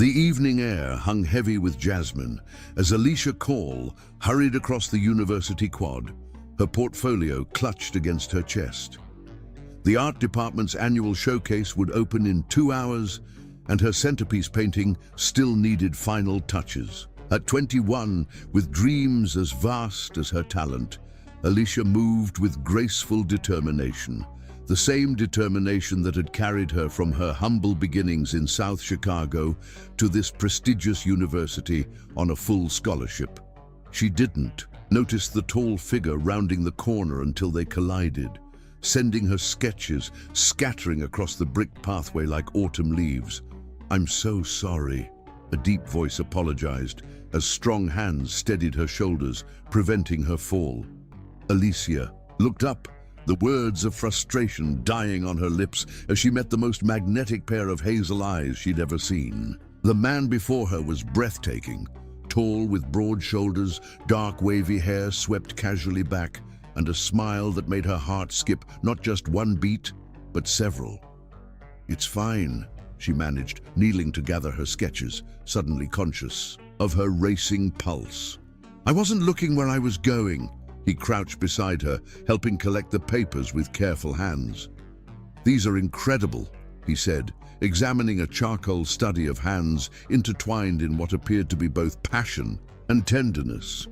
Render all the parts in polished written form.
The evening air hung heavy with jasmine as Alicia Call hurried across the university quad, her portfolio clutched against her chest. The art department's annual showcase would open in 2 hours, and her centerpiece painting still needed final touches. At 21, with dreams as vast as her talent, Alicia moved with graceful determination, the same determination that had carried her from her humble beginnings in South Chicago to this prestigious university on a full scholarship. She didn't notice the tall figure rounding the corner until they collided, sending her sketches scattering across the brick pathway like autumn leaves. "I'm so sorry," a deep voice apologized as strong hands steadied her shoulders, preventing her fall. Alicia looked up, the words of frustration dying on her lips as she met the most magnetic pair of hazel eyes she'd ever seen. The man before her was breathtaking, tall with broad shoulders, dark wavy hair swept casually back, and a smile that made her heart skip not just one beat, but several. "It's fine," she managed, kneeling to gather her sketches, suddenly conscious of her racing pulse. "I wasn't looking where I was going." He crouched beside her, helping collect the papers with careful hands. "These are incredible," he said, examining a charcoal study of hands intertwined in what appeared to be both passion and tenderness.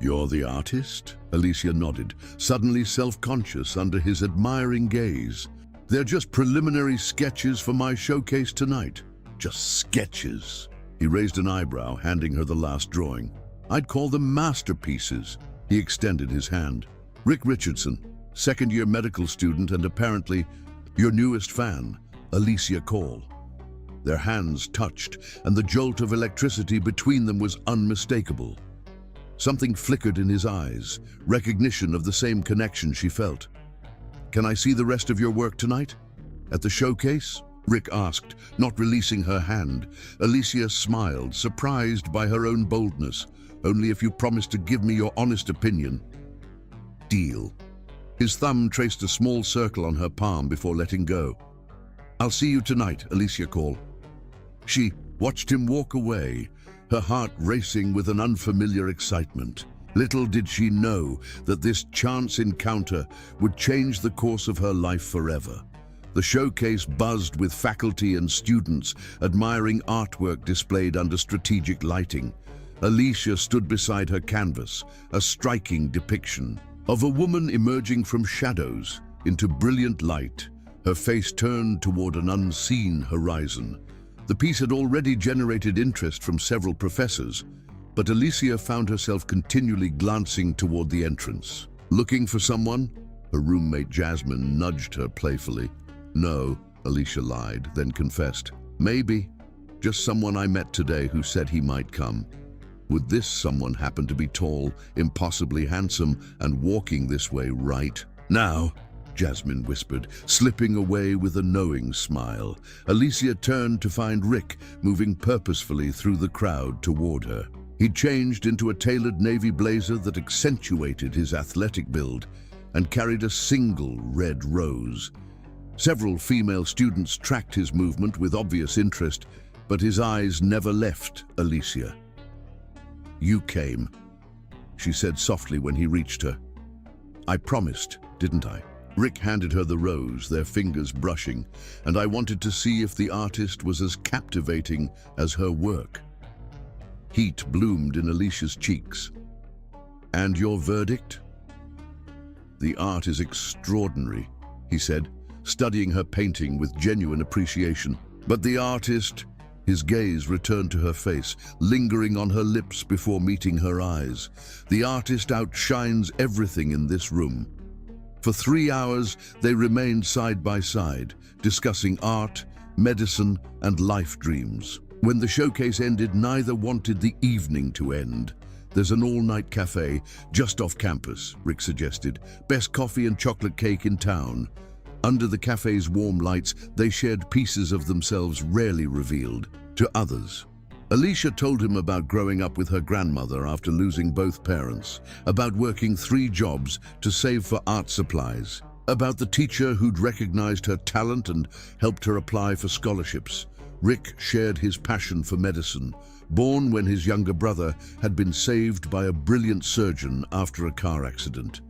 "You're the artist?" Alicia nodded, suddenly self-conscious under his admiring gaze. "They're just preliminary sketches for my showcase tonight." "Just sketches?" He raised an eyebrow, handing her the last drawing. "I'd call them masterpieces." He extended his hand. "Rick Richardson, second-year medical student and apparently your newest fan, Alicia Call." Their hands touched, and the jolt of electricity between them was unmistakable. Something flickered in his eyes, recognition of the same connection she felt. "Can I see the rest of your work tonight? At the showcase?" Rick asked, not releasing her hand. Alicia smiled, surprised by her own boldness. "Only if you promise to give me your honest opinion." "Deal." His thumb traced a small circle on her palm before letting go. "I'll see you tonight, Alicia Call." She watched him walk away, her heart racing with an unfamiliar excitement. Little did she know that this chance encounter would change the course of her life forever. The showcase buzzed with faculty and students admiring artwork displayed under strategic lighting. Alicia stood beside her canvas, a striking depiction of a woman emerging from shadows into brilliant light, her face turned toward an unseen horizon. The piece had already generated interest from several professors, but Alicia found herself continually glancing toward the entrance. "Looking for someone?" Her roommate Jasmine nudged her playfully. "No," Alicia lied, then confessed. "Maybe. Just someone I met today who said he might come." Would this someone happen to be tall, impossibly handsome, and walking this way right now? Jasmine whispered, slipping away with a knowing smile. Alicia turned to find Rick moving purposefully through the crowd toward her. He'd changed into a tailored navy blazer that accentuated his athletic build and carried a single red rose. Several female students tracked his movement with obvious interest, but his eyes never left Alicia. "You came," she said softly when he reached her. "I promised, didn't I?" Rick handed her the rose, their fingers brushing, and I wanted to see if the artist was as captivating as her work. Heat bloomed in Alicia's cheeks. "And your verdict?" "The art is extraordinary," he said, studying her painting with genuine appreciation. "But the artist..." His gaze returned to her face, lingering on her lips before meeting her eyes. "The artist outshines everything in this room." For 3 hours, they remained side by side, discussing art, medicine, and life dreams. When the showcase ended, neither wanted the evening to end. "There's an all-night cafe just off campus," Rick suggested. "Best coffee and chocolate cake in town." Under the cafe's warm lights, they shared pieces of themselves rarely revealed to others. Alicia told him about growing up with her grandmother after losing both parents, about working 3 jobs to save for art supplies, about the teacher who'd recognized her talent and helped her apply for scholarships. Rick shared his passion for medicine, born when his younger brother had been saved by a brilliant surgeon after a car accident.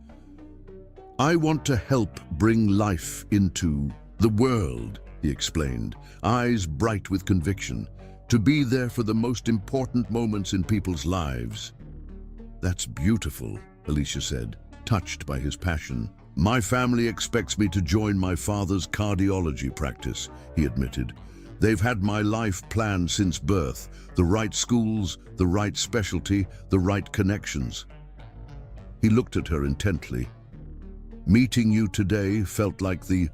"I want to help bring life into the world," he explained, eyes bright with conviction, "to be there for the most important moments in people's lives." "That's beautiful," Alicia said, touched by his passion. "My family expects me to join my father's cardiology practice," he admitted. "They've had my life planned since birth, the right schools, the right specialty, the right connections." He looked at her intently. "Meeting you today felt like the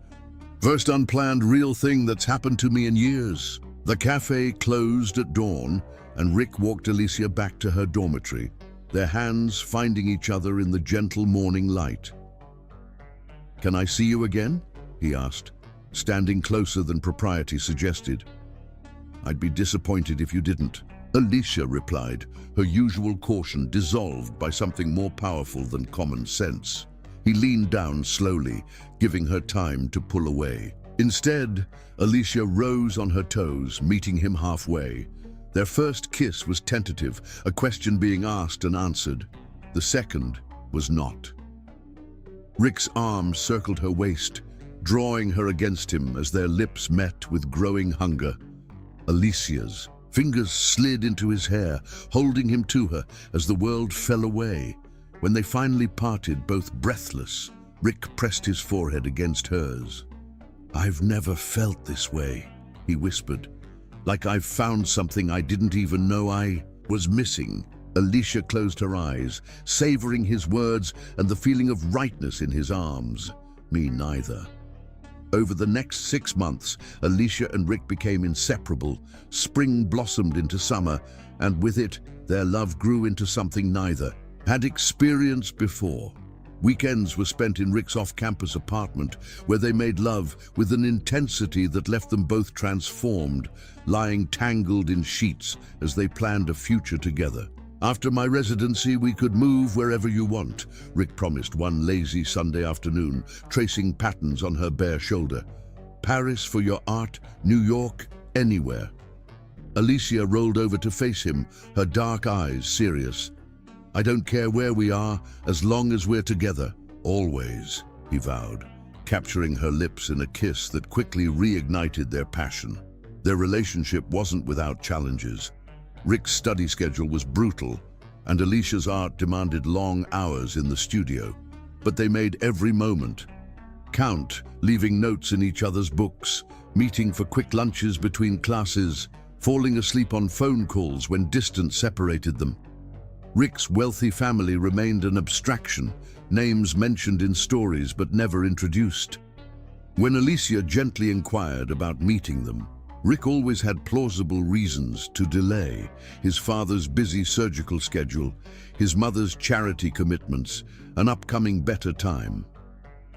first unplanned real thing that's happened to me in years." The cafe closed at dawn, and Rick walked Alicia back to her dormitory, their hands finding each other in the gentle morning light. "Can I see you again?" he asked, standing closer than propriety suggested. "I'd be disappointed if you didn't," Alicia replied, her usual caution dissolved by something more powerful than common sense. He leaned down slowly, giving her time to pull away. Instead, Alicia rose on her toes, meeting him halfway. Their first kiss was tentative, a question being asked and answered. The second was not. Rick's arm circled her waist, drawing her against him as their lips met with growing hunger. Alicia's fingers slid into his hair, holding him to her as the world fell away. When they finally parted, both breathless, Rick pressed his forehead against hers. "I've never felt this way," he whispered, "like I've found something I didn't even know I was missing." Alicia closed her eyes, savoring his words and the feeling of rightness in his arms. "Me neither." Over the next 6 months, Alicia and Rick became inseparable. Spring blossomed into summer, and with it, their love grew into something neither had experienced before. Weekends were spent in Rick's off-campus apartment, where they made love with an intensity that left them both transformed, lying tangled in sheets as they planned a future together. "After my residency, we could move wherever you want," Rick promised one lazy Sunday afternoon, tracing patterns on her bare shoulder. "Paris for your art, New York, anywhere." Alicia rolled over to face him, her dark eyes serious. "I don't care where we are, as long as we're together, always," he vowed, capturing her lips in a kiss that quickly reignited their passion. Their relationship wasn't without challenges. Rick's study schedule was brutal, and Alicia's art demanded long hours in the studio. But they made every moment count, leaving notes in each other's books, meeting for quick lunches between classes, falling asleep on phone calls when distance separated them. Rick's wealthy family remained an abstraction, names mentioned in stories but never introduced. When Alicia gently inquired about meeting them, Rick always had plausible reasons to delay: his father's busy surgical schedule, his mother's charity commitments, an upcoming better time.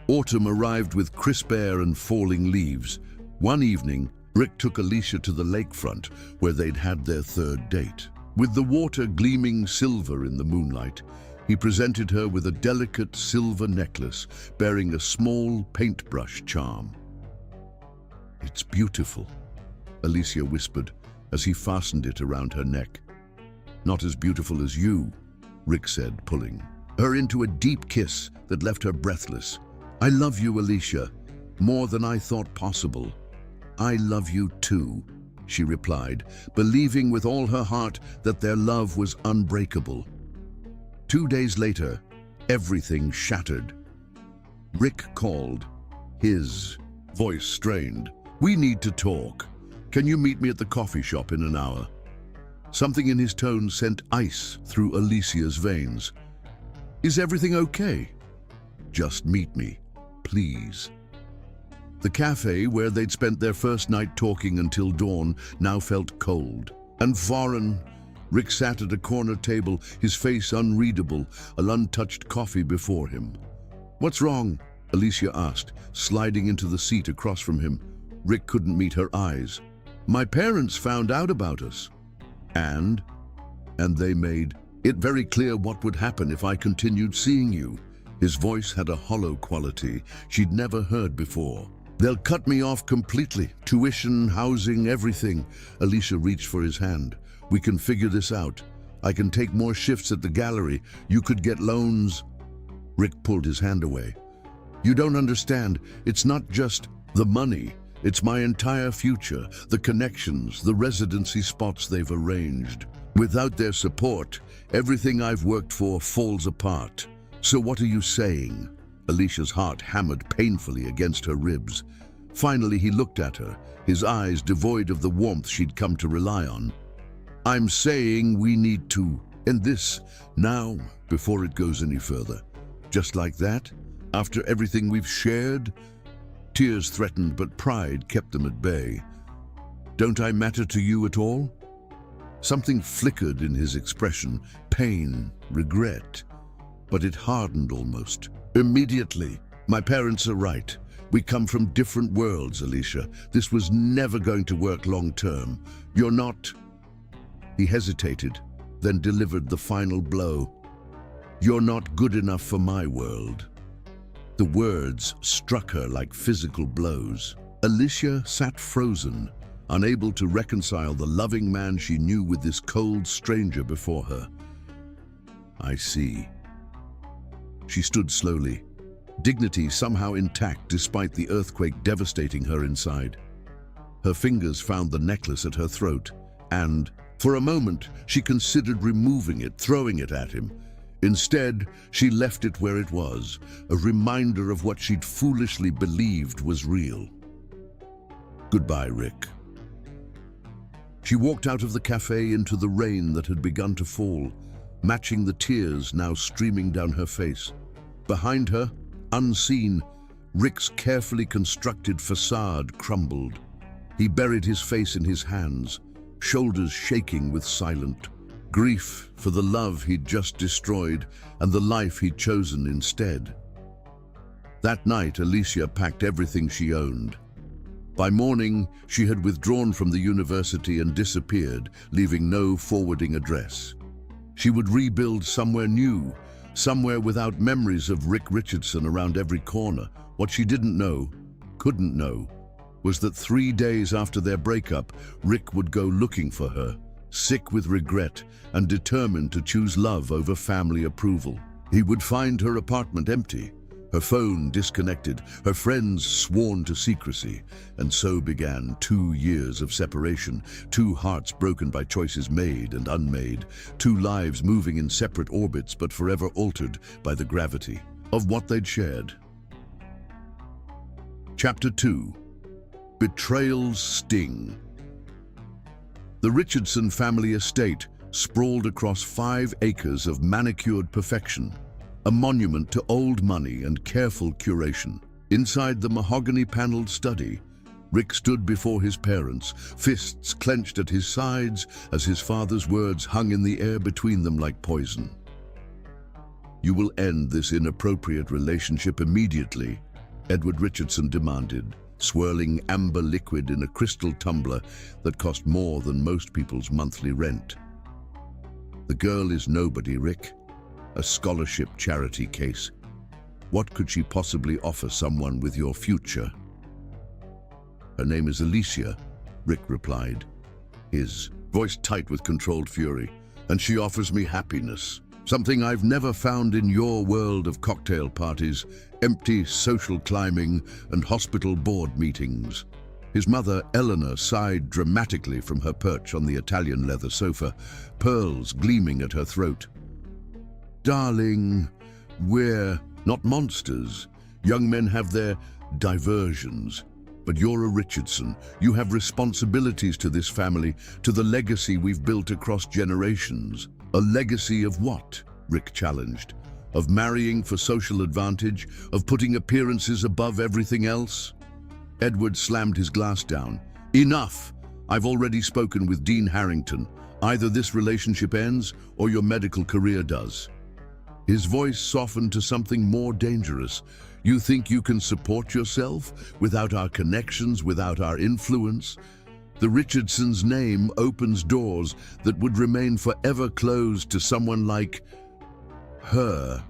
Autumn arrived with crisp air and falling leaves. One evening, Rick took Alicia to the lakefront, where they'd had their third date. With the water gleaming silver in the moonlight, he presented her with a delicate silver necklace bearing a small paintbrush charm. "It's beautiful," Alicia whispered as he fastened it around her neck. "Not as beautiful as you," Rick said, pulling her into a deep kiss that left her breathless. "I love you, Alicia, more than I thought possible." "I love you too," she replied, believing with all her heart that their love was unbreakable. 2 days later, everything shattered. Rick called, his voice strained. "We need to talk. Can you meet me at the coffee shop in an hour?" Something in his tone sent ice through Alicia's veins. "Is everything okay?" "Just meet me, please." The cafe, where they'd spent their first night talking until dawn, now felt cold and foreign. Rick sat at a corner table, his face unreadable, an untouched coffee before him. "What's wrong?" Alicia asked, sliding into the seat across from him. Rick couldn't meet her eyes. "My parents found out about us." And they made it very clear what would happen if I continued seeing you." His voice had a hollow quality she'd never heard before. They'll cut me off completely. Tuition, housing, everything. Alicia reached for his hand. We can figure this out. I can take more shifts at the gallery. You could get loans. Rick pulled his hand away. You don't understand. It's not just the money. It's my entire future, the connections, the residency spots they've arranged. Without their support, everything I've worked for falls apart. So what are you saying? Alicia's heart hammered painfully against her ribs. Finally, he looked at her, his eyes devoid of the warmth she'd come to rely on. I'm saying we need to end this now, before it goes any further. Just like that, after everything we've shared? Tears threatened, but pride kept them at bay. Don't I matter to you at all? Something flickered in his expression, pain, regret. But it hardened almost. Immediately. My parents are right. We come from different worlds, Alicia. This was never going to work long term. You're not... He hesitated, then delivered the final blow. You're not good enough for my world. The words struck her like physical blows. Alicia sat frozen, unable to reconcile the loving man she knew with this cold stranger before her. I see. She stood slowly, dignity somehow intact despite the earthquake devastating her inside. Her fingers found the necklace at her throat, and, for a moment, she considered removing it, throwing it at him. Instead, she left it where it was, a reminder of what she'd foolishly believed was real. Goodbye, Rick. She walked out of the cafe into the rain that had begun to fall, matching the tears now streaming down her face. Behind her, unseen, Rick's carefully constructed facade crumbled. He buried his face in his hands, shoulders shaking with silent grief for the love he'd just destroyed and the life he'd chosen instead. That night, Alicia packed everything she owned. By morning, she had withdrawn from the university and disappeared, leaving no forwarding address. She would rebuild somewhere new, somewhere without memories of Rick Richardson around every corner. What she didn't know, couldn't know, was that 3 days after their breakup, Rick would go looking for her, sick with regret and determined to choose love over family approval. He would find her apartment empty, her phone disconnected, her friends sworn to secrecy, and so began 2 years of separation, 2 hearts broken by choices made and unmade, 2 lives moving in separate orbits but forever altered by the gravity of what they'd shared. Chapter 2. Betrayal's Sting. The Richardson family estate sprawled across 5 acres of manicured perfection, a monument to old money and careful curation. Inside the mahogany-paneled study, Rick stood before his parents, fists clenched at his sides as his father's words hung in the air between them like poison. You will end this inappropriate relationship immediately, Edward Richardson demanded, swirling amber liquid in a crystal tumbler that cost more than most people's monthly rent. The girl is nobody, Rick. A scholarship charity case. What could she possibly offer someone with your future? Her name is Alicia, Rick replied, his voice tight with controlled fury. And she offers me happiness. Something I've never found in your world of cocktail parties, empty social climbing, and hospital board meetings. His mother, Eleanor, sighed dramatically from her perch on the Italian leather sofa, pearls gleaming at her throat. Darling, we're not monsters. Young men have their diversions. But you're a Richardson. You have responsibilities to this family, to the legacy we've built across generations. A legacy of what? Rick challenged. Of marrying for social advantage? Of putting appearances above everything else? Edward slammed his glass down. Enough! I've already spoken with Dean Harrington. Either this relationship ends or your medical career does. His voice softened to something more dangerous. You think you can support yourself without our connections, without our influence? The Richardsons' name opens doors that would remain forever closed to someone like her.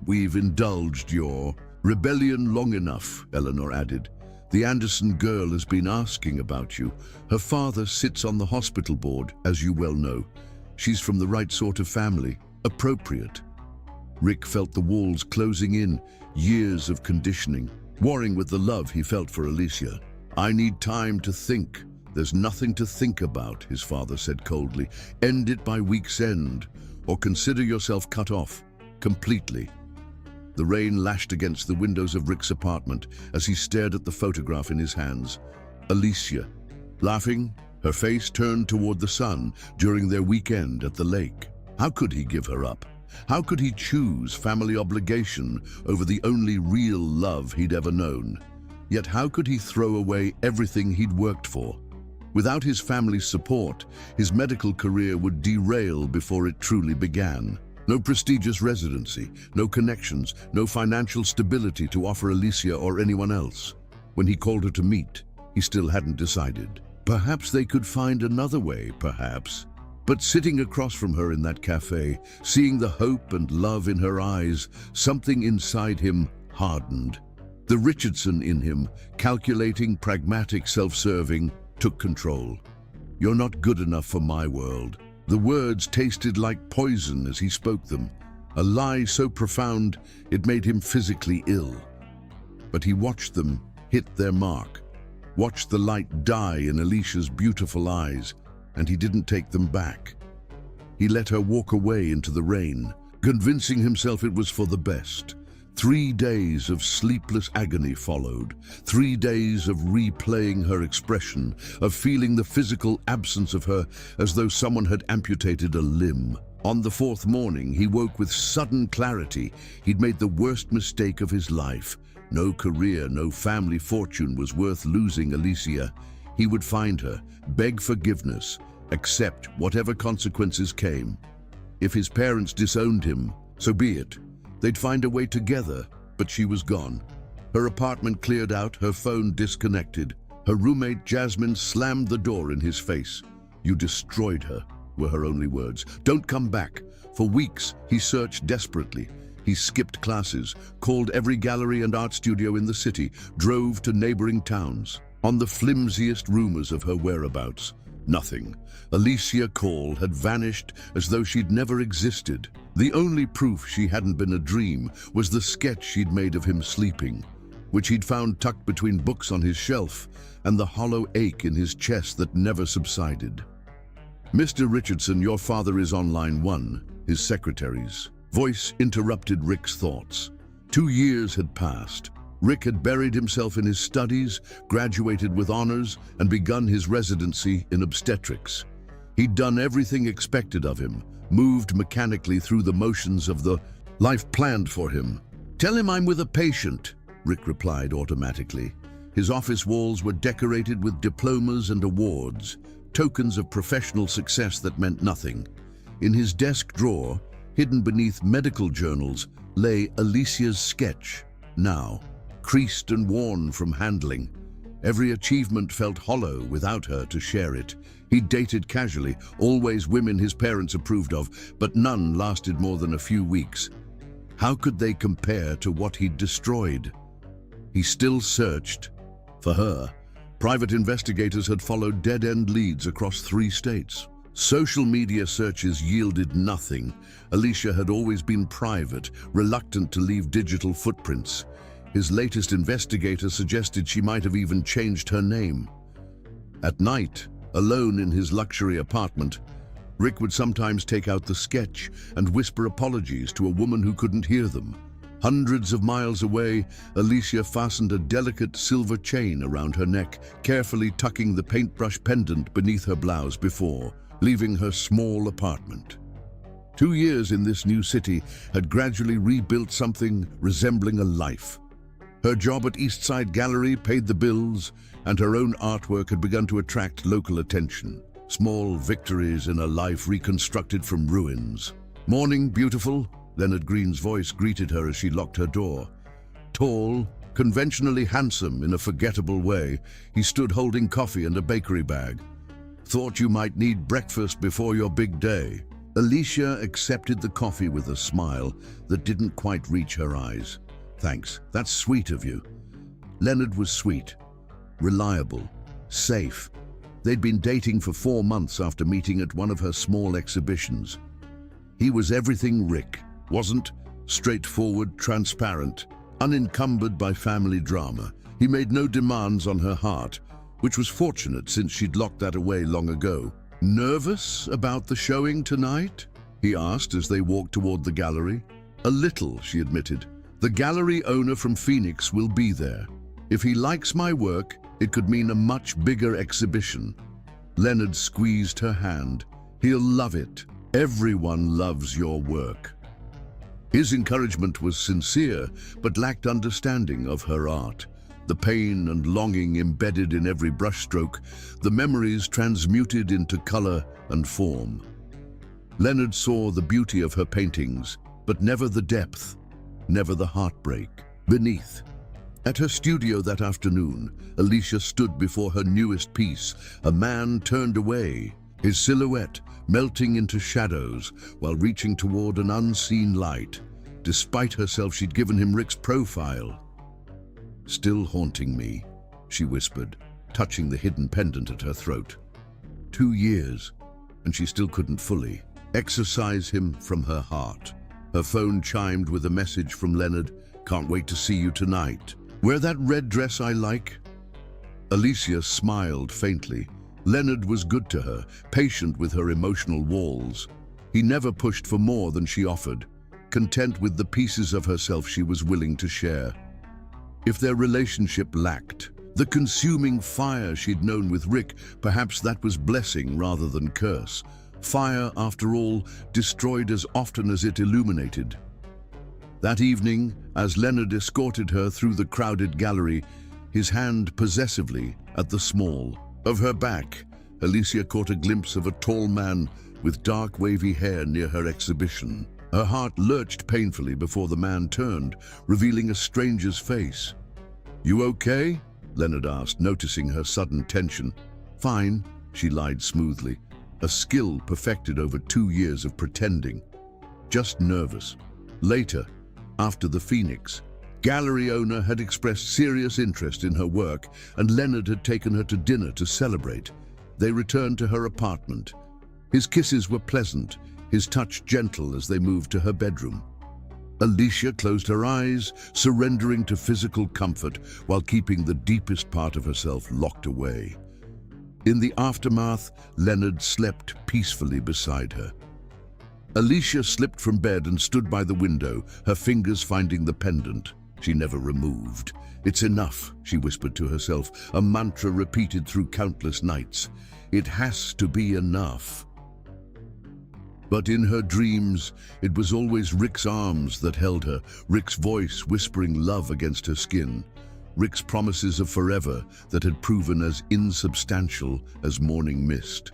We've indulged your Rebellion long enough, Eleanor added. The Anderson girl has been asking about you. Her father sits on the hospital board, as you well know. She's from the right sort of family. Appropriate. Rick felt the walls closing in, years of conditioning, warring with the love he felt for Alicia. I need time to think. There's nothing to think about, his father said coldly. End it by week's end, or consider yourself cut off, completely. The rain lashed against the windows of Rick's apartment as he stared at the photograph in his hands. Alicia, laughing, her face turned toward the sun during their weekend at the lake. How could he give her up? How could he choose family obligation over the only real love he'd ever known? Yet how could he throw away everything he'd worked for? Without his family's support, his medical career would derail before it truly began. No prestigious residency, no connections, no financial stability to offer Alicia or anyone else. When he called her to meet, he still hadn't decided. Perhaps they could find another way, perhaps. But sitting across from her in that cafe, seeing the hope and love in her eyes, something inside him hardened. The Richardson in him, calculating, pragmatic, self-serving, took control. You're not good enough for my world. The words tasted like poison as he spoke them, a lie so profound it made him physically ill. But he watched them hit their mark, watched the light die in Alicia's beautiful eyes, and he didn't take them back. He let her walk away into the rain, convincing himself it was for the best. 3 days of sleepless agony followed, 3 days of replaying her expression, of feeling the physical absence of her as though someone had amputated a limb. On the 4th morning, he woke with sudden clarity. He'd made the worst mistake of his life. No career, no family fortune was worth losing Alicia. He would find her, beg forgiveness, accept whatever consequences came. If his parents disowned him, so be it. They'd find a way together, but she was gone. Her apartment cleared out, her phone disconnected. Her roommate Jasmine slammed the door in his face. You destroyed her, were her only words. Don't come back. For weeks, he searched desperately. He skipped classes, called every gallery and art studio in the city, drove to neighboring towns. On the flimsiest rumors of her whereabouts, nothing. Alicia Call had vanished as though she'd never existed. The only proof she hadn't been a dream was the sketch she'd made of him sleeping, which he'd found tucked between books on his shelf, and the hollow ache in his chest that never subsided. Mr. Richardson, your father is on line 1, his secretary's voice interrupted Rick's thoughts. 2 years had passed. Rick had buried himself in his studies, graduated with honors, and begun his residency in obstetrics. He'd done everything expected of him, moved mechanically through the motions of the life planned for him. Tell him I'm with a patient, Rick replied automatically. His office walls were decorated with diplomas and awards, tokens of professional success that meant nothing. In his desk drawer, hidden beneath medical journals, lay Alicia's sketch, now creased and worn from handling. Every achievement felt hollow without her to share it. He'd dated casually, always women his parents approved of, but none lasted more than a few weeks. How could they compare to what he'd destroyed? He still searched. For her, private investigators had followed dead-end leads across 3 states. Social media searches yielded nothing. Alicia had always been private, reluctant to leave digital footprints. His latest investigator suggested she might have even changed her name. At night, alone in his luxury apartment, Rick would sometimes take out the sketch and whisper apologies to a woman who couldn't hear them. Hundreds of miles away, Alicia fastened a delicate silver chain around her neck, carefully tucking the paintbrush pendant beneath her blouse before leaving her small apartment. 2 years in this new city had gradually rebuilt something resembling a life. Her job at East Side Gallery paid the bills, and her own artwork had begun to attract local attention. Small victories in a life reconstructed from ruins. Morning, beautiful, Leonard Green's voice greeted her as she locked her door. Tall, conventionally handsome in a forgettable way, he stood holding coffee and a bakery bag. Thought you might need breakfast before your big day. Alicia accepted the coffee with a smile that didn't quite reach her eyes. Thanks, that's sweet of you. Leonard was sweet, reliable, safe. They'd been dating for 4 months after meeting at one of her small exhibitions. He was everything Rick wasn't: straightforward, transparent, unencumbered by family drama. He made no demands on her heart, which was fortunate since she'd locked that away long ago. "Nervous about the showing tonight?" he asked as they walked toward the gallery. "A little," she admitted. "The gallery owner from Phoenix will be there. If he likes my work, it could mean a much bigger exhibition." Leonard squeezed her hand. "He'll love it. Everyone loves your work." His encouragement was sincere, but lacked understanding of her art. The pain and longing embedded in every brushstroke, the memories transmuted into color and form. Leonard saw the beauty of her paintings, but never the depth, never the heartbreak beneath. At her studio that afternoon, Alicia stood before her newest piece. A man turned away, his silhouette melting into shadows while reaching toward an unseen light. Despite herself, she'd given him Rick's profile. "Still haunting me," she whispered, touching the hidden pendant at her throat. 2 years, and she still couldn't fully exorcise him from her heart. Her phone chimed with a message from Leonard. "Can't wait to see you tonight. Wear that red dress I like." Alicia smiled faintly. Leonard was good to her, patient with her emotional walls. He never pushed for more than she offered, content with the pieces of herself she was willing to share. If their relationship lacked the consuming fire she'd known with Rick, perhaps that was blessing rather than curse. Fire, after all, destroyed as often as it illuminated. That evening, as Leonard escorted her through the crowded gallery, his hand possessively at the small of her back, Alicia caught a glimpse of a tall man with dark wavy hair near her exhibition. Her heart lurched painfully before the man turned, revealing a stranger's face. "You okay?" Leonard asked, noticing her sudden tension. "Fine," she lied smoothly, a skill perfected over 2 years of pretending. "Just nervous." Later, after the Phoenix, gallery owner had expressed serious interest in her work, and Leonard had taken her to dinner to celebrate. They returned to her apartment. His kisses were pleasant, his touch gentle as they moved to her bedroom. Alicia closed her eyes, surrendering to physical comfort while keeping the deepest part of herself locked away. In the aftermath, Leonard slept peacefully beside her. Alicia slipped from bed and stood by the window, her fingers finding the pendant she never removed. "It's enough," she whispered to herself, a mantra repeated through countless nights. "It has to be enough." But in her dreams, it was always Rick's arms that held her, Rick's voice whispering love against her skin, Rick's promises of forever that had proven as insubstantial as morning mist.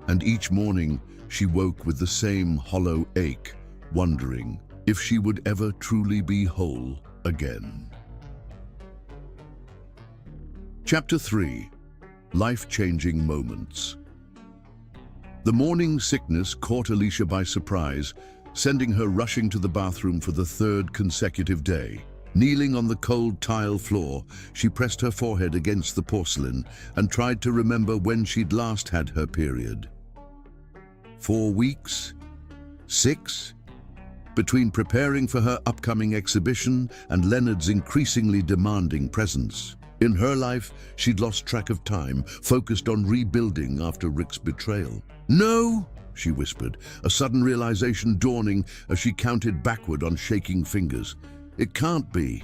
And each morning, she woke with the same hollow ache, wondering if she would ever truly be whole again. Chapter 3. Life-changing moments. The morning sickness caught Alicia by surprise, sending her rushing to the bathroom for the 3rd consecutive day. Kneeling on the cold tile floor, she pressed her forehead against the porcelain and tried to remember when she'd last had her period. 4 weeks? 6? Between preparing for her upcoming exhibition and Leonard's increasingly demanding presence. In her life, she'd lost track of time, focused on rebuilding after Rick's betrayal. "No," she whispered, a sudden realization dawning as she counted backward on shaking fingers. "It can't be."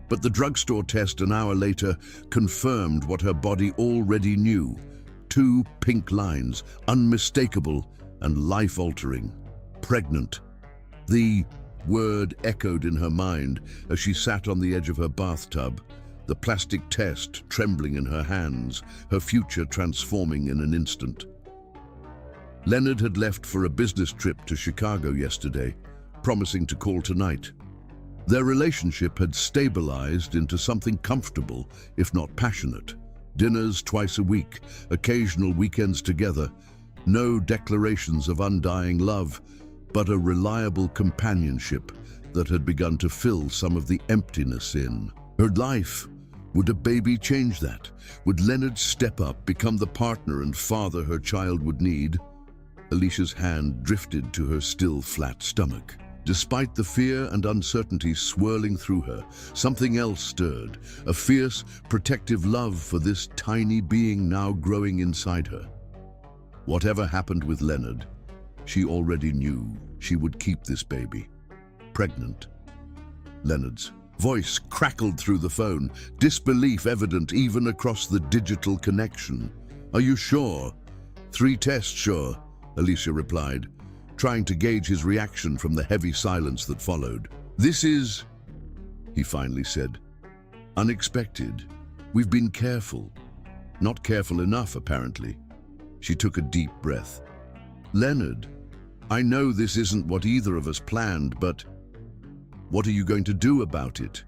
But the drugstore test an hour later confirmed what her body already knew. 2 pink lines, unmistakable and life-altering. Pregnant. The word echoed in her mind as she sat on the edge of her bathtub, the plastic test trembling in her hands, her future transforming in an instant. Leonard had left for a business trip to Chicago yesterday, promising to call tonight. Their relationship had stabilized into something comfortable, if not passionate. Dinners twice a week, occasional weekends together, no declarations of undying love, but a reliable companionship that had begun to fill some of the emptiness in her life. Would a baby change that? Would Leonard step up, become the partner and father her child would need? Alicia's hand drifted to her still flat stomach. Despite the fear and uncertainty swirling through her, something else stirred, a fierce, protective love for this tiny being now growing inside her. Whatever happened with Leonard, she already knew she would keep this baby. Pregnant. Leonard's voice crackled through the phone, disbelief evident even across the digital connection. "Are you sure?" "3 tests, sure," Alicia replied, trying to gauge his reaction from the heavy silence that followed. "This is," he finally said, "unexpected. We've been careful. Not careful enough, apparently." She took a deep breath. "Leonard, I know this isn't what either of us planned, but what are you going to do about it?"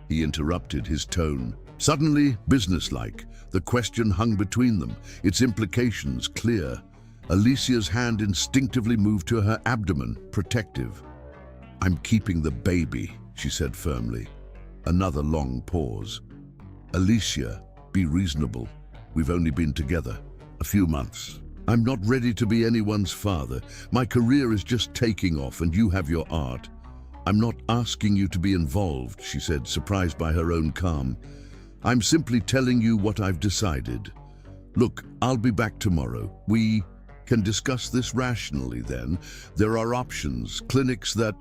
He interrupted, his tone suddenly businesslike. The question hung between them, its implications clear. Alicia's hand instinctively moved to her abdomen, protective. "I'm keeping the baby," she said firmly. Another long pause. "Alicia, be reasonable. We've only been together a few months. I'm not ready to be anyone's father. My career is just taking off and you have your art. I'm not asking you to be involved," she said, surprised by her own calm. "I'm simply telling you what I've decided. Look, I'll be back tomorrow. We can discuss this rationally then. There are options, clinics that..."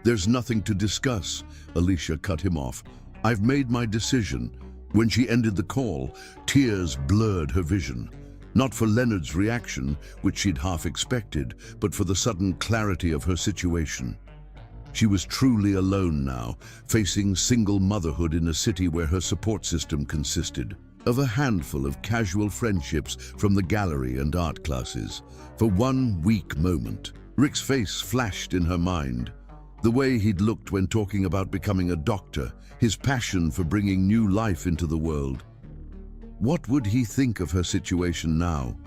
"There's nothing to discuss," Alicia cut him off. "I've made my decision." When she ended the call, tears blurred her vision. Not for Leonard's reaction, which she'd half expected, but for the sudden clarity of her situation. She was truly alone now, facing single motherhood in a city where her support system consisted of a handful of casual friendships from the gallery and art classes. For one weak moment, Rick's face flashed in her mind. The way he'd looked when talking about becoming a doctor, his passion for bringing new life into the world. What would he think of her situation now?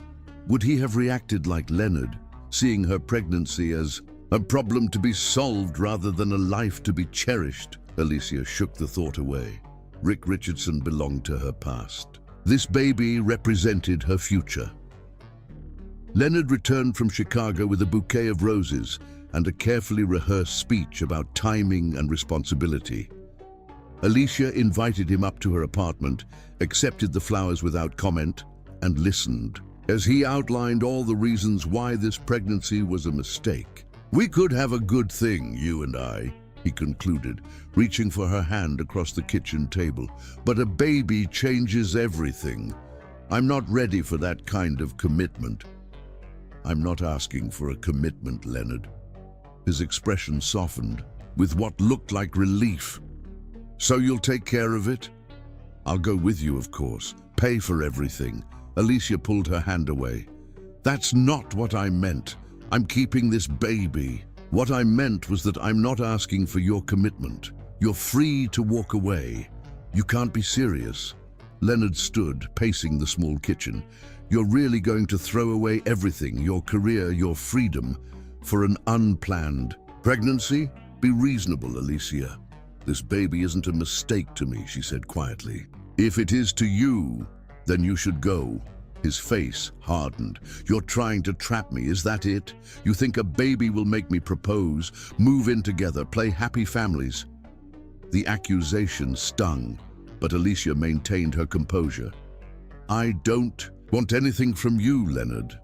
Would he have reacted like Leonard, seeing her pregnancy as a problem to be solved rather than a life to be cherished? Alicia shook the thought away. Rick Richardson belonged to her past. This baby represented her future. Leonard returned from Chicago with a bouquet of roses and a carefully rehearsed speech about timing and responsibility. Alicia invited him up to her apartment, accepted the flowers without comment, and listened as he outlined all the reasons why this pregnancy was a mistake. "We could have a good thing, you and I," he concluded, reaching for her hand across the kitchen table. "But a baby changes everything. I'm not ready for that kind of commitment." "I'm not asking for a commitment, Leonard." His expression softened with what looked like relief. "So you'll take care of it?" "I'll go with you, of course. Pay for everything." Alicia pulled her hand away. "That's not what I meant. I'm keeping this baby. What I meant was that I'm not asking for your commitment. You're free to walk away." "You can't be serious." Leonard stood, pacing the small kitchen. "You're really going to throw away everything, your career, your freedom, for an unplanned pregnancy? Be reasonable, Alicia. This baby isn't a mistake to me," she said quietly. "If it is to you, then you should go." His face hardened. "You're trying to trap me, is that it? You think a baby will make me propose, move in together, play happy families?" The accusation stung, but Alicia maintained her composure. "I don't want anything from you, Leonard.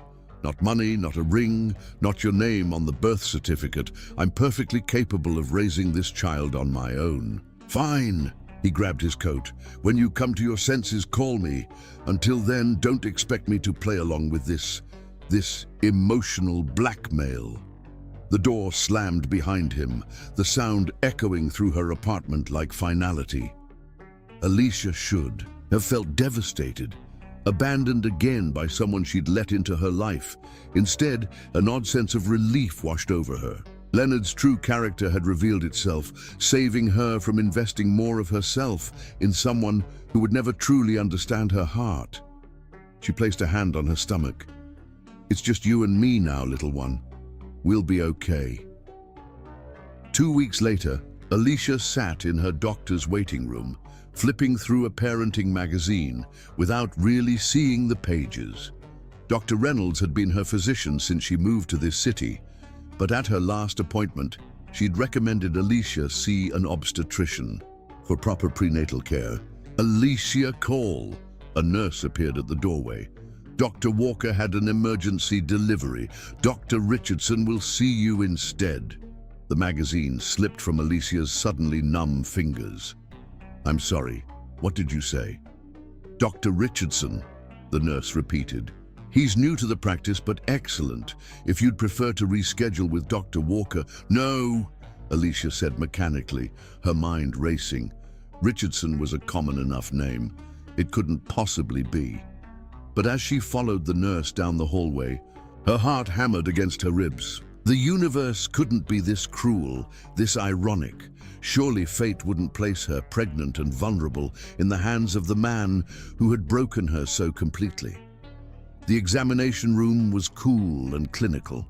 Not money, not a ring, not your name on the birth certificate. I'm perfectly capable of raising this child on my own." "Fine." He grabbed his coat. "When you come to your senses, call me. Until then, don't expect me to play along with this emotional blackmail." The door slammed behind him, the sound echoing through her apartment like finality. Alicia should have felt devastated, abandoned again by someone she'd let into her life. Instead, an odd sense of relief washed over her. Leonard's true character had revealed itself, saving her from investing more of herself in someone who would never truly understand her heart. She placed a hand on her stomach. "It's just you and me now, little one. We'll be okay." 2 weeks later, Alicia sat in her doctor's waiting room, flipping through a parenting magazine without really seeing the pages. Dr. Reynolds had been her physician since she moved to this city, but at her last appointment, she'd recommended Alicia see an obstetrician for proper prenatal care. Alicia, call! A nurse appeared at the doorway. Dr. Walker had an emergency delivery. Dr. Richardson will see you instead. The magazine slipped from Alicia's suddenly numb fingers. I'm sorry, what did you say? Dr. Richardson, the nurse repeated. He's new to the practice, but excellent. If you'd prefer to reschedule with Dr. Walker. No, Alicia said mechanically, her mind racing. Richardson was a common enough name. It couldn't possibly be. But as she followed the nurse down the hallway, her heart hammered against her ribs. The universe couldn't be this cruel, this ironic. Surely fate wouldn't place her, pregnant and vulnerable, in the hands of the man who had broken her so completely. The examination room was cool and clinical,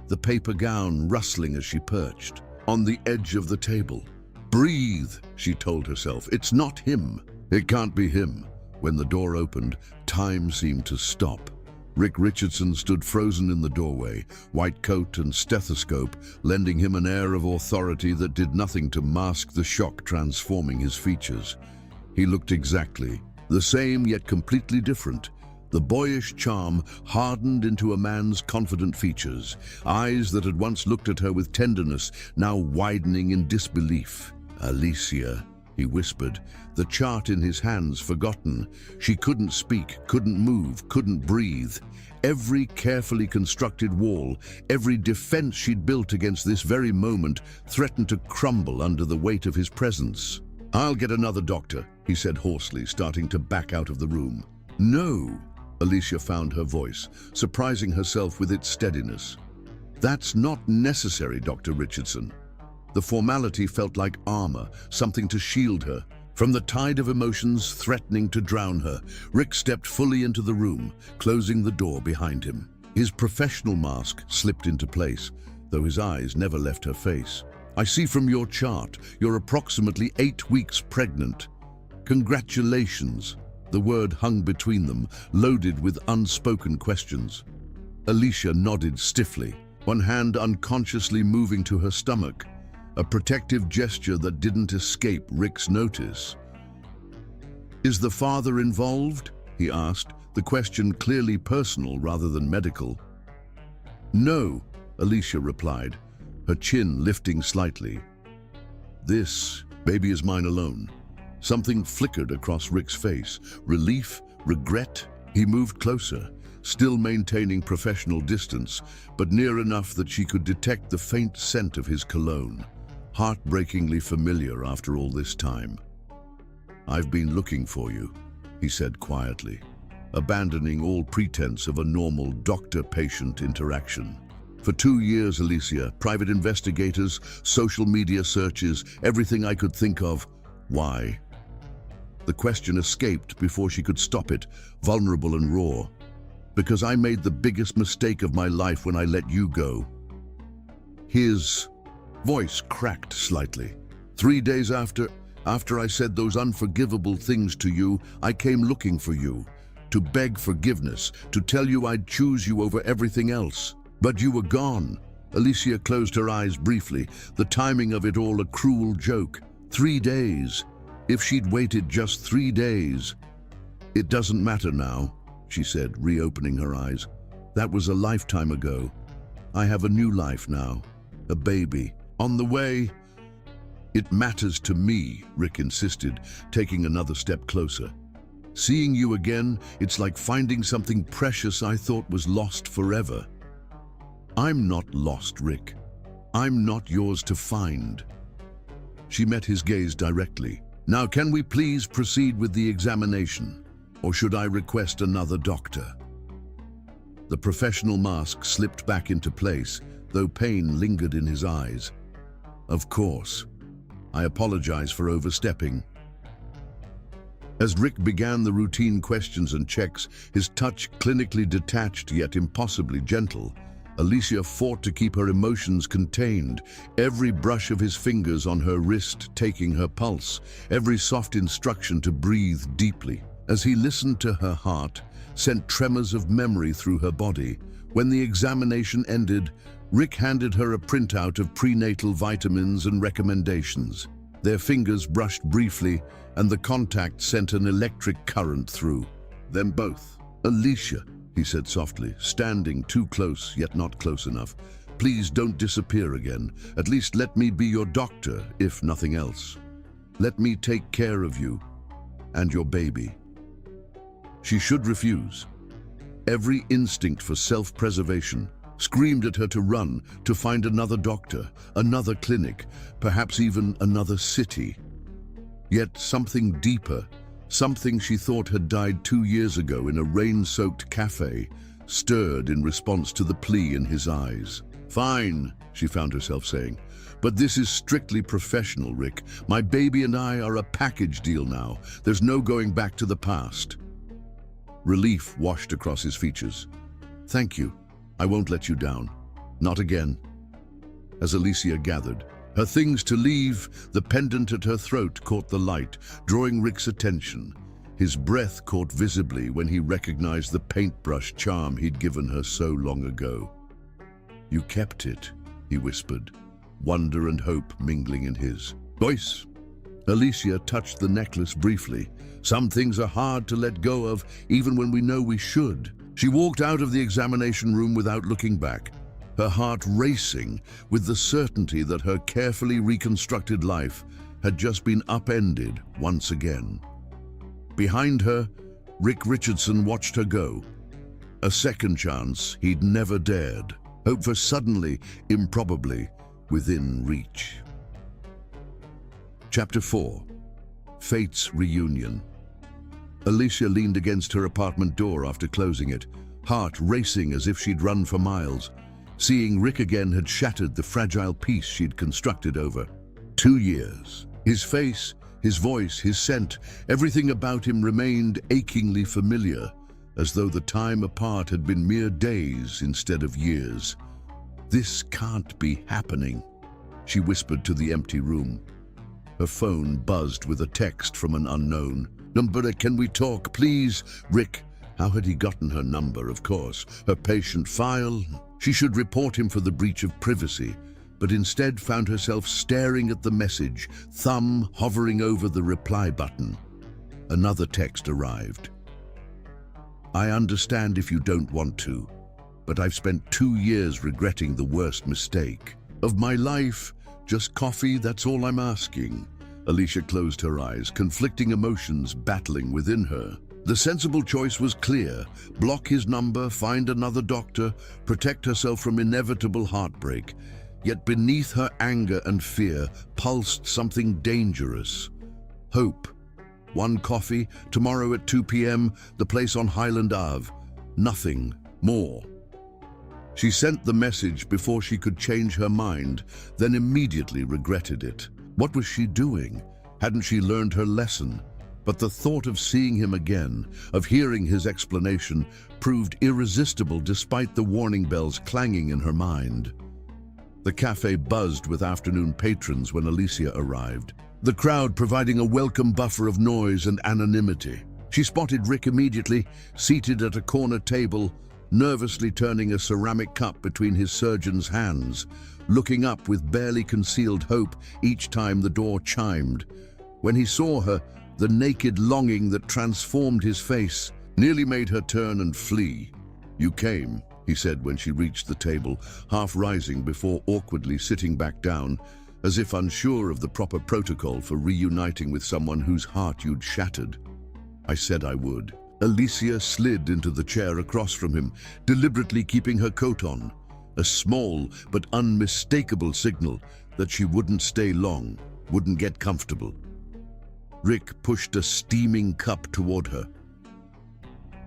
the paper gown rustling as she perched on the edge of the table. Breathe, she told herself. It's not him. It can't be him. When the door opened, time seemed to stop. Rick Richardson stood frozen in the doorway, white coat and stethoscope, lending him an air of authority that did nothing to mask the shock transforming his features. He looked exactly the same, yet completely different. The boyish charm hardened into a man's confident features, eyes that had once looked at her with tenderness, now widening in disbelief. Alicia, he whispered, the chart in his hands forgotten. She couldn't speak, couldn't move, couldn't breathe. Every carefully constructed wall, every defense she'd built against this very moment threatened to crumble under the weight of his presence. I'll get another doctor, he said hoarsely, starting to back out of the room. No, Alicia found her voice, surprising herself with its steadiness. That's not necessary, Dr. Richardson. The formality felt like armor, something to shield her. From the tide of emotions threatening to drown her, Rick stepped fully into the room, closing the door behind him. His professional mask slipped into place, though his eyes never left her face. I see from your chart, you're approximately 8 weeks pregnant. Congratulations. The word hung between them, loaded with unspoken questions. Alicia nodded stiffly, one hand unconsciously moving to her stomach, a protective gesture that didn't escape Rick's notice. Is the father involved? He asked, the question clearly personal rather than medical. No, Alicia replied, her chin lifting slightly. This baby is mine alone. Something flickered across Rick's face. Relief, regret. He moved closer, still maintaining professional distance, but near enough that she could detect the faint scent of his cologne, heartbreakingly familiar after all this time. I've been looking for you, he said quietly, abandoning all pretense of a normal doctor-patient interaction. For 2 years, Alicia, private investigators, social media searches, everything I could think of. Why? The question escaped before she could stop it, vulnerable and raw. Because I made the biggest mistake of my life when I let you go. His voice cracked slightly. 3 days after I said those unforgivable things to you, I came looking for you, to beg forgiveness, to tell you I'd choose you over everything else. But you were gone. Alicia closed her eyes briefly, the timing of it all a cruel joke. 3 days. If she'd waited just 3 days. It doesn't matter now, she said, reopening her eyes. That was a lifetime ago. I have a new life now, a baby. On the way. It matters to me, Rick insisted, taking another step closer. Seeing you again, it's like finding something precious I thought was lost forever. I'm not lost, Rick. I'm not yours to find. She met his gaze directly. Now, can we please proceed with the examination? Or should I request another doctor? The professional mask slipped back into place, though pain lingered in his eyes. Of course. I apologize for overstepping. As Rick began the routine questions and checks, his touch clinically detached yet impossibly gentle, Alicia fought to keep her emotions contained, every brush of his fingers on her wrist taking her pulse, every soft instruction to breathe deeply. As he listened to her heart, sent tremors of memory through her body. When the examination ended, Rick handed her a printout of prenatal vitamins and recommendations. Their fingers brushed briefly, and the contact sent an electric current through them both. "Alicia," he said softly, standing too close yet not close enough. "Please don't disappear again. At least let me be your doctor, if nothing else. Let me take care of you and your baby." She should refuse. Every instinct for self-preservation screamed at her to run, to find another doctor, another clinic, perhaps even another city. Yet something deeper, something she thought had died 2 years ago in a rain-soaked cafe, stirred in response to the plea in his eyes. "Fine," she found herself saying, "but this is strictly professional, Rick. My baby and I are a package deal now. There's no going back to the past." Relief washed across his features. "Thank you. I won't let you down. Not again." As Alicia gathered her things to leave, the pendant at her throat caught the light, drawing Rick's attention. His breath caught visibly when he recognized the paintbrush charm he'd given her so long ago. "You kept it," he whispered, wonder and hope mingling in his voice. Alicia touched the necklace briefly. Some things are hard to let go of, even when we know we should. She walked out of the examination room without looking back, her heart racing with the certainty that her carefully reconstructed life had just been upended once again. Behind her, Rick Richardson watched her go. A second chance he'd never dared, hope for suddenly, improbably, within reach. Chapter 4. Fate's Reunion. Alicia leaned against her apartment door after closing it, heart racing as if she'd run for miles. Seeing Rick again had shattered the fragile peace she'd constructed over 2 years. His face, his voice, his scent, everything about him remained achingly familiar, as though the time apart had been mere days instead of years. "This can't be happening," she whispered to the empty room. Her phone buzzed with a text from an unknown. "Number, can we talk, please? Rick." How had he gotten her number, of course? Her patient file? She should report him for the breach of privacy, but instead found herself staring at the message, thumb hovering over the reply button. Another text arrived. "I understand if you don't want to, but I've spent 2 years regretting the worst mistake of my life. Just coffee, that's all I'm asking." Alicia closed her eyes, conflicting emotions battling within her. The sensible choice was clear: block his number, find another doctor, protect herself from inevitable heartbreak. Yet beneath her anger and fear pulsed something dangerous. Hope. One coffee, tomorrow at 2 p.m., the place on Highland Ave. Nothing more. She sent the message before she could change her mind, then immediately regretted it. What was she doing? Hadn't she learned her lesson? But the thought of seeing him again, of hearing his explanation, proved irresistible despite the warning bells clanging in her mind. The cafe buzzed with afternoon patrons when Alicia arrived, the crowd providing a welcome buffer of noise and anonymity. She spotted Rick immediately, seated at a corner table, nervously turning a ceramic cup between his surgeon's hands, looking up with barely concealed hope each time the door chimed. When he saw her, the naked longing that transformed his face nearly made her turn and flee. "You came," he said when she reached the table, half rising before awkwardly sitting back down, as if unsure of the proper protocol for reuniting with someone whose heart you'd shattered. "I said I would." Alicia slid into the chair across from him, deliberately keeping her coat on, a small but unmistakable signal that she wouldn't stay long, wouldn't get comfortable. Rick pushed a steaming cup toward her.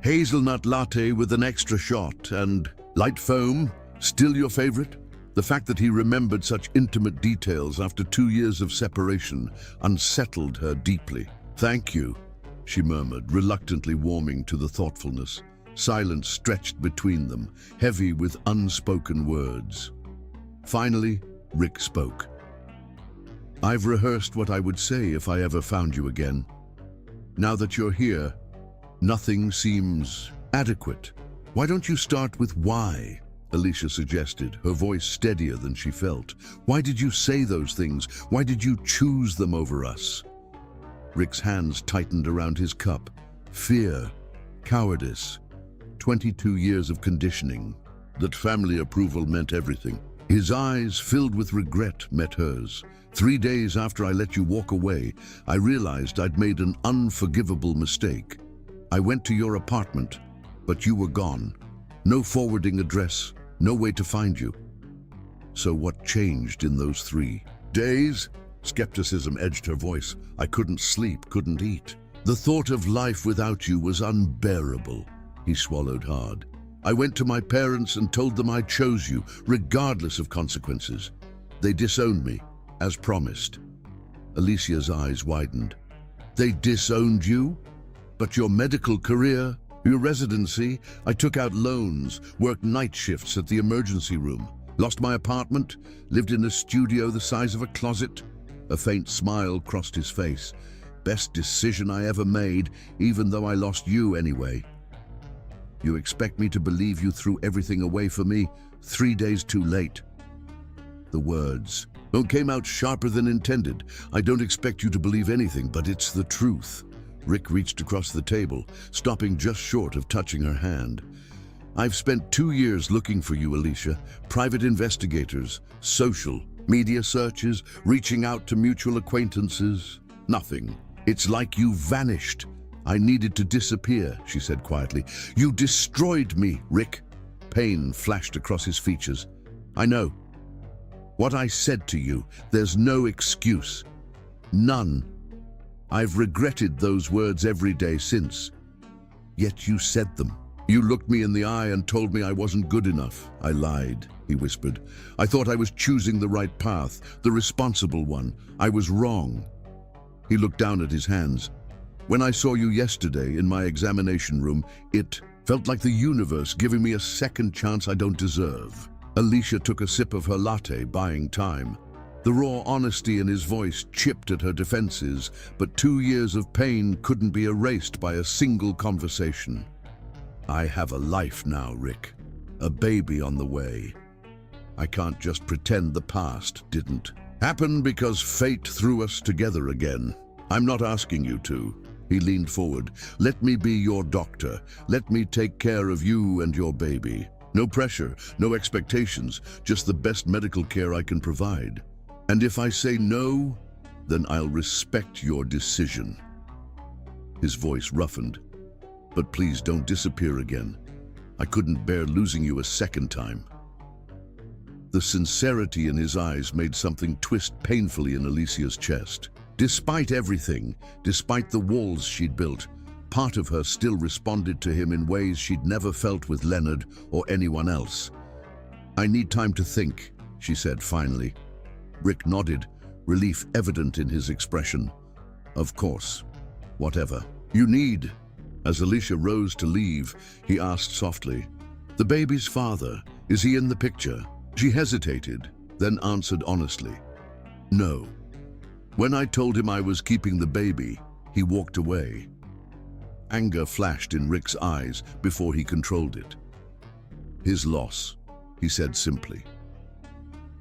"Hazelnut latte with an extra shot and light foam, still your favorite?" The fact that he remembered such intimate details after 2 years of separation unsettled her deeply. "Thank you," she murmured, reluctantly warming to the thoughtfulness. Silence stretched between them, heavy with unspoken words. Finally, Rick spoke. "I've rehearsed what I would say if I ever found you again. Now that you're here, nothing seems adequate. Why don't you start with why?" Alicia suggested, her voice steadier than she felt. "Why did you say those things? Why did you choose them over us?" Rick's hands tightened around his cup. Fear, cowardice, 22 years of conditioning. That family approval meant everything. His eyes, filled with regret, met hers. 3 days after I let you walk away, I realized I'd made an unforgivable mistake. I went to your apartment, but you were gone. No forwarding address, no way to find you. So what changed in those 3 days? Skepticism edged her voice. I couldn't sleep, couldn't eat. The thought of life without you was unbearable. He swallowed hard. I went to my parents and told them I chose you, regardless of consequences. They disowned me, as promised. Alicia's eyes widened. They disowned you? But your medical career, your residency, I took out loans, worked night shifts at the emergency room, lost my apartment, lived in a studio the size of a closet. A faint smile crossed his face. Best decision I ever made, even though I lost you anyway. You expect me to believe you threw everything away for me 3 days too late. The words came out sharper than intended. I don't expect you to believe anything, but it's the truth. Rick reached across the table, stopping just short of touching her hand. I've spent 2 years looking for you, Alicia. Private investigators, social, media searches, reaching out to mutual acquaintances. Nothing. It's like you vanished. I needed to disappear, she said quietly. You destroyed me, Rick. Pain flashed across his features. I know. What I said to you, there's no excuse. None. I've regretted those words every day since. Yet you said them. You looked me in the eye and told me I wasn't good enough. I lied, he whispered. I thought I was choosing the right path, the responsible one. I was wrong. He looked down at his hands. When I saw you yesterday in my examination room, it felt like the universe giving me a second chance I don't deserve. Alicia took a sip of her latte, buying time. The raw honesty in his voice chipped at her defenses, but 2 years of pain couldn't be erased by a single conversation. I have a life now, Rick. A baby on the way. I can't just pretend the past didn't happen because fate threw us together again. I'm not asking you to. He leaned forward. Let me be your doctor. Let me take care of you and your baby. No pressure, no expectations, just the best medical care I can provide. And if I say no, then I'll respect your decision. His voice roughened. But please don't disappear again. I couldn't bear losing you a second time. The sincerity in his eyes made something twist painfully in Alicia's chest. Despite everything, despite the walls she'd built, part of her still responded to him in ways she'd never felt with Leonard or anyone else. I need time to think, she said finally. Rick nodded, relief evident in his expression. Of course. Whatever you need. As Alicia rose to leave, he asked softly, The baby's father, is he in the picture? She hesitated, then answered honestly, No. When I told him I was keeping the baby, he walked away. Anger flashed in Rick's eyes before he controlled it. His loss, he said simply.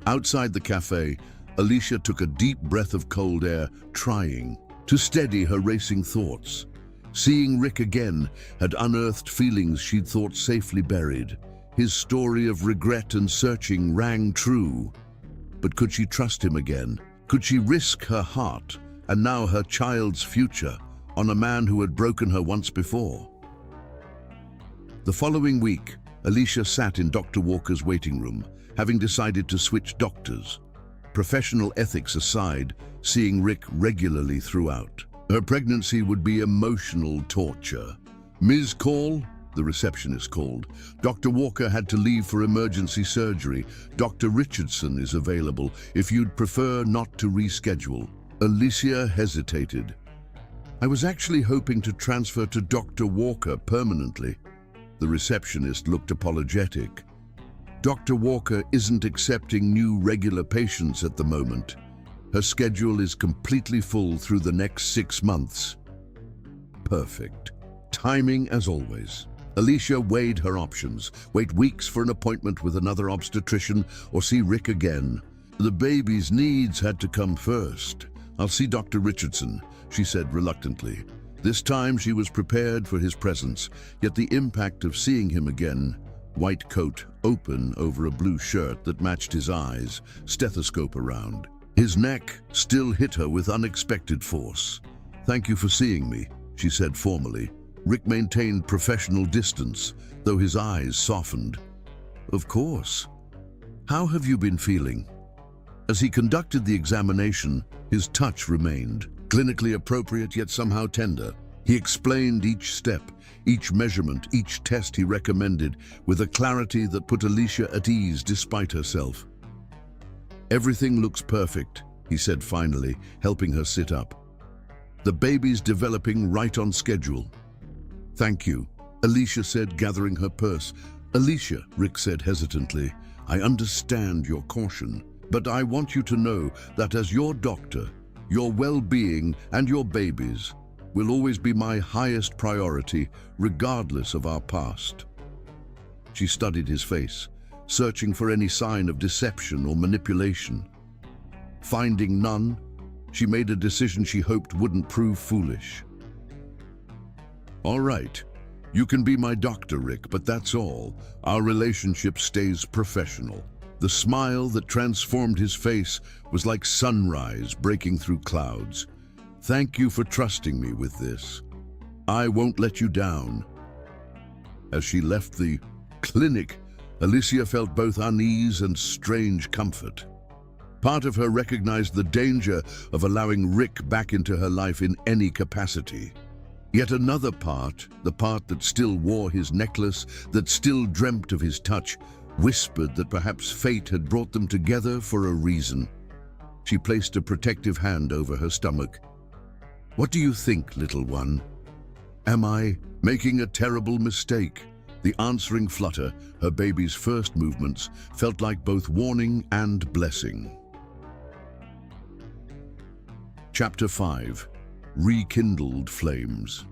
Outside the cafe, Alicia took a deep breath of cold air, trying to steady her racing thoughts. Seeing Rick again had unearthed feelings she'd thought safely buried. His story of regret and searching rang true. But could she trust him again? Could she risk her heart, and now her child's future, on a man who had broken her once before? The following week, Alicia sat in Dr. Walker's waiting room, having decided to switch doctors. Professional ethics aside, seeing Rick regularly throughout. Her pregnancy would be emotional torture. Ms. Call, the receptionist called. Dr. Walker had to leave for emergency surgery. Dr. Richardson is available if you'd prefer not to reschedule. Alicia hesitated. I was actually hoping to transfer to Dr. Walker permanently. The receptionist looked apologetic. Dr. Walker isn't accepting new regular patients at the moment. Her schedule is completely full through the next 6 months. Perfect. Timing as always. Alicia weighed her options. Wait weeks for an appointment with another obstetrician or see Rick again. The baby's needs had to come first. I'll see Dr. Richardson, she said reluctantly. This time she was prepared for his presence, yet the impact of seeing him again, white coat open over a blue shirt that matched his eyes, stethoscope around. His neck still hit her with unexpected force. Thank you for seeing me, she said formally. Rick maintained professional distance, though his eyes softened. Of course. How have you been feeling? As he conducted the examination, his touch remained, clinically appropriate yet somehow tender. He explained each step, each measurement, each test he recommended, with a clarity that put Alicia at ease despite herself. Everything looks perfect, he said finally, helping her sit up. The baby's developing right on schedule. Thank you, Alicia said, gathering her purse. Alicia, Rick said hesitantly, I understand your caution, but I want you to know that as your doctor, your well-being and your baby's will always be my highest priority, regardless of our past. She studied his face, searching for any sign of deception or manipulation. Finding none, she made a decision she hoped wouldn't prove foolish. All right, you can be my doctor, Rick, but that's all. Our relationship stays professional. The smile that transformed his face was like sunrise breaking through clouds. Thank you for trusting me with this. I won't let you down. As she left the clinic, Alicia felt both unease and strange comfort. Part of her recognized the danger of allowing Rick back into her life in any capacity. Yet another part, the part that still wore his necklace, that still dreamt of his touch, whispered that perhaps fate had brought them together for a reason. She placed a protective hand over her stomach. What do you think, little one? Am I making a terrible mistake? The answering flutter, her baby's first movements, felt like both warning and blessing. Chapter 5. Rekindled flames.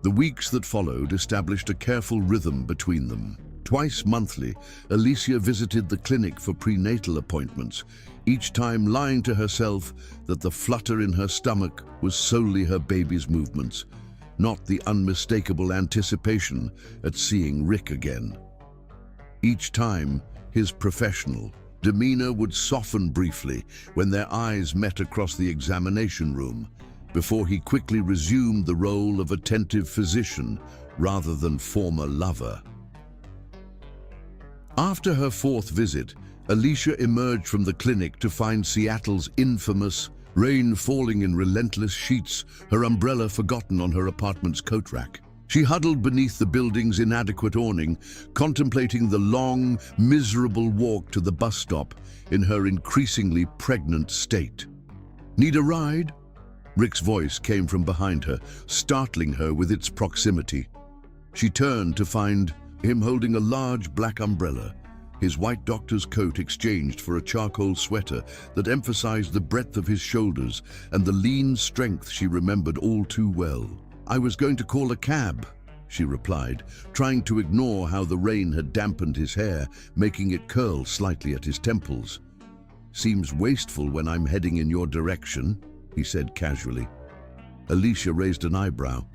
The weeks that followed established a careful rhythm between them. Twice monthly, Alicia visited the clinic for prenatal appointments, each time lying to herself that the flutter in her stomach was solely her baby's movements, not the unmistakable anticipation at seeing Rick again. Each time, his professional demeanor would soften briefly when their eyes met across the examination room, before he quickly resumed the role of attentive physician rather than former lover. After her fourth visit, Alicia emerged from the clinic to find Seattle's infamous rain falling in relentless sheets, her umbrella forgotten on her apartment's coat rack. She huddled beneath the building's inadequate awning, contemplating the long, miserable walk to the bus stop in her increasingly pregnant state. Need a ride? Rick's voice came from behind her, startling her with its proximity. She turned to find him holding a large black umbrella, his white doctor's coat exchanged for a charcoal sweater that emphasized the breadth of his shoulders and the lean strength she remembered all too well. I was going to call a cab, she replied, trying to ignore how the rain had dampened his hair, making it curl slightly at his temples. Seems wasteful when I'm heading in your direction, he said casually. Alicia raised an eyebrow.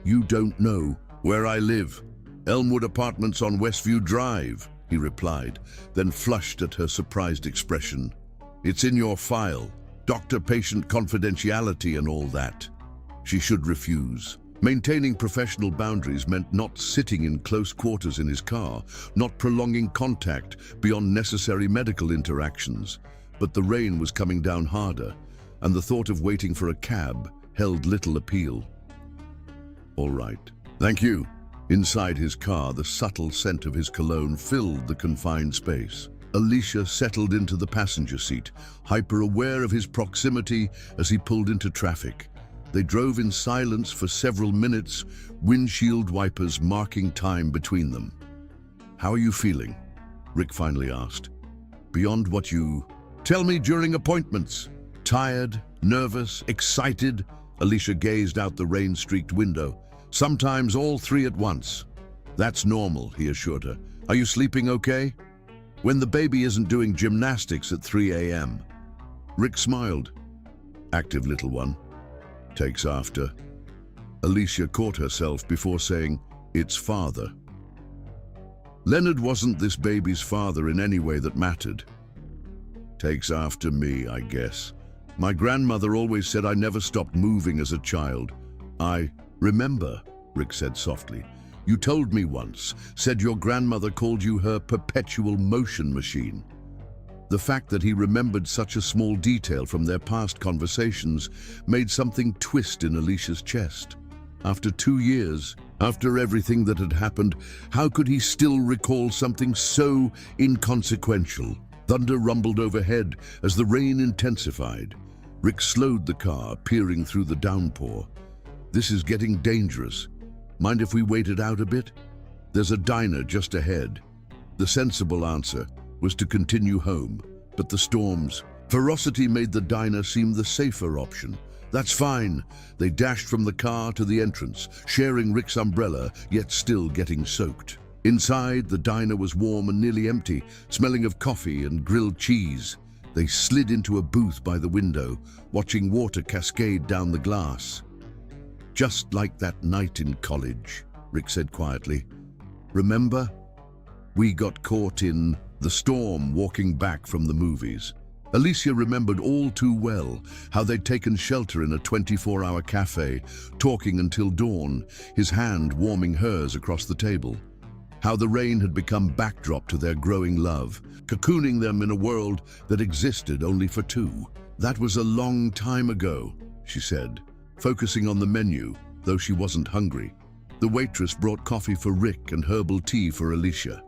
You don't know where I live. Elmwood Apartments on Westview Drive, he replied, then flushed at her surprised expression. It's in your file, doctor-patient confidentiality and all that. She should refuse. Maintaining professional boundaries meant not sitting in close quarters in his car, not prolonging contact beyond necessary medical interactions. But the rain was coming down harder, and the thought of waiting for a cab held little appeal. All right. Thank you. Inside his car, the subtle scent of his cologne filled the confined space. Alicia settled into the passenger seat, hyper-aware of his proximity as he pulled into traffic. They drove in silence for several minutes, windshield wipers marking time between them. "How are you feeling?" Rick finally asked. "Beyond what you tell me during appointments." Tired, nervous, excited, Alicia gazed out the rain-streaked window. "Sometimes all three at once." "That's normal," he assured her. "Are you sleeping okay?" "When the baby isn't doing gymnastics at 3 a.m. Rick smiled. "Active little one. Takes after." Alicia caught herself before saying, "Its father." Leonard wasn't this baby's father in any way that mattered. "Takes after me, I guess. My grandmother always said I never stopped moving as a child." "I remember," Rick said softly. "You told me once, said your grandmother called you her perpetual motion machine." The fact that he remembered such a small detail from their past conversations made something twist in Alicia's chest. After 2 years, after everything that had happened, how could he still recall something so inconsequential? Thunder rumbled overhead as the rain intensified. Rick slowed the car, peering through the downpour. "This is getting dangerous. Mind if we wait it out a bit? There's a diner just ahead." The sensible answer was to continue home, but the storm's ferocity made the diner seem the safer option. "That's fine." They dashed from the car to the entrance, sharing Rick's umbrella, yet still getting soaked. Inside, the diner was warm and nearly empty, smelling of coffee and grilled cheese. They slid into a booth by the window, watching water cascade down the glass. "Just like that night in college," Rick said quietly. "Remember? We got caught in the storm walking back from the movies." Alicia remembered all too well how they'd taken shelter in a 24-hour cafe, talking until dawn, his hand warming hers across the table. How the rain had become backdrop to their growing love, cocooning them in a world that existed only for two. "That was a long time ago," she said, focusing on the menu, though she wasn't hungry. The waitress brought coffee for Rick and herbal tea for Alicia.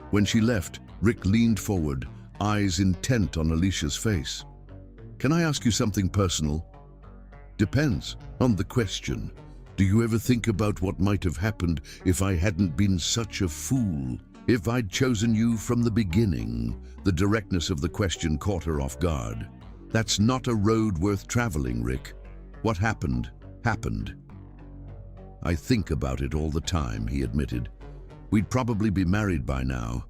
When she left, Rick leaned forward, eyes intent on Alicia's face. "Can I ask you something personal?" "Depends on the question. Do you ever think about what might have happened if I hadn't been such a fool? If I'd chosen you from the beginning?" The directness of the question caught her off guard. "That's not a road worth traveling, Rick. What happened, happened." "I think about it all the time," he admitted. "We'd probably be married by now.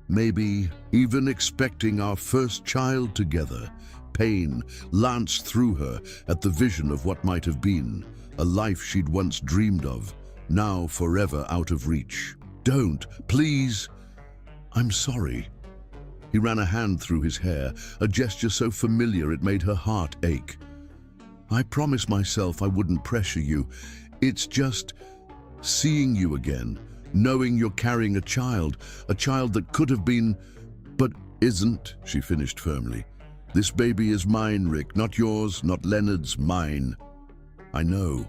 Maybe even expecting our first child together." Pain lanced through her at the vision of what might have been, a life she'd once dreamed of, now forever out of reach. "Don't, please." "I'm sorry." He ran a hand through his hair, a gesture so familiar it made her heart ache. "I promised myself I wouldn't pressure you. It's just seeing you again, knowing you're carrying a child that could have been, but isn't," she finished firmly. "This baby is mine, Rick, not yours, not Leonard's, mine." "I know."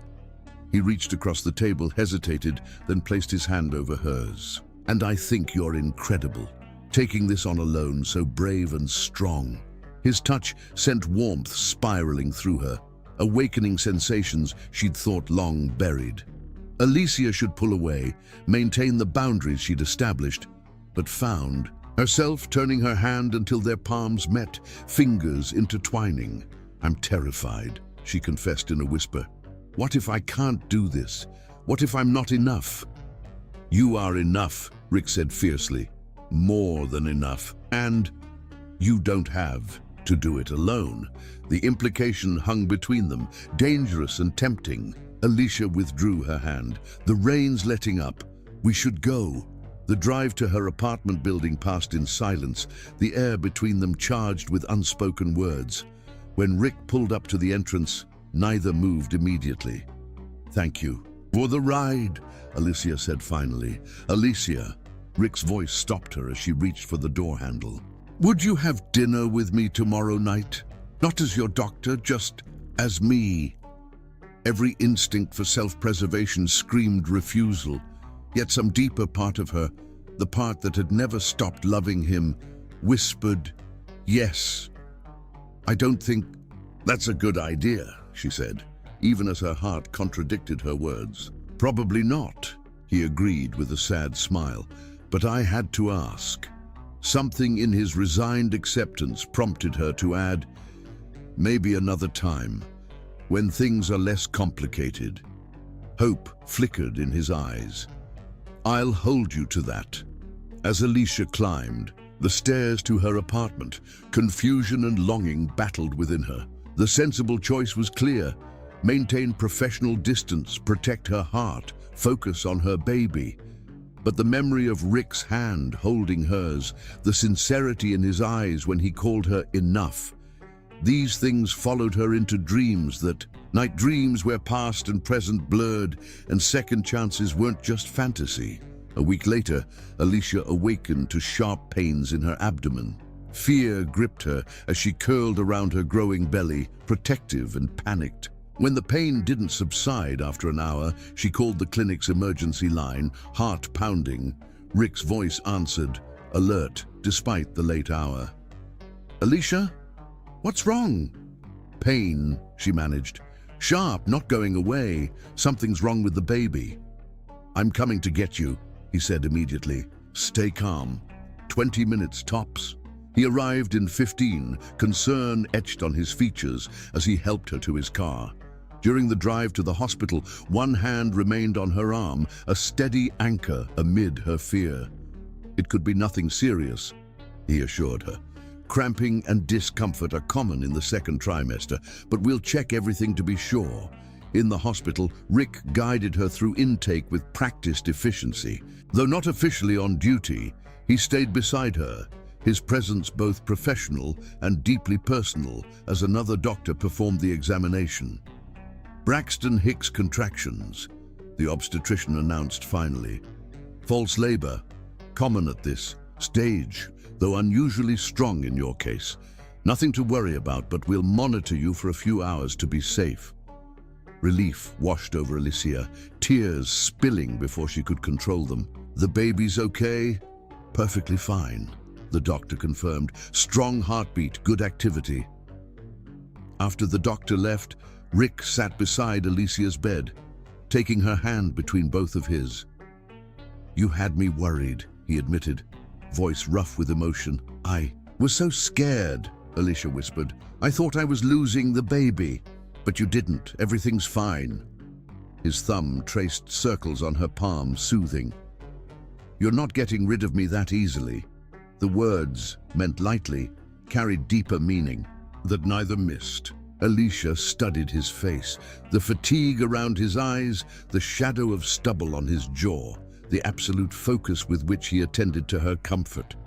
He reached across the table, hesitated, then placed his hand over hers. "And I think you're incredible, taking this on alone, so brave and strong." His touch sent warmth spiraling through her, awakening sensations she'd thought long buried. Alicia should pull away, maintain the boundaries she'd established, but found herself turning her hand until their palms met, fingers intertwining. "I'm terrified," she confessed in a whisper. "What if I can't do this? What if I'm not enough?" "You are enough," Rick said fiercely. "More than enough. And you don't have to do it alone." The implication hung between them, dangerous and tempting. Alicia withdrew her hand. "The rain's letting up. We should go." The drive to her apartment building passed in silence, the air between them charged with unspoken words. When Rick pulled up to the entrance, neither moved immediately. "Thank you for the ride," Alicia said finally. "Alicia." Rick's voice stopped her as she reached for the door handle. "Would you have dinner with me tomorrow night? Not as your doctor, just as me." Every instinct for self-preservation screamed refusal, yet some deeper part of her, the part that had never stopped loving him, whispered, "Yes." "I don't think that's a good idea," she said. even as her heart contradicted her words. "Probably not," he agreed with a sad smile, "but I had to ask." Something in his resigned acceptance prompted her to add, "Maybe another time, when things are less complicated." Hope flickered in his eyes. "I'll hold you to that." As Alicia climbed the stairs to her apartment, confusion and longing battled within her. The sensible choice was clear: maintain professional distance, protect her heart, focus on her baby. But the memory of Rick's hand holding hers, the sincerity in his eyes when he called her enough, these things followed her into dreams night dreams where past and present blurred and second chances weren't just fantasy. A week later, Alicia awakened to sharp pains in her abdomen. Fear gripped her as she curled around her growing belly, protective and panicked. When the pain didn't subside after an hour, she called the clinic's emergency line, heart pounding. Rick's voice answered, alert despite the late hour. "Alicia? What's wrong?" "Pain," she managed. "Sharp, not going away. Something's wrong with the baby." "I'm coming to get you," he said immediately. "Stay calm. 20 minutes tops." He arrived in 15, concern etched on his features as he helped her to his car. During the drive to the hospital, one hand remained on her arm, a steady anchor amid her fear. "It could be nothing serious," he assured her. "Cramping and discomfort are common in the second trimester, but we'll check everything to be sure." In the hospital, Rick guided her through intake with practiced efficiency. Though not officially on duty, he stayed beside her, his presence both professional and deeply personal as another doctor performed the examination. "Braxton Hicks contractions," the obstetrician announced finally. "False labor, common at this stage, though unusually strong in your case. Nothing to worry about, but we'll monitor you for a few hours to be safe." Relief washed over Alicia, tears spilling before she could control them. "The baby's okay?" "Perfectly fine," the doctor confirmed. "Strong heartbeat, good activity." After the doctor left, Rick sat beside Alicia's bed, taking her hand between both of his. "You had me worried," he admitted, voice rough with emotion. "I was so scared," Alicia whispered. "I thought I was losing the baby." "But you didn't. Everything's fine." His thumb traced circles on her palm, soothing. "You're not getting rid of me that easily." The words, meant lightly, carried deeper meaning that neither missed. Alicia studied his face, the fatigue around his eyes, the shadow of stubble on his jaw, the absolute focus with which he attended to her comfort.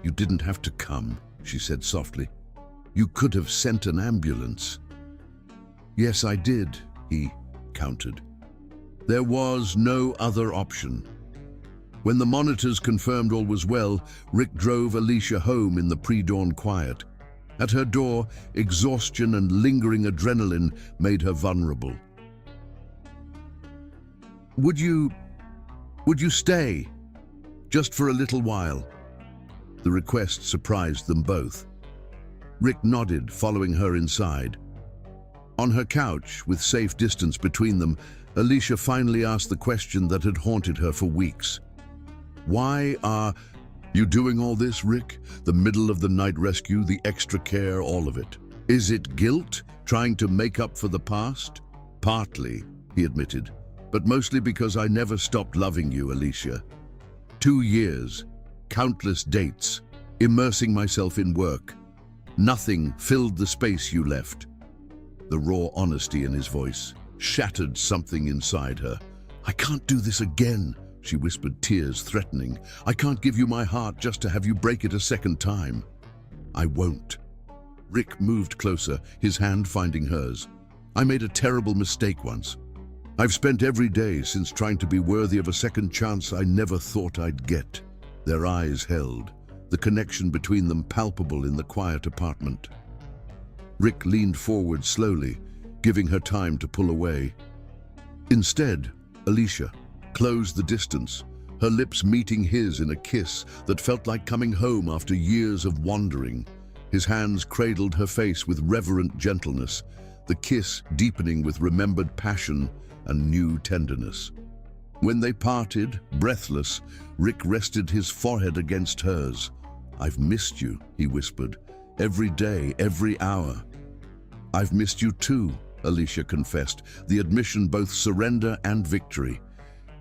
"You didn't have to come," she said softly. "You could have sent an ambulance." "Yes, I did," he countered. There was no other option. When the monitors confirmed all was well, Rick drove Alicia home in the pre-dawn quiet. At her door, exhaustion and lingering adrenaline made her vulnerable. Would you stay? Just for a little while?" The request surprised them both. Rick nodded, following her inside. On her couch, with safe distance between them, Alicia finally asked the question that had haunted her for weeks. "Why are you doing all this, Rick? The middle of the night rescue, the extra care, all of it. Is it guilt, trying to make up for the past?" "Partly," he admitted, "but mostly because I never stopped loving you, Alicia. 2 years, countless dates, immersing myself in work. Nothing filled the space you left." The raw honesty in his voice shattered something inside her. "I can't do this again," she whispered, tears threatening. "I can't give you my heart just to have you break it a second time." "I won't." Rick moved closer, his hand finding hers. "I made a terrible mistake once. I've spent every day since trying to be worthy of a second chance I never thought I'd get." Their eyes held, the connection between them palpable in the quiet apartment. Rick leaned forward slowly, giving her time to pull away. Instead, Alicia closed the distance, her lips meeting his in a kiss that felt like coming home after years of wandering. His hands cradled her face with reverent gentleness, the kiss deepening with remembered passion and new tenderness. When they parted, breathless, Rick rested his forehead against hers. "I've missed you," he whispered, "every day, every hour." "I've missed you too," Alicia confessed, the admission both surrender and victory.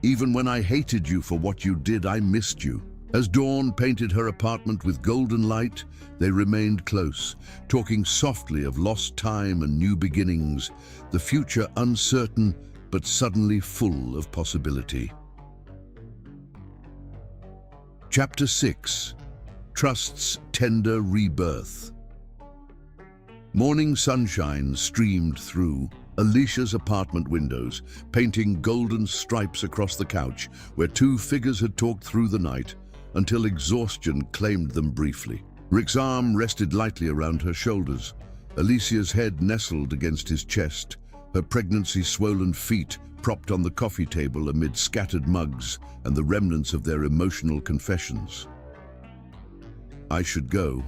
"Even when I hated you for what you did, I missed you." As dawn painted her apartment with golden light, they remained close, talking softly of lost time and new beginnings, the future uncertain but suddenly full of possibility. Chapter 6. Trust's Tender Rebirth. Morning sunshine streamed through Alicia's apartment windows, painting golden stripes across the couch where two figures had talked through the night until exhaustion claimed them briefly. Rick's arm rested lightly around her shoulders. Alicia's head nestled against his chest, her pregnancy-swollen feet propped on the coffee table amid scattered mugs and the remnants of their emotional confessions. "I should go,"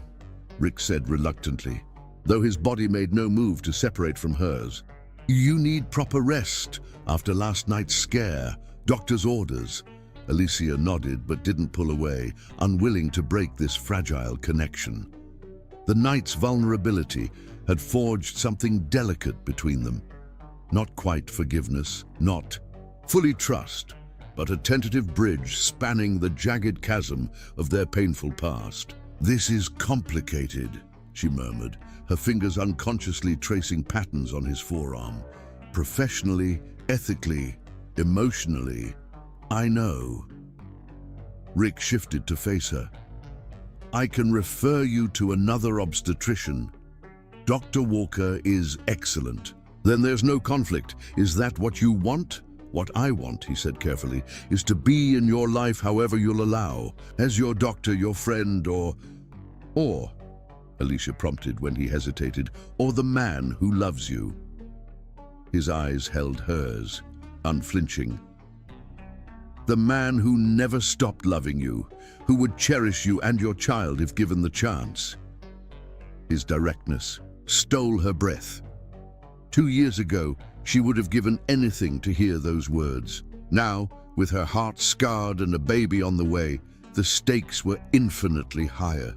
Rick said reluctantly, though his body made no move to separate from hers. "You need proper rest after last night's scare, doctor's orders." Alicia nodded but didn't pull away, unwilling to break this fragile connection. The night's vulnerability had forged something delicate between them. Not quite forgiveness, not fully trust, but a tentative bridge spanning the jagged chasm of their painful past. "This is complicated," she murmured, her fingers unconsciously tracing patterns on his forearm. "Professionally, ethically, emotionally, I know." Rick shifted to face her. "I can refer you to another obstetrician. Dr. Walker is excellent." "Then there's no conflict. Is that what you want?" "What I want," he said carefully, "is to be in your life however you'll allow, as your doctor, your friend, or, Alicia prompted when he hesitated, "or the man who loves you." His eyes held hers, unflinching. "The man who never stopped loving you, who would cherish you and your child if given the chance." His directness stole her breath. 2 years ago, she would have given anything to hear those words. Now, with her heart scarred and a baby on the way, the stakes were infinitely higher.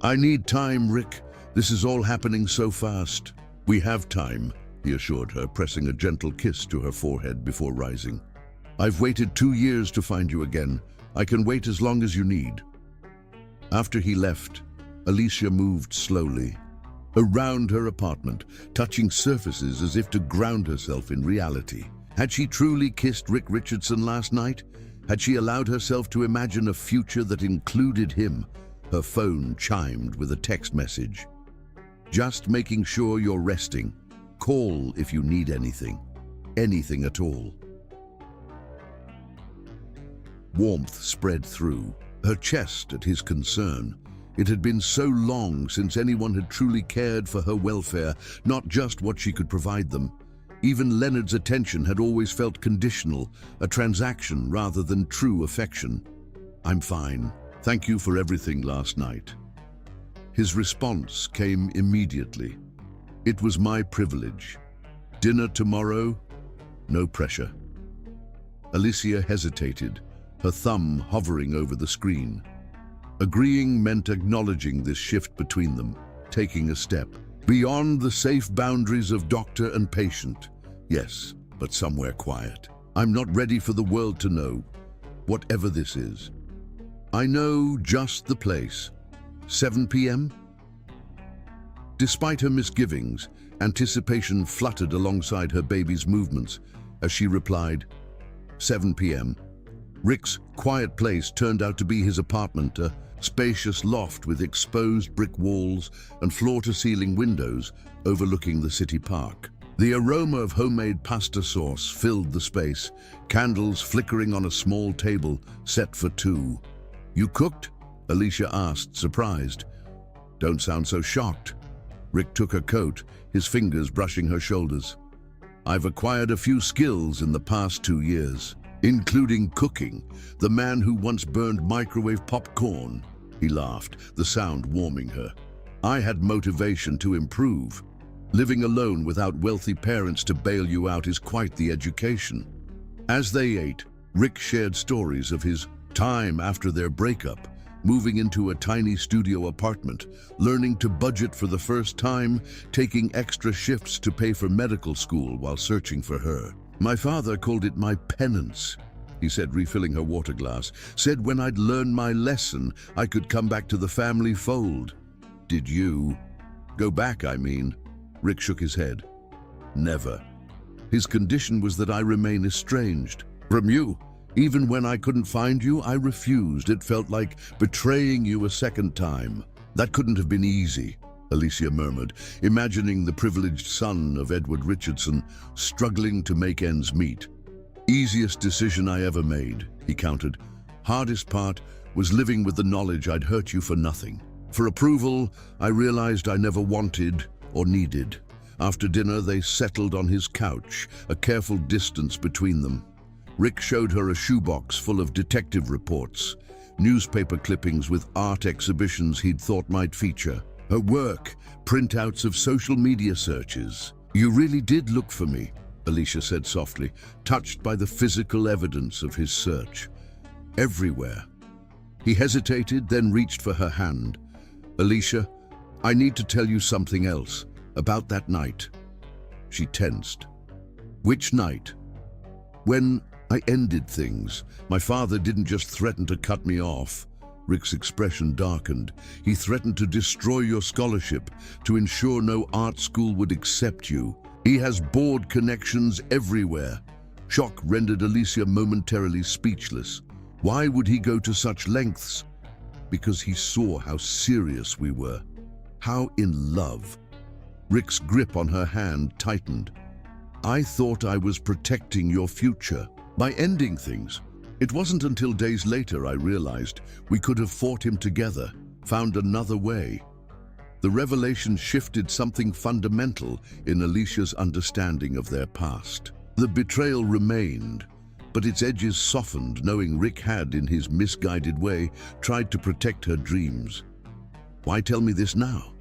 "I need time, Rick. This is all happening so fast." "We have time," he assured her, pressing a gentle kiss to her forehead before rising. "I've waited 2 years to find you again. I can wait as long as you need." After he left, Alicia moved slowly around her apartment, touching surfaces as if to ground herself in reality. Had she truly kissed Rick Richardson last night? Had she allowed herself to imagine a future that included him? Her phone chimed with a text message. "Just making sure you're resting. Call if you need anything. Anything at all." Warmth spread through her chest at his concern. It had been so long since anyone had truly cared for her welfare, not just what she could provide them. Even Leonard's attention had always felt conditional, a transaction rather than true affection. "I'm fine. Thank you for everything last night." His response came immediately. "It was my privilege. Dinner tomorrow? No pressure." Alicia hesitated, her thumb hovering over the screen. Agreeing meant acknowledging this shift between them, taking a step beyond the safe boundaries of doctor and patient. Yes, but somewhere quiet. "I'm not ready for the world to know, whatever this is. I know just the place. 7 p.m.? Despite her misgivings, anticipation fluttered alongside her baby's movements as she replied, 7 p.m. Rick's quiet place turned out to be his apartment, a spacious loft with exposed brick walls and floor-to-ceiling windows overlooking the city park. The aroma of homemade pasta sauce filled the space, candles flickering on a small table set for 2. "You cooked?" Alicia asked, surprised. "Don't sound so shocked." Rick took her coat, his fingers brushing her shoulders. "I've acquired a few skills in the past 2 years, including cooking. The man who once burned microwave popcorn." He laughed, the sound warming her. "I had motivation to improve." Living alone without wealthy parents to bail you out is quite the education. As they ate, Rick shared stories of his time after their breakup, moving into a tiny studio apartment, learning to budget for the first time, taking extra shifts to pay for medical school while searching for her. "My father called it my penance," he said, refilling her water glass. "Said when I'd learned my lesson, I could come back to the family fold." "Did you?" "Go back, I mean." Rick shook his head. "Never. His condition was that I remain estranged from you. Even when I couldn't find you, I refused. It felt like betraying you a second time." "That couldn't have been easy," Alicia murmured, imagining the privileged son of Edward Richardson struggling to make ends meet. "Easiest decision I ever made," he countered. "Hardest part was living with the knowledge I'd hurt you for nothing. For approval, I realized I never wanted or needed." After dinner, they settled on his couch, a careful distance between them. Rick showed her a shoebox full of detective reports, newspaper clippings with art exhibitions he'd thought might feature, her work, printouts of social media searches. "You really did look for me," Alicia said softly, touched by the physical evidence of his search. "Everywhere." He hesitated, then reached for her hand. "Alicia, I need to tell you something else, about that night." She tensed. "Which night?" "When I ended things. My father didn't just threaten to cut me off." Rick's expression darkened. "He threatened to destroy your scholarship, to ensure no art school would accept you. He has board connections everywhere." Shock rendered Alicia momentarily speechless. Why would he go to such lengths? Because he saw how serious we were, how in love. Rick's grip on her hand tightened. "I thought I was protecting your future by ending things. It wasn't until days later I realized we could have fought him together, found another way." The revelation shifted something fundamental in Alicia's understanding of their past. The betrayal remained, but its edges softened, knowing Rick had, in his misguided way, tried to protect her dreams. "Why tell me this now?"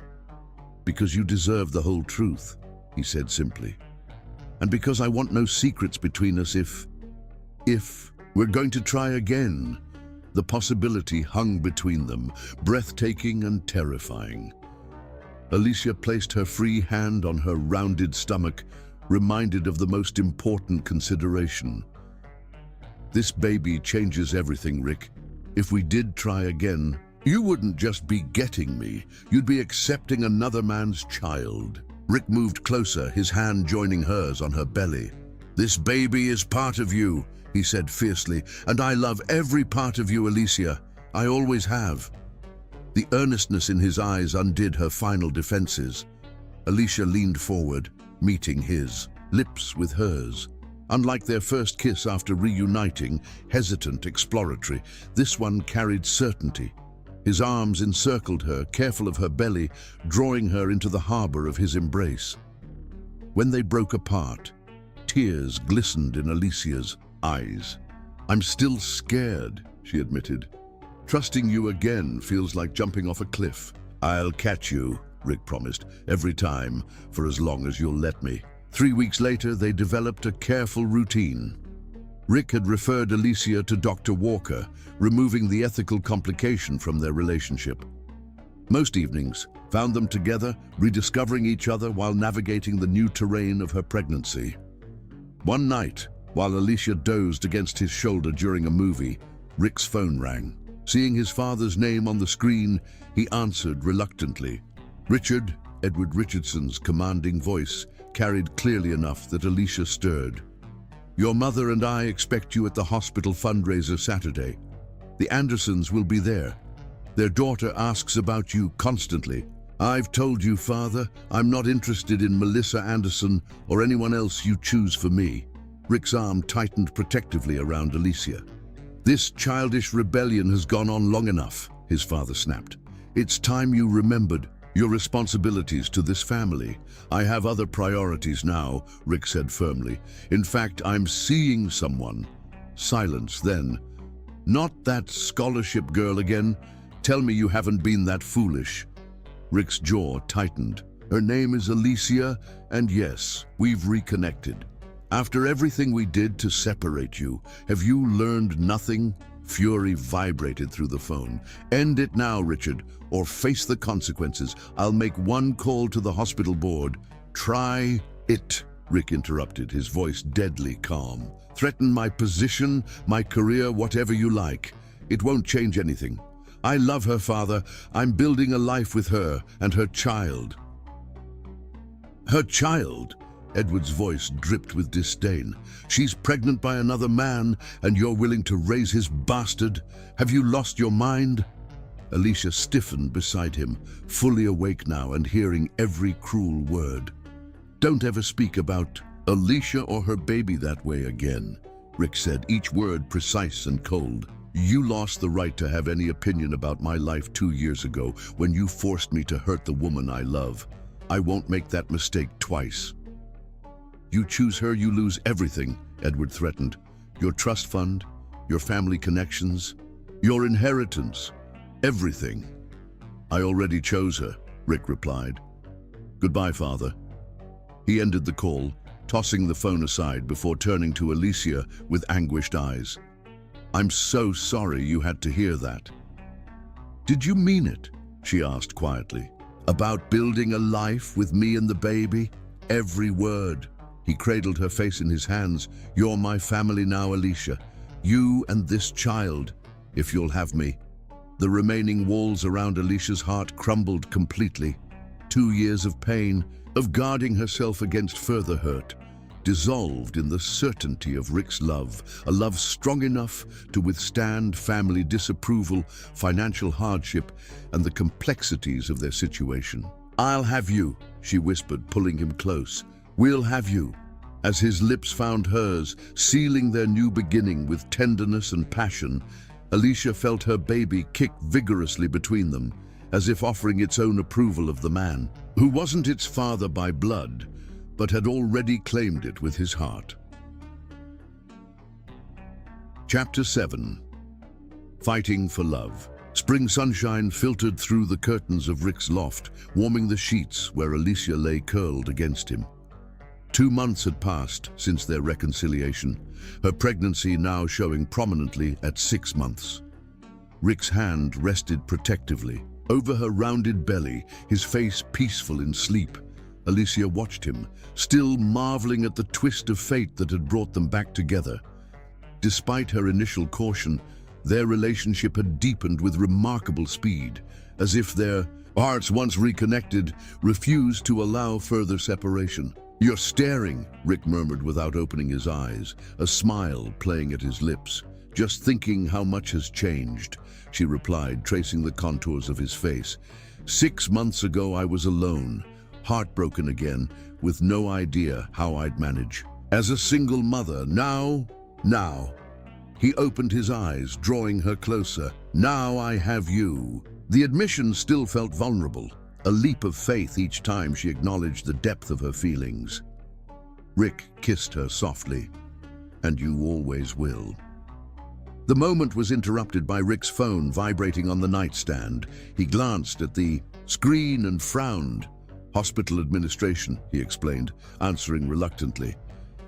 "Because you deserve the whole truth," he said simply. "And because I want no secrets between us if we're going to try again." The possibility hung between them, breathtaking and terrifying. Alicia placed her free hand on her rounded stomach, reminded of the most important consideration. "This baby changes everything, Rick. If we did try again, you wouldn't just be getting me, you'd be accepting another man's child." Rick moved closer, his hand joining hers on her belly. "This baby is part of you," he said fiercely, "and I love every part of you, Alicia. I always have." The earnestness in his eyes undid her final defenses. Alicia leaned forward, meeting his lips with hers. Unlike their first kiss after reuniting, hesitant, exploratory, this one carried certainty. His arms encircled her, careful of her belly, drawing her into the harbor of his embrace. When they broke apart, tears glistened in Alicia's eyes. "I'm still scared," she admitted. "Trusting you again feels like jumping off a cliff." "I'll catch you," Rick promised, "every time, for as long as you'll let me." 3 weeks later, they developed a careful routine. Rick had referred Alicia to Dr. Walker, removing the ethical complication from their relationship. Most evenings found them together, rediscovering each other while navigating the new terrain of her pregnancy. One night, while Alicia dozed against his shoulder during a movie, Rick's phone rang. Seeing his father's name on the screen, he answered reluctantly. Richard, Edward Richardson's commanding voice, carried clearly enough that Alicia stirred. "Your mother and I expect you at the hospital fundraiser Saturday. The Andersons will be there. Their daughter asks about you constantly. I've told you, Father, I'm not interested in Melissa Anderson or anyone else you choose for me." Rick's arm tightened protectively around Alicia. "This childish rebellion has gone on long enough," his father snapped. "It's time you remembered your responsibilities to this family." "I have other priorities now," Rick said firmly. "In fact, I'm seeing someone." Silence then. "Not that scholarship girl again? Tell me you haven't been that foolish." Rick's jaw tightened. Her name is Alicia, and yes, we've reconnected. After everything we did to separate you, have you learned nothing? Fury vibrated through the phone. End it now, Richard, or face the consequences. I'll make one call to the hospital board. Try it, Rick interrupted, his voice deadly calm. Threaten my position, my career, whatever you like. It won't change anything. I love her, father. I'm building a life with her and her child. Her child? Edward's voice dripped with disdain. She's pregnant by another man, and you're willing to raise his bastard? Have you lost your mind? Alicia stiffened beside him, fully awake now and hearing every cruel word. Don't ever speak about Alicia or her baby that way again, Rick said, each word precise and cold. You lost the right to have any opinion about my life 2 years ago when you forced me to hurt the woman I love. I won't make that mistake twice. You choose her, you lose everything, Edward threatened. Your trust fund, your family connections, your inheritance, everything. I already chose her, Rick replied. Goodbye, father. He ended the call, tossing the phone aside before turning to Alicia with anguished eyes. I'm so sorry you had to hear that. Did you mean it? She asked quietly. About building a life with me and the baby? Every word. He cradled her face in his hands. You're my family now, Alicia. You and this child, if you'll have me. The remaining walls around Alicia's heart crumbled completely. 2 years of pain, of guarding herself against further hurt, dissolved in the certainty of Rick's love, a love strong enough to withstand family disapproval, financial hardship, and the complexities of their situation. I'll have you, she whispered, pulling him close. We'll have you. As his lips found hers, sealing their new beginning with tenderness and passion, Alicia felt her baby kick vigorously between them, as if offering its own approval of the man, who wasn't its father by blood, but had already claimed it with his heart. Chapter 7. Fighting for Love. Spring sunshine filtered through the curtains of Rick's loft, warming the sheets where Alicia lay curled against him. 2 months had passed since their reconciliation, her pregnancy now showing prominently at 6 months. Rick's hand rested protectively over her rounded belly, his face peaceful in sleep. Alicia watched him, still marveling at the twist of fate that had brought them back together. Despite her initial caution, their relationship had deepened with remarkable speed, as if their hearts, once reconnected, refused to allow further separation. You're staring, Rick murmured without opening his eyes, a smile playing at his lips. Just thinking how much has changed, she replied, tracing the contours of his face. 6 months ago I was alone, heartbroken again, with no idea how I'd manage. As a single mother, now. He opened his eyes, drawing her closer. Now I have you. The admission still felt vulnerable, a leap of faith each time she acknowledged the depth of her feelings. Rick kissed her softly. And you always will. The moment was interrupted by Rick's phone vibrating on the nightstand. He glanced at the screen and frowned. Hospital administration, he explained, answering reluctantly.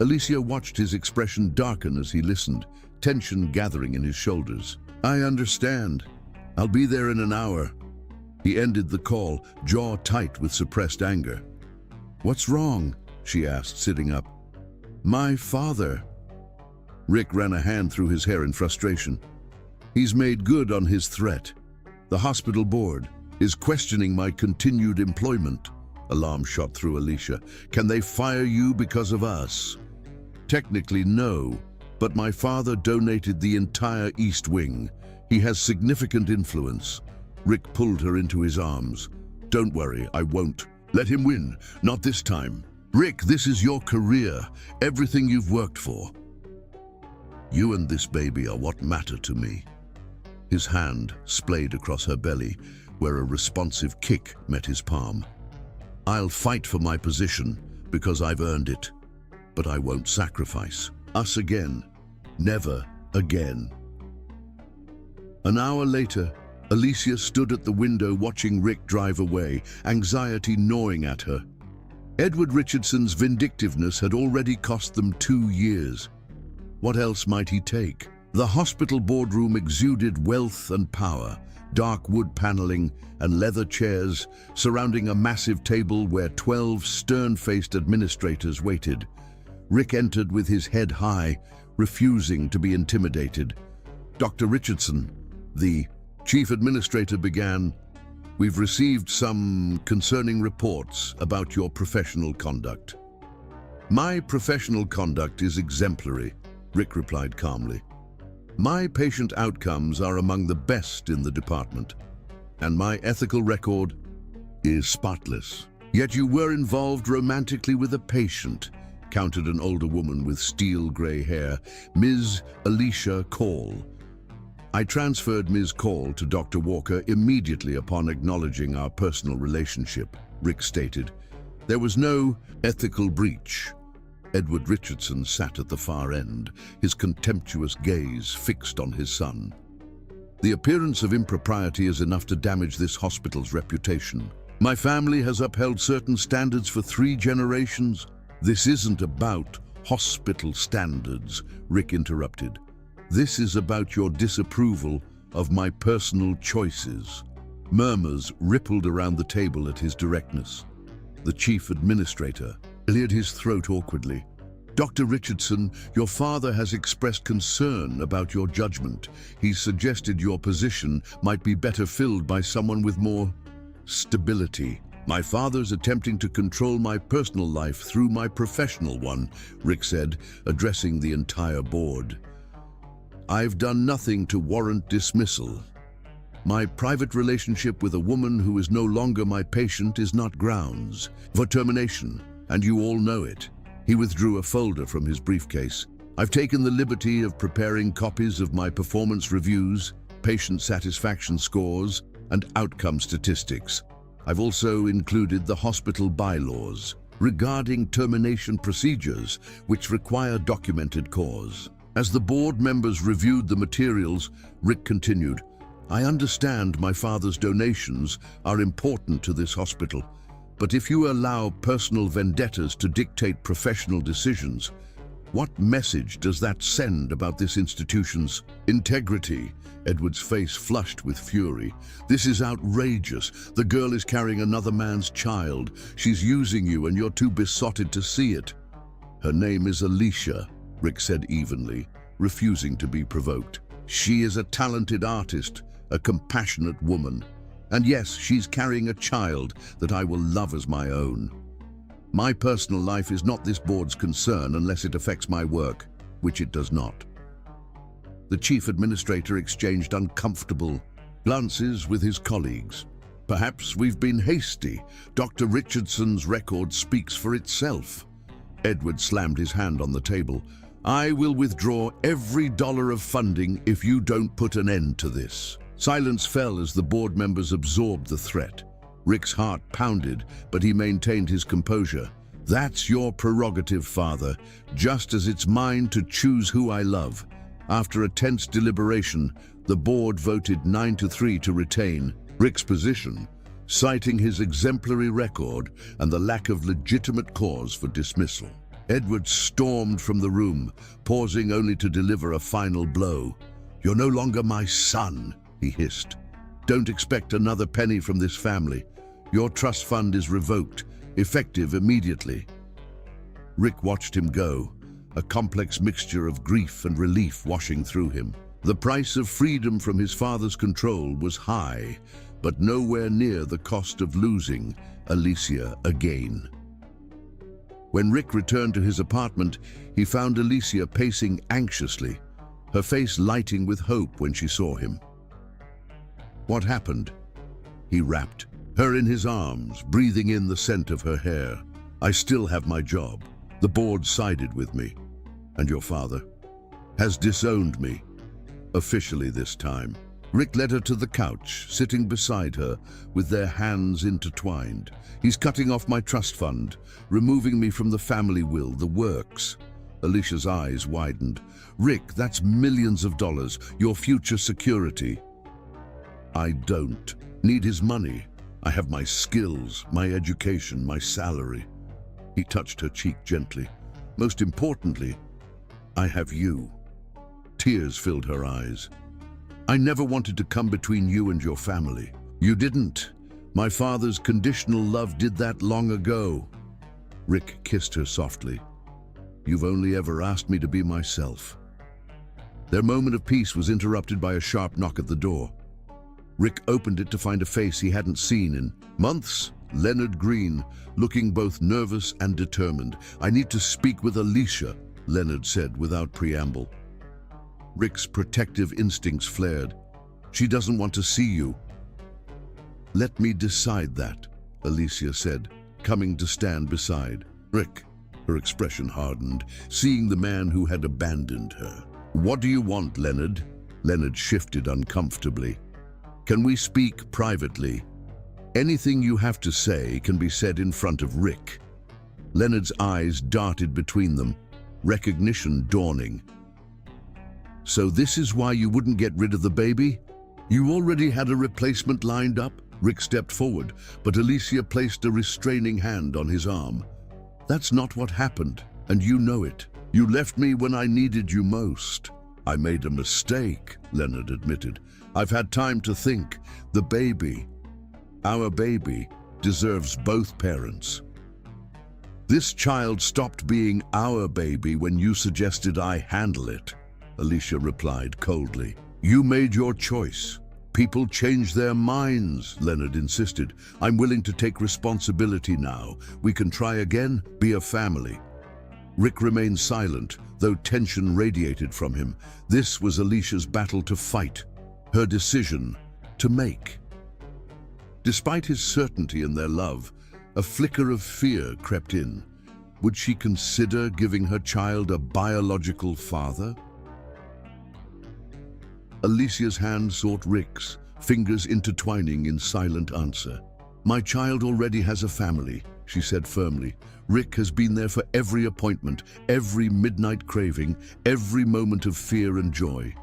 Alicia watched his expression darken as he listened, tension gathering in his shoulders. I understand. I'll be there in an hour. He ended the call, jaw tight with suppressed anger. What's wrong? She asked, sitting up. My father. Rick ran a hand through his hair in frustration. He's made good on his threat. The hospital board is questioning my continued employment. Alarm shot through Alicia. Can they fire you because of us? Technically, no, but my father donated the entire East Wing. He has significant influence. Rick pulled her into his arms. Don't worry, I won't. Let him win, not this time. Rick, this is your career, everything you've worked for. You and this baby are what matter to me. His hand splayed across her belly, where a responsive kick met his palm. I'll fight for my position because I've earned it, but I won't sacrifice us again. Never again. An hour later, Alicia stood at the window watching Rick drive away, anxiety gnawing at her. Edward Richardson's vindictiveness had already cost them 2 years. What else might he take? The hospital boardroom exuded wealth and power, dark wood paneling and leather chairs surrounding a massive table where 12 stern-faced administrators waited. Rick entered with his head high, refusing to be intimidated. Dr. Richardson, the chief administrator, began, "We've received some concerning reports about your professional conduct." "My professional conduct is exemplary," Rick replied calmly. "My patient outcomes are among the best in the department, and my ethical record is spotless." "Yet you were involved romantically with a patient," countered an older woman with steel-gray hair, Ms. Alicia Call. "I transferred Ms. Call to Dr. Walker immediately upon acknowledging our personal relationship," Rick stated. "There was no ethical breach." Edward Richardson sat at the far end, his contemptuous gaze fixed on his son. "The appearance of impropriety is enough to damage this hospital's reputation. My family has upheld certain standards for 3 generations." "This isn't about hospital standards," Rick interrupted. "This is about your disapproval of my personal choices." Murmurs rippled around the table at his directness. The chief administrator cleared his throat awkwardly. "Dr. Richardson, your father has expressed concern about your judgment. He's suggested your position might be better filled by someone with more stability." "My father's attempting to control my personal life through my professional one," Rick said, addressing the entire board. "I've done nothing to warrant dismissal. My private relationship with a woman who is no longer my patient is not grounds for termination, and you all know it." He withdrew a folder from his briefcase. "I've taken the liberty of preparing copies of my performance reviews, patient satisfaction scores, and outcome statistics. I've also included the hospital bylaws regarding termination procedures, which require documented cause." As the board members reviewed the materials, Rick continued, "I understand my father's donations are important to this hospital, but if you allow personal vendettas to dictate professional decisions, what message does that send about this institution's integrity?" Edward's face flushed with fury. "This is outrageous. The girl is carrying another man's child. She's using you and you're too besotted to see it." "Her name is Alicia," Rick said evenly, refusing to be provoked. "She is a talented artist, a compassionate woman. And yes, she's carrying a child that I will love as my own. My personal life is not this board's concern unless it affects my work, which it does not." The chief administrator exchanged uncomfortable glances with his colleagues. "Perhaps we've been hasty. Dr. Richardson's record speaks for itself." Edward slammed his hand on the table. "I will withdraw every dollar of funding if you don't put an end to this." Silence fell as the board members absorbed the threat. Rick's heart pounded, but he maintained his composure. "That's your prerogative, Father, just as it's mine to choose who I love." After a tense deliberation, the board voted 9-3 to retain Rick's position, citing his exemplary record and the lack of legitimate cause for dismissal. Edward stormed from the room, pausing only to deliver a final blow. "You're no longer my son," he hissed. "Don't expect another penny from this family. Your trust fund is revoked, effective immediately." Rick watched him go, a complex mixture of grief and relief washing through him. The price of freedom from his father's control was high, but nowhere near the cost of losing Alicia again. When Rick returned to his apartment, he found Alicia pacing anxiously, her face lighting with hope when she saw him. "What happened?" He wrapped her in his arms, breathing in the scent of her hair. "I still have my job. The board sided with me, and your father has disowned me, officially this time." Rick led her to the couch, sitting beside her with their hands intertwined. "He's cutting off my trust fund, removing me from the family will, the works." Alicia's eyes widened. "Rick, that's millions of dollars, your future security." I don't need his money. I have my skills, my education, my salary. He touched her cheek gently. Most importantly, I have you. Tears filled her eyes. I never wanted to come between you and your family. You didn't. My father's conditional love did that long ago. Rick kissed her softly. You've only ever asked me to be myself. Their moment of peace was interrupted by a sharp knock at the door. Rick opened it to find a face he hadn't seen in months. Leonard Green, looking both nervous and determined. I need to speak with Alicia, Leonard said without preamble. Rick's protective instincts flared. She doesn't want to see you. Let me decide that, Alicia said, coming to stand beside Rick. Her expression hardened, seeing the man who had abandoned her. What do you want, Leonard? Leonard shifted uncomfortably. Can we speak privately? Anything you have to say can be said in front of Rick. Leonard's eyes darted between them, recognition dawning. So this is why you wouldn't get rid of the baby? You already had a replacement lined up? Rick stepped forward, but Alicia placed a restraining hand on his arm. That's not what happened, and you know it. You left me when I needed you most. I made a mistake, Leonard admitted. I've had time to think. The baby, our baby, deserves both parents. This child stopped being our baby when you suggested I handle it, Alicia replied coldly. You made your choice. People change their minds, Leonard insisted. I'm willing to take responsibility now. We can try again, be a family. Rick remained silent, though tension radiated from him. This was Alicia's battle to fight, her decision to make. Despite his certainty in their love, a flicker of fear crept in. Would she consider giving her child a biological father? Alicia's hand sought Rick's, fingers intertwining in silent answer. My child already has a family, she said firmly. Rick has been there for every appointment, every midnight craving, every moment of fear and joy.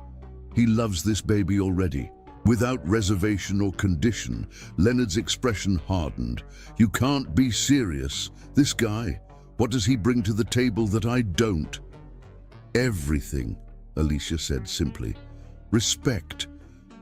He loves this baby already. Without reservation or condition, Leonard's expression hardened. You can't be serious. This guy, what does he bring to the table that I don't? Everything, Alicia said simply. Respect,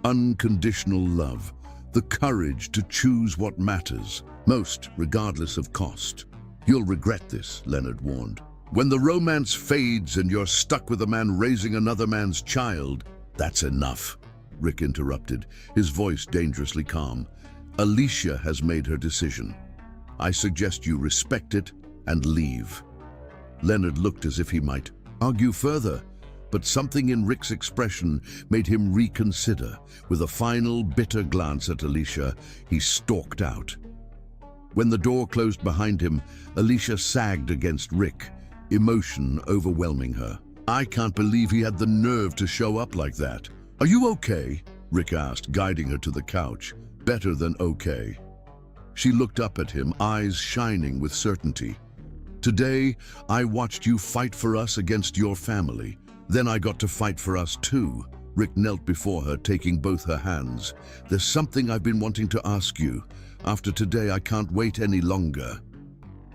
unconditional love, the courage to choose what matters, most regardless of cost. You'll regret this, Leonard warned. When the romance fades and you're stuck with a man raising another man's child, that's enough, Rick interrupted, his voice dangerously calm. Alicia has made her decision. I suggest you respect it and leave. Leonard looked as if he might argue further, but something in Rick's expression made him reconsider. With a final, bitter glance at Alicia, he stalked out. When the door closed behind him, Alicia sagged against Rick, emotion overwhelming her. I can't believe he had the nerve to show up like that. Are you okay? Rick asked, guiding her to the couch. Better than okay. She looked up at him, eyes shining with certainty. Today, I watched you fight for us against your family. Then I got to fight for us too. Rick knelt before her, taking both her hands. There's something I've been wanting to ask you. After today, I can't wait any longer.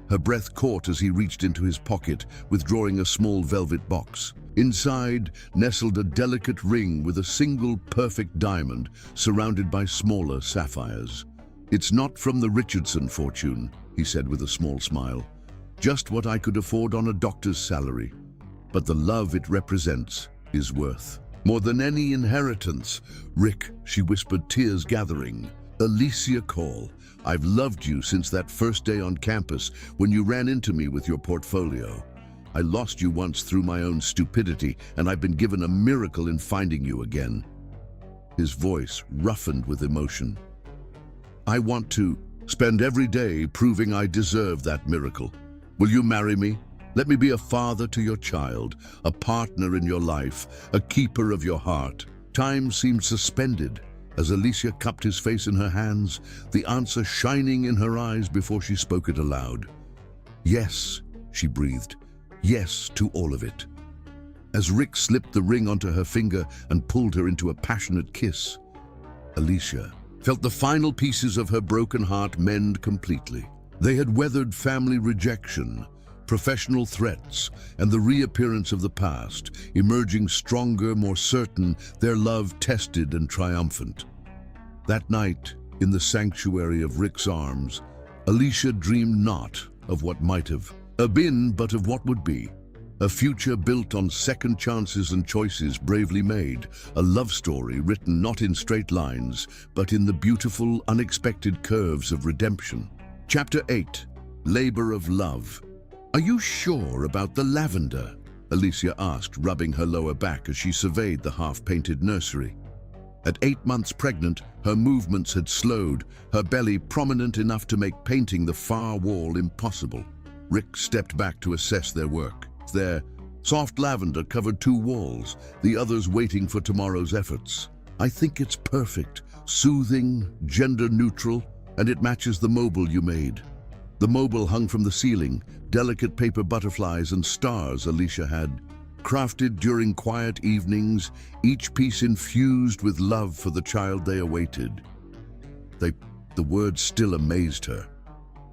Her breath caught as he reached into his pocket, withdrawing a small velvet box. Inside nestled a delicate ring with a single perfect diamond, surrounded by smaller sapphires. It's not from the Richardson fortune, he said with a small smile. Just what I could afford on a doctor's salary. But the love it represents is worth more than any inheritance. Rick, she whispered, tears gathering. Alicia Cole, I've loved you since that first day on campus when you ran into me with your portfolio. I lost you once through my own stupidity, and I've been given a miracle in finding you again. His voice roughened with emotion. I want to spend every day proving I deserve that miracle. Will you marry me? Let me be a father to your child, a partner in your life, a keeper of your heart. Time seemed suspended as Alicia cupped his face in her hands, the answer shining in her eyes before she spoke it aloud. Yes, she breathed. Yes to all of it. As Rick slipped the ring onto her finger and pulled her into a passionate kiss, Alicia felt the final pieces of her broken heart mend completely. They had weathered family rejection, professional threats, and the reappearance of the past, emerging stronger, more certain, their love tested and triumphant. That night, in the sanctuary of Rick's arms, Alicia dreamed not of what might have been, but of what would be. A future built on second chances and choices bravely made. A love story written not in straight lines, but in the beautiful, unexpected curves of redemption. Chapter 8. Labor of Love. "Are you sure about the lavender?" Alicia asked, rubbing her lower back as she surveyed the half-painted nursery. At 8 months pregnant, her movements had slowed, her belly prominent enough to make painting the far wall impossible. Rick stepped back to assess their work. Their soft lavender covered 2 walls, the others waiting for tomorrow's efforts. "I think it's perfect, soothing, gender-neutral, and it matches the mobile you made." The mobile hung from the ceiling, delicate paper butterflies and stars Alicia had crafted during quiet evenings, each piece infused with love for the child they awaited. The words still amazed her.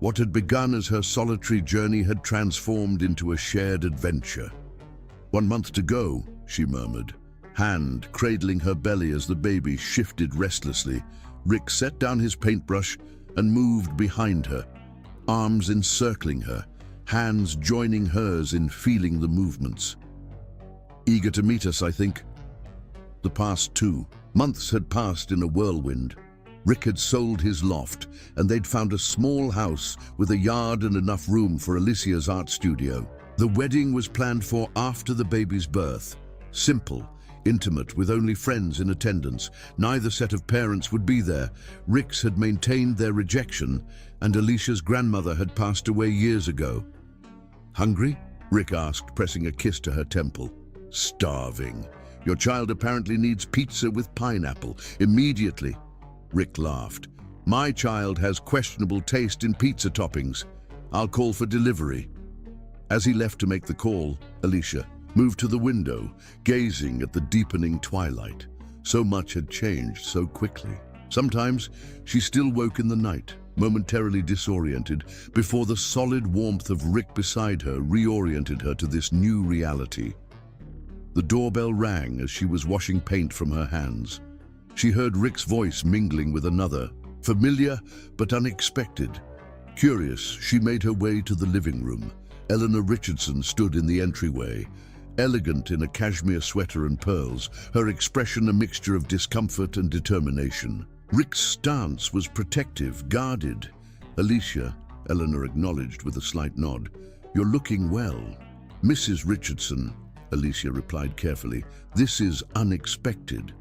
What had begun as her solitary journey had transformed into a shared adventure. "1 month to go," she murmured, hand cradling her belly as the baby shifted restlessly. Rick set down his paintbrush and moved behind her, arms encircling her, hands joining hers in feeling the movements. "Eager to meet us, I think." The past 2 months had passed in a whirlwind. Rick had sold his loft, and they'd found a small house with a yard and enough room for Alicia's art studio. The wedding was planned for after the baby's birth. Simple, intimate, with only friends in attendance. Neither set of parents would be there. Rick's had maintained their rejection, and Alicia's grandmother had passed away years ago. "Hungry?" Rick asked, pressing a kiss to her temple. "Starving. Your child apparently needs pizza with pineapple. Immediately." Rick laughed. "My child has questionable taste in pizza toppings. I'll call for delivery." As he left to make the call, Alicia moved to the window, gazing at the deepening twilight. So much had changed so quickly. Sometimes she still woke in the night, momentarily disoriented, before the solid warmth of Rick beside her reoriented her to this new reality. The doorbell rang as she was washing paint from her hands. She heard Rick's voice mingling with another, familiar but unexpected. Curious, she made her way to the living room. Eleanor Richardson stood in the entryway, elegant in a cashmere sweater and pearls, her expression a mixture of discomfort and determination. Rick's stance was protective, guarded. "Alicia," Eleanor acknowledged with a slight nod, "you're looking well." "Mrs. Richardson," Alicia replied carefully, "this is unexpected."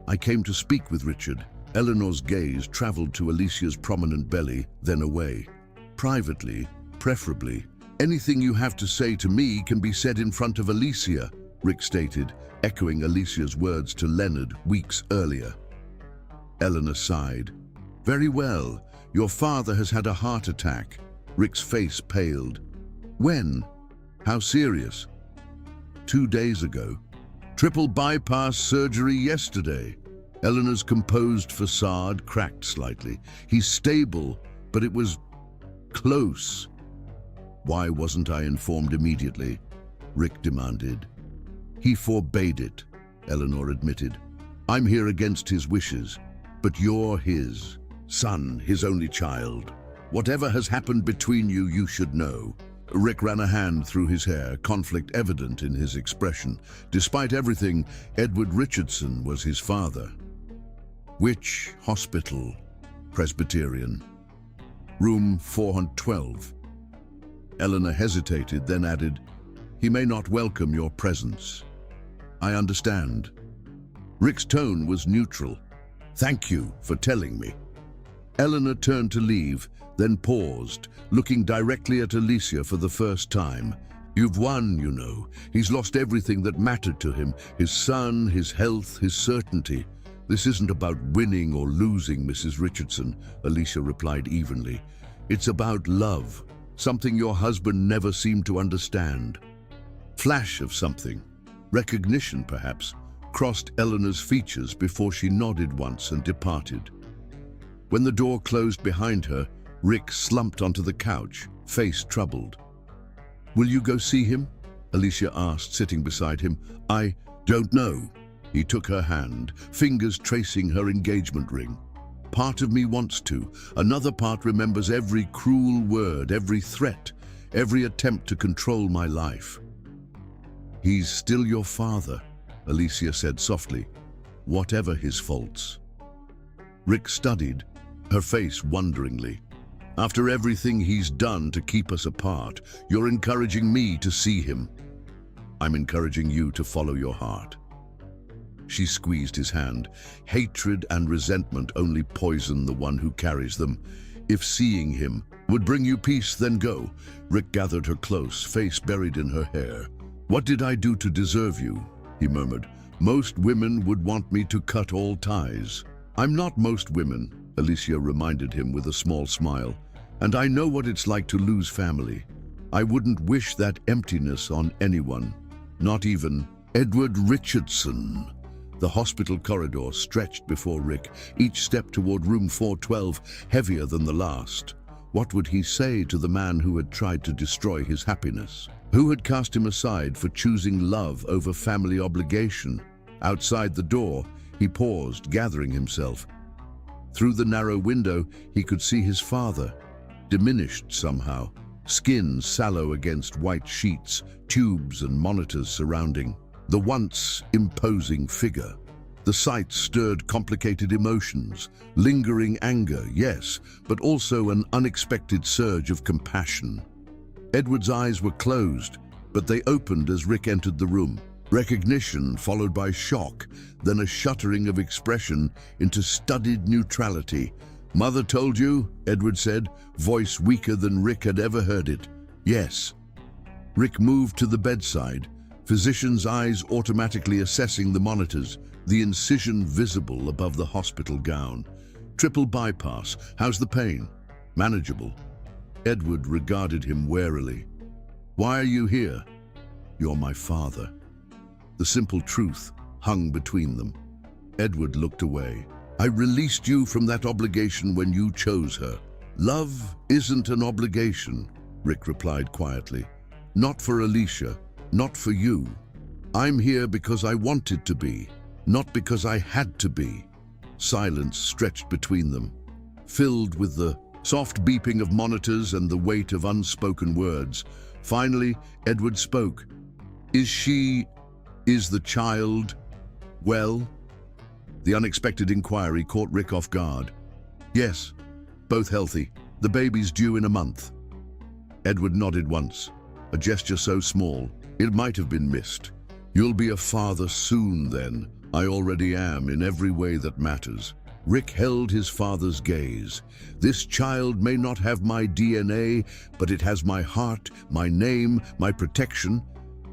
"I came to speak with Richard." Eleanor's gaze traveled to Alicia's prominent belly, then away. "Privately, preferably. Anything you have to say to me can be said in front of Alicia," Rick stated, echoing Alicia's words to Leonard weeks earlier. Eleanor sighed. "Very well. Your father has had a heart attack." Rick's face paled. "When? How serious?" 2 days ago. Triple bypass surgery yesterday." Eleanor's composed facade cracked slightly. "He's stable, but it was close." "Why wasn't I informed immediately?" Rick demanded. "He forbade it," Eleanor admitted. "I'm here against his wishes, but you're his son, his only child. Whatever has happened between you, you should know." Rick ran a hand through his hair, conflict evident in his expression. Despite everything, Edward Richardson was his father. "Which hospital?" "Presbyterian. Room 412. Eleanor hesitated, then added, "He may not welcome your presence." "I understand." Rick's tone was neutral. "Thank you for telling me." Eleanor turned to leave, then paused, looking directly at Alicia for the first time. "You've won, you know. He's lost everything that mattered to him, his son, his health, his certainty." "This isn't about winning or losing, Mrs. Richardson," Alicia replied evenly. "It's about love, something your husband never seemed to understand. Flash of something, recognition perhaps, crossed Eleanor's features before she nodded once and departed. When the door closed behind her, Rick slumped onto the couch, face troubled. "Will you go see him?" Alicia asked, sitting beside him. "I don't know." He took her hand, fingers tracing her engagement ring. "Part of me wants to. Another part remembers every cruel word, every threat, every attempt to control my life." "He's still your father," Alicia said softly, "whatever his faults." Rick studied, her face wonderingly. "After everything he's done to keep us apart, you're encouraging me to see him." "I'm encouraging you to follow your heart." She squeezed his hand. Hatred and resentment only poison the one who carries them. "If seeing him would bring you peace, then go." Rick gathered her close, face buried in her hair. "What did I do to deserve you?" he murmured. "Most women would want me to cut all ties." "I'm not most women," Alicia reminded him with a small smile. "And I know what it's like to lose family. I wouldn't wish that emptiness on anyone, not even Edward Richardson." The hospital corridor stretched before Rick, each step toward room 412 heavier than the last. What would he say to the man who had tried to destroy his happiness? Who had cast him aside for choosing love over family obligation? Outside the door, he paused, gathering himself. Through the narrow window, he could see his father, diminished somehow, skin sallow against white sheets, tubes and monitors surrounding the once imposing figure. The sight stirred complicated emotions, lingering anger, yes, but also an unexpected surge of compassion. Edward's eyes were closed, but they opened as Rick entered the room. Recognition followed by shock, then a shuttering of expression into studied neutrality. "Mother told you?" Edward said, voice weaker than Rick had ever heard it. "Yes." Rick moved to the bedside, physician's eyes automatically assessing the monitors, the incision visible above the hospital gown. "Triple bypass. How's the pain?" "Manageable." Edward regarded him warily. "Why are you here?" "You're my father." The simple truth hung between them. Edward looked away. "I released you from that obligation when you chose her." "Love isn't an obligation," Rick replied quietly. "Not for Alicia, not for you. I'm here because I wanted to be, not because I had to be." Silence stretched between them, filled with the soft beeping of monitors and the weight of unspoken words. Finally, Edward spoke. Is the child well?" The unexpected inquiry caught Rick off guard. "Yes, both healthy. The baby's due in a month." Edward nodded once, a gesture so small, it might have been missed. "You'll be a father soon, then." "I already am, in every way that matters." Rick held his father's gaze. "This child may not have my DNA, but it has my heart, my name, my protection.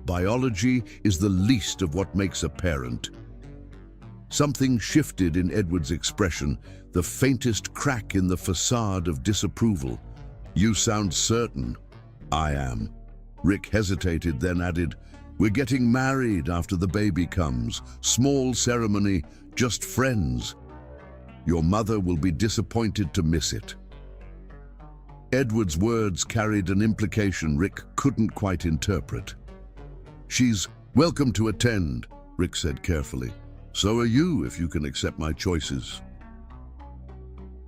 Biology is the least of what makes a parent." Something shifted in Edward's expression, the faintest crack in the facade of disapproval. "You sound certain." "I am." Rick hesitated, then added, "We're getting married after the baby comes. Small ceremony, just friends." "Your mother will be disappointed to miss it." Edward's words carried an implication Rick couldn't quite interpret. "She's welcome to attend," Rick said carefully. "So are you, if you can accept my choices."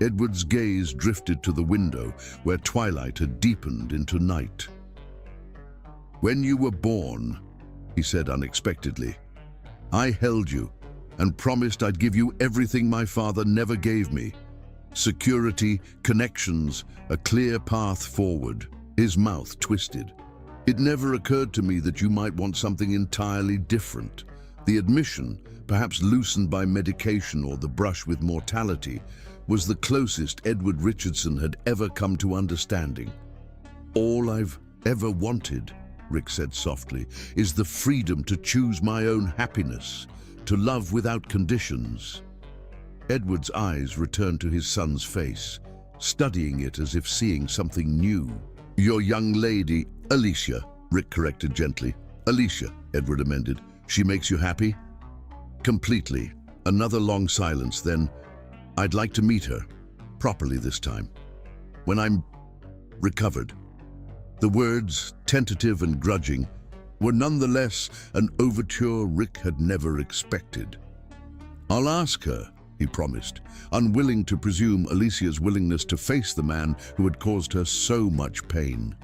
Edward's gaze drifted to the window, where twilight had deepened into night. "When you were born," he said unexpectedly, "I held you and promised I'd give you everything my father never gave me. Security, connections, a clear path forward." His mouth twisted. "It never occurred to me that you might want something entirely different." The admission, perhaps loosened by medication or the brush with mortality, was the closest Edward Richardson had ever come to understanding. "All I've ever wanted," Rick said softly, "is the freedom to choose my own happiness, to love without conditions." Edward's eyes returned to his son's face, studying it as if seeing something new. "Your young lady," "Alicia," Rick corrected gently. "Alicia," Edward amended. "She makes you happy?" Completely. Another long silence, then, "I'd like to meet her. Properly this time. When I'm recovered." The words, tentative and grudging, were nonetheless an overture Rick had never expected. "I'll ask her," he promised, unwilling to presume Alicia's willingness to face the man who had caused her so much pain.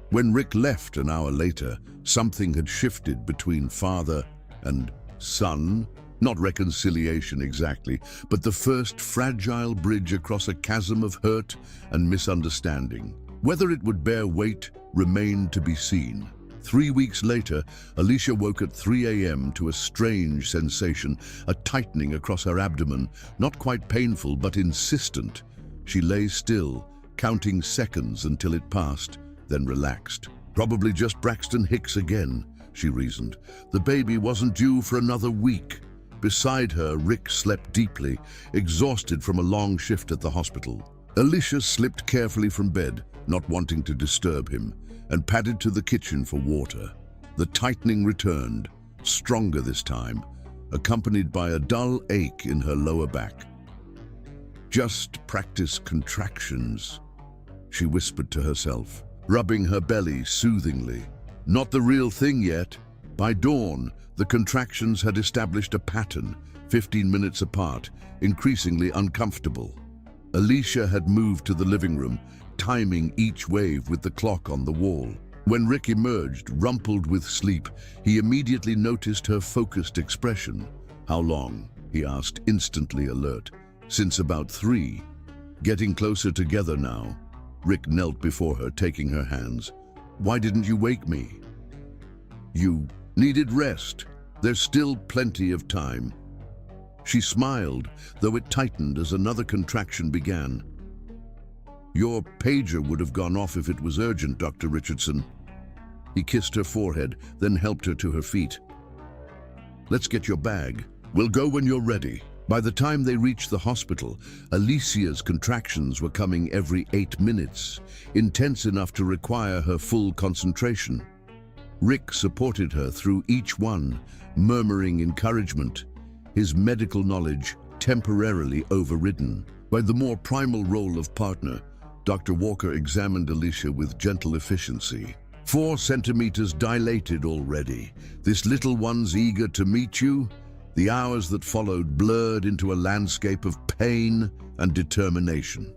When Rick left an hour later, something had shifted between father and son. Not reconciliation exactly, but the first fragile bridge across a chasm of hurt and misunderstanding. Whether it would bear weight remained to be seen. 3 weeks later, Alicia woke at 3 a.m. to a strange sensation, a tightening across her abdomen, not quite painful but insistent. She lay still, counting seconds until it passed, then relaxed. "Probably just Braxton Hicks again," she reasoned. The baby wasn't due for another week. Beside her, Rick slept deeply, exhausted from a long shift at the hospital. Alicia slipped carefully from bed, not wanting to disturb him, and padded to the kitchen for water. The tightening returned, stronger this time, accompanied by a dull ache in her lower back. "Just practice contractions," she whispered to herself, rubbing her belly soothingly. Not the real thing yet. By dawn, the contractions had established a pattern, 15 minutes apart, increasingly uncomfortable. Alicia had moved to the living room, timing each wave with the clock on the wall. When Rick emerged, rumpled with sleep, he immediately noticed her focused expression. "How long?" he asked, instantly alert. "Since about 3. Getting closer together now." Rick knelt before her, taking her hands. "Why didn't you wake me?" "You needed rest. There's still plenty of time." She smiled, though it tightened as another contraction began. "Your pager would have gone off if it was urgent, Dr. Richardson." He kissed her forehead, then helped her to her feet. "Let's get your bag. We'll go when you're ready." By the time they reached the hospital, Alicia's contractions were coming every 8 minutes, intense enough to require her full concentration. Rick supported her through each one, murmuring encouragement, his medical knowledge temporarily overridden. By the more primal role of partner, Dr. Walker examined Alicia with gentle efficiency. 4 centimeters dilated already. This little one's eager to meet you. The hours that followed blurred into a landscape of pain and determination.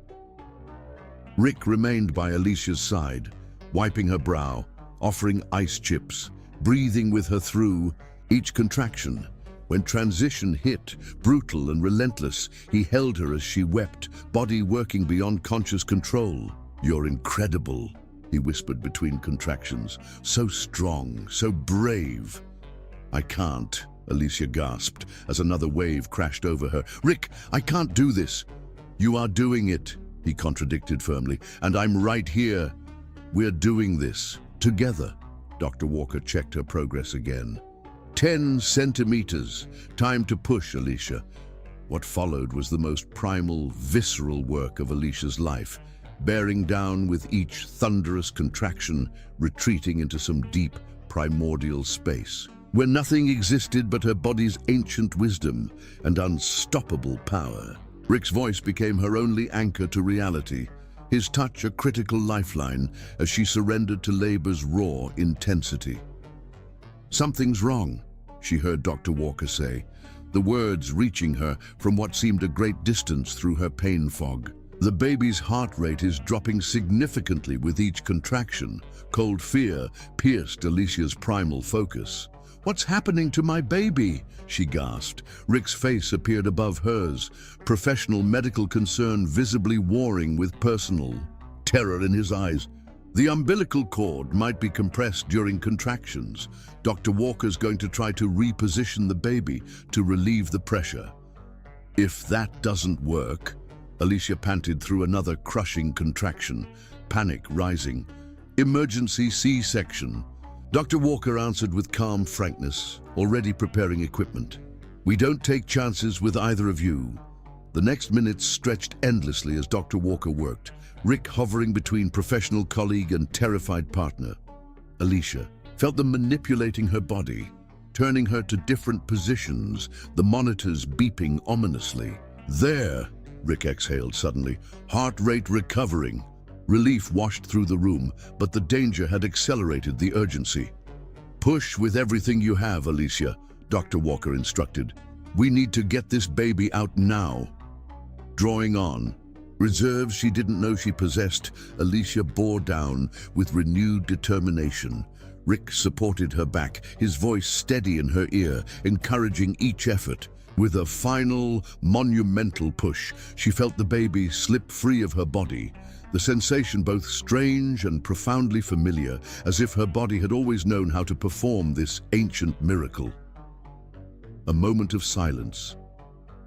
Rick remained by Alicia's side, wiping her brow, offering ice chips, breathing with her through each contraction. When transition hit, brutal and relentless, he held her as she wept, body working beyond conscious control. "You're incredible," he whispered between contractions. "So strong, so brave." "I can't," Alicia gasped as another wave crashed over her. "Rick, I can't do this." "You are doing it," he contradicted firmly, "and I'm right here. We're doing this together." Dr. Walker checked her progress again. 10 centimeters. Time to push, Alicia. What followed was the most primal, visceral work of Alicia's life, bearing down with each thunderous contraction, retreating into some deep, primordial space, where nothing existed but her body's ancient wisdom and unstoppable power. Rick's voice became her only anchor to reality, his touch a critical lifeline as she surrendered to labor's raw intensity. "Something's wrong," she heard Dr. Walker say, the words reaching her from what seemed a great distance through her pain fog. "The baby's heart rate is dropping significantly with each contraction." Cold fear pierced Alicia's primal focus. "What's happening to my baby?" she gasped. Rick's face appeared above hers, professional medical concern visibly warring with personal terror in his eyes. "The umbilical cord might be compressed during contractions. Dr. Walker's going to try to reposition the baby to relieve the pressure." "If that doesn't work," Alicia panted through another crushing contraction, panic rising. "Emergency C-section." Dr. Walker answered with calm frankness, already preparing equipment. "We don't take chances with either of you." The next minutes stretched endlessly as Dr. Walker worked, Rick hovering between professional colleague and terrified partner. Alicia felt them manipulating her body, turning her to different positions, the monitors beeping ominously. "There," Rick exhaled suddenly, heart rate recovering. Relief washed through the room, but the danger had accelerated the urgency. "Push with everything you have, Alicia," Dr. Walker instructed. "We need to get this baby out now." Drawing on reserves she didn't know she possessed, Alicia bore down with renewed determination. Rick supported her back, his voice steady in her ear, encouraging each effort. With a final, monumental push, she felt the baby slip free of her body. The sensation both strange and profoundly familiar, as if her body had always known how to perform this ancient miracle. A moment of silence,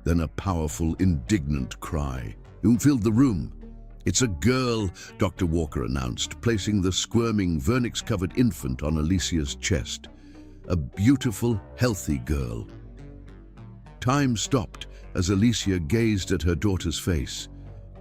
then a powerful, indignant cry filled the room. "It's a girl," Dr. Walker announced, placing the squirming, vernix-covered infant on Alicia's chest. "A beautiful, healthy girl." Time stopped as Alicia gazed at her daughter's face.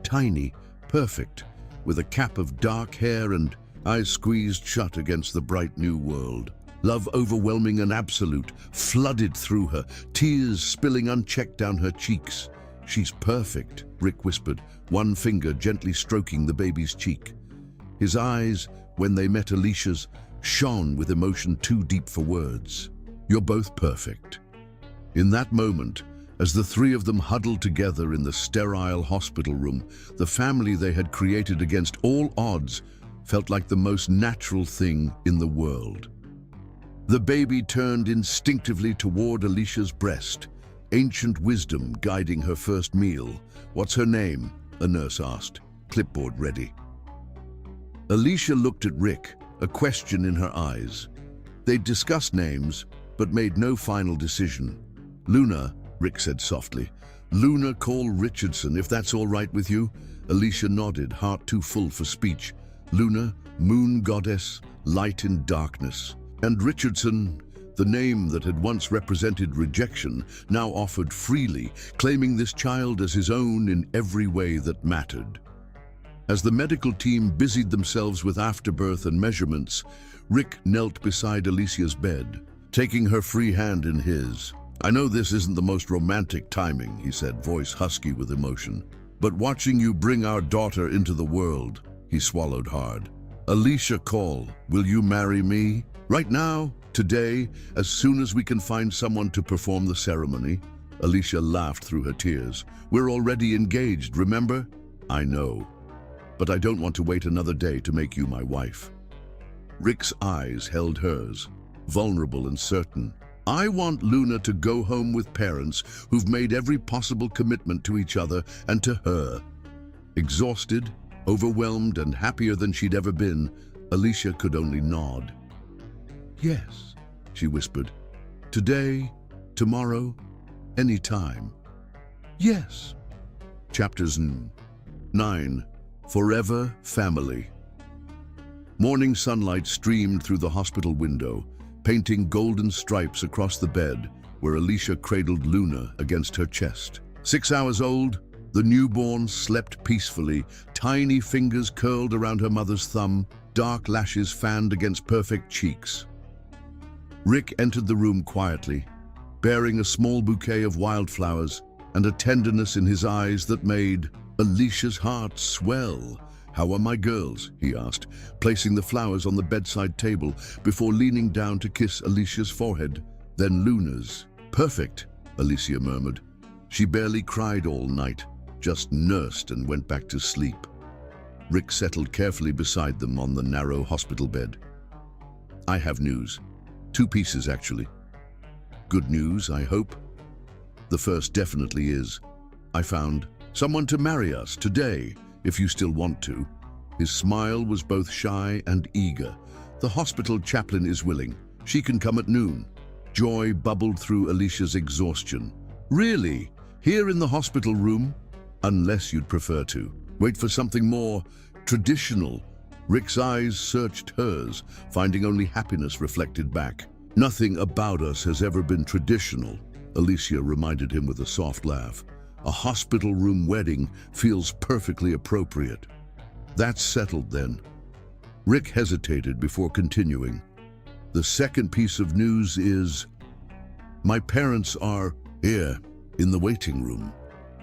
Tiny, perfect, with a cap of dark hair and eyes squeezed shut against the bright new world. Love overwhelming and absolute flooded through her, tears spilling unchecked down her cheeks. "She's perfect," Rick whispered, one finger gently stroking the baby's cheek. His eyes, when they met Alicia's, shone with emotion too deep for words. "You're both perfect." In that moment, as the three of them huddled together in the sterile hospital room, the family they had created against all odds felt like the most natural thing in the world. The baby turned instinctively toward Alicia's breast, ancient wisdom guiding her first meal. "What's her name?" a nurse asked, clipboard ready. Alicia looked at Rick, a question in her eyes. They'd discussed names, but made no final decision. "Luna," Rick said softly. "Luna Cole Richardson, if that's all right with you." Alicia nodded, heart too full for speech. Luna, moon goddess, light in darkness. And Richardson, the name that had once represented rejection, now offered freely, claiming this child as his own in every way that mattered. As the medical team busied themselves with afterbirth and measurements, Rick knelt beside Alicia's bed, taking her free hand in his. "I know this isn't the most romantic timing," he said, voice husky with emotion. "But watching you bring our daughter into the world," he swallowed hard. "Alicia Cole, will you marry me? Right now, today, as soon as we can find someone to perform the ceremony." Alicia laughed through her tears. "We're already engaged, remember?" "I know, but I don't want to wait another day to make you my wife." Rick's eyes held hers, vulnerable and certain. "I want Luna to go home with parents who've made every possible commitment to each other and to her." Exhausted, overwhelmed, and happier than she'd ever been, Alicia could only nod. "Yes," she whispered. "Today, tomorrow, any time." "Yes." Chapters 9. Forever Family. Morning sunlight streamed through the hospital window, painting golden stripes across the bed where Alicia cradled Luna against her chest. 6 hours old, the newborn slept peacefully, tiny fingers curled around her mother's thumb, dark lashes fanned against perfect cheeks. Rick entered the room quietly, bearing a small bouquet of wildflowers and a tenderness in his eyes that made Alicia's heart swell. "How are my girls?" he asked, placing the flowers on the bedside table before leaning down to kiss Alicia's forehead, then Luna's. "Perfect," Alicia murmured. She barely cried all night, just nursed and went back to sleep. Rick settled carefully beside them on the narrow hospital bed. "I have news. 2 pieces, actually. Good news, I hope. The first definitely is. I found someone to marry us today, if you still want to." His smile was both shy and eager. "The hospital chaplain is willing. She can come at noon." Joy bubbled through Alicia's exhaustion. "Really? Here in the hospital room?" "Unless you'd prefer to. Wait for something more traditional." Rick's eyes searched hers, finding only happiness reflected back. "Nothing about us has ever been traditional," Alicia reminded him with a soft laugh. "A hospital room wedding feels perfectly appropriate." "That's settled then." Rick hesitated before continuing. "The second piece of news is My parents are here, in the waiting room.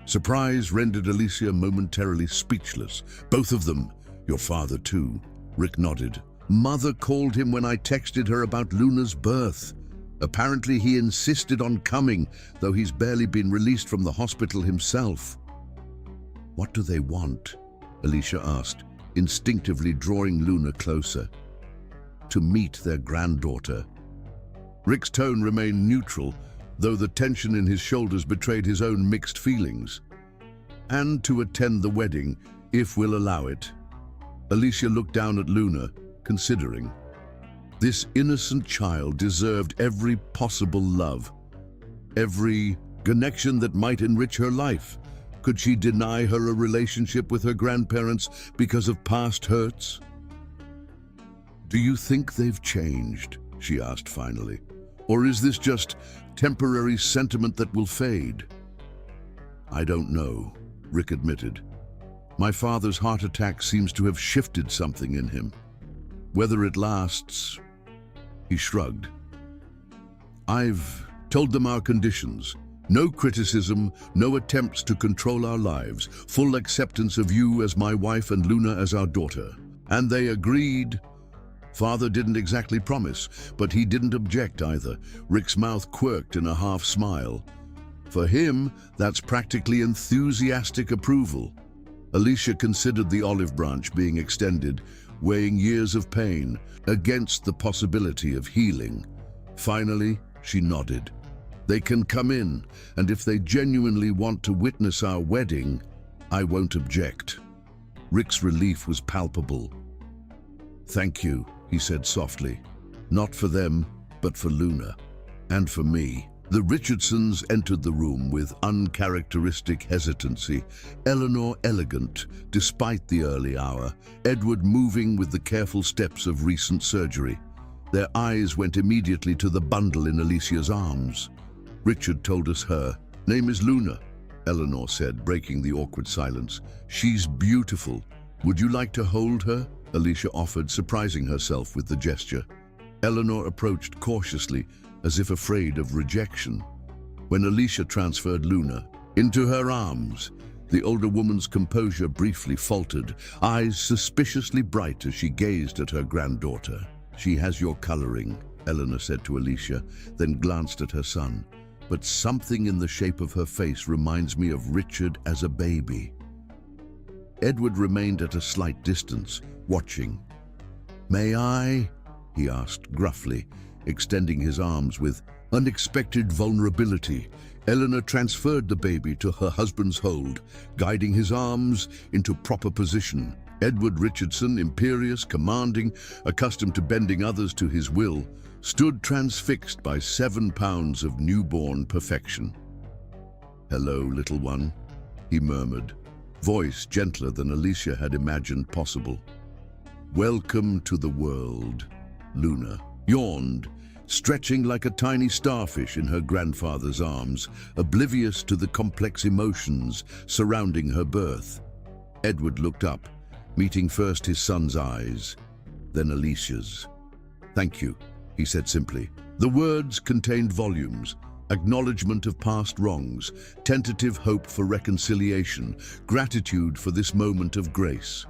Surprise rendered Alicia momentarily speechless. Both of them. Your father too. Rick nodded. Mother called him when I texted her about Luna's birth. Apparently he insisted on coming, though he's barely been released from the hospital himself. What do they want? Alicia asked, instinctively drawing Luna closer. To meet their granddaughter. Rick's tone remained neutral, though the tension in his shoulders betrayed his own mixed feelings. And to attend the wedding, if we'll allow it. Alicia looked down at Luna, considering. This innocent child deserved every possible love, every connection that might enrich her life. Could she deny her a relationship with her grandparents because of past hurts? Do you think they've changed? She asked finally. Or is this just temporary sentiment that will fade? I don't know, Rick admitted. My father's heart attack seems to have shifted something in him. Whether it lasts, he shrugged. I've told them our conditions. No criticism, no attempts to control our lives, full acceptance of you as my wife and Luna as our daughter. And they agreed. Father didn't exactly promise, but he didn't object either. Rick's mouth quirked in a half smile. For him, that's practically enthusiastic approval. Alicia considered the olive branch being extended, weighing years of pain against the possibility of healing. Finally, she nodded. They can come in, and if they genuinely want to witness our wedding, I won't object. Rick's relief was palpable. Thank you, he said softly. Not for them, but for Luna. And for me. The Richardsons entered the room with uncharacteristic hesitancy, Eleanor elegant, despite the early hour, Edward moving with the careful steps of recent surgery. Their eyes went immediately to the bundle in Alicia's arms. Richard told us her name is Luna, Eleanor said, breaking the awkward silence. She's beautiful. Would you like to hold her? Alicia offered, surprising herself with the gesture. Eleanor approached cautiously, as if afraid of rejection. When Alicia transferred Luna into her arms, the older woman's composure briefly faltered, eyes suspiciously bright as she gazed at her granddaughter. She has your coloring, Eleanor said to Alicia, then glanced at her son. But something in the shape of her face reminds me of Richard as a baby. Edward remained at a slight distance, watching. May I? He asked gruffly, extending his arms with unexpected vulnerability. Eleanor transferred the baby to her husband's hold, guiding his arms into proper position. Edward Richardson, imperious, commanding, accustomed to bending others to his will, stood transfixed by 7 pounds of newborn perfection. Hello, little one, he murmured, voice gentler than Alicia had imagined possible. Welcome to the world, Luna yawned, stretching like a tiny starfish in her grandfather's arms, oblivious to the complex emotions surrounding her birth. Edward looked up, meeting first his son's eyes, then Alicia's. Thank you, he said simply. The words contained volumes, acknowledgement of past wrongs, tentative hope for reconciliation, gratitude for this moment of grace.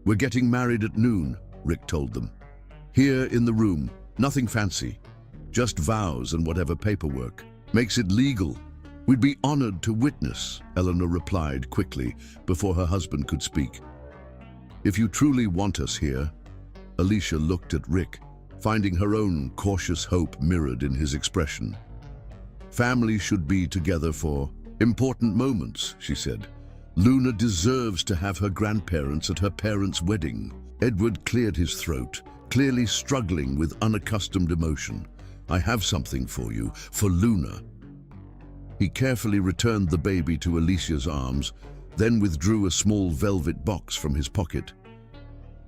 We're getting married at noon, Rick told them. Here in the room, nothing fancy, just vows and whatever paperwork. Makes it legal. We'd be honored to witness, Eleanor replied quickly before her husband could speak. If you truly want us here, Alicia looked at Rick, finding her own cautious hope mirrored in his expression. Family should be together for important moments, she said. Luna deserves to have her grandparents at her parents' wedding. Edward cleared his throat, clearly struggling with unaccustomed emotion. I have something for you, for Luna. He carefully returned the baby to Alicia's arms, then withdrew a small velvet box from his pocket.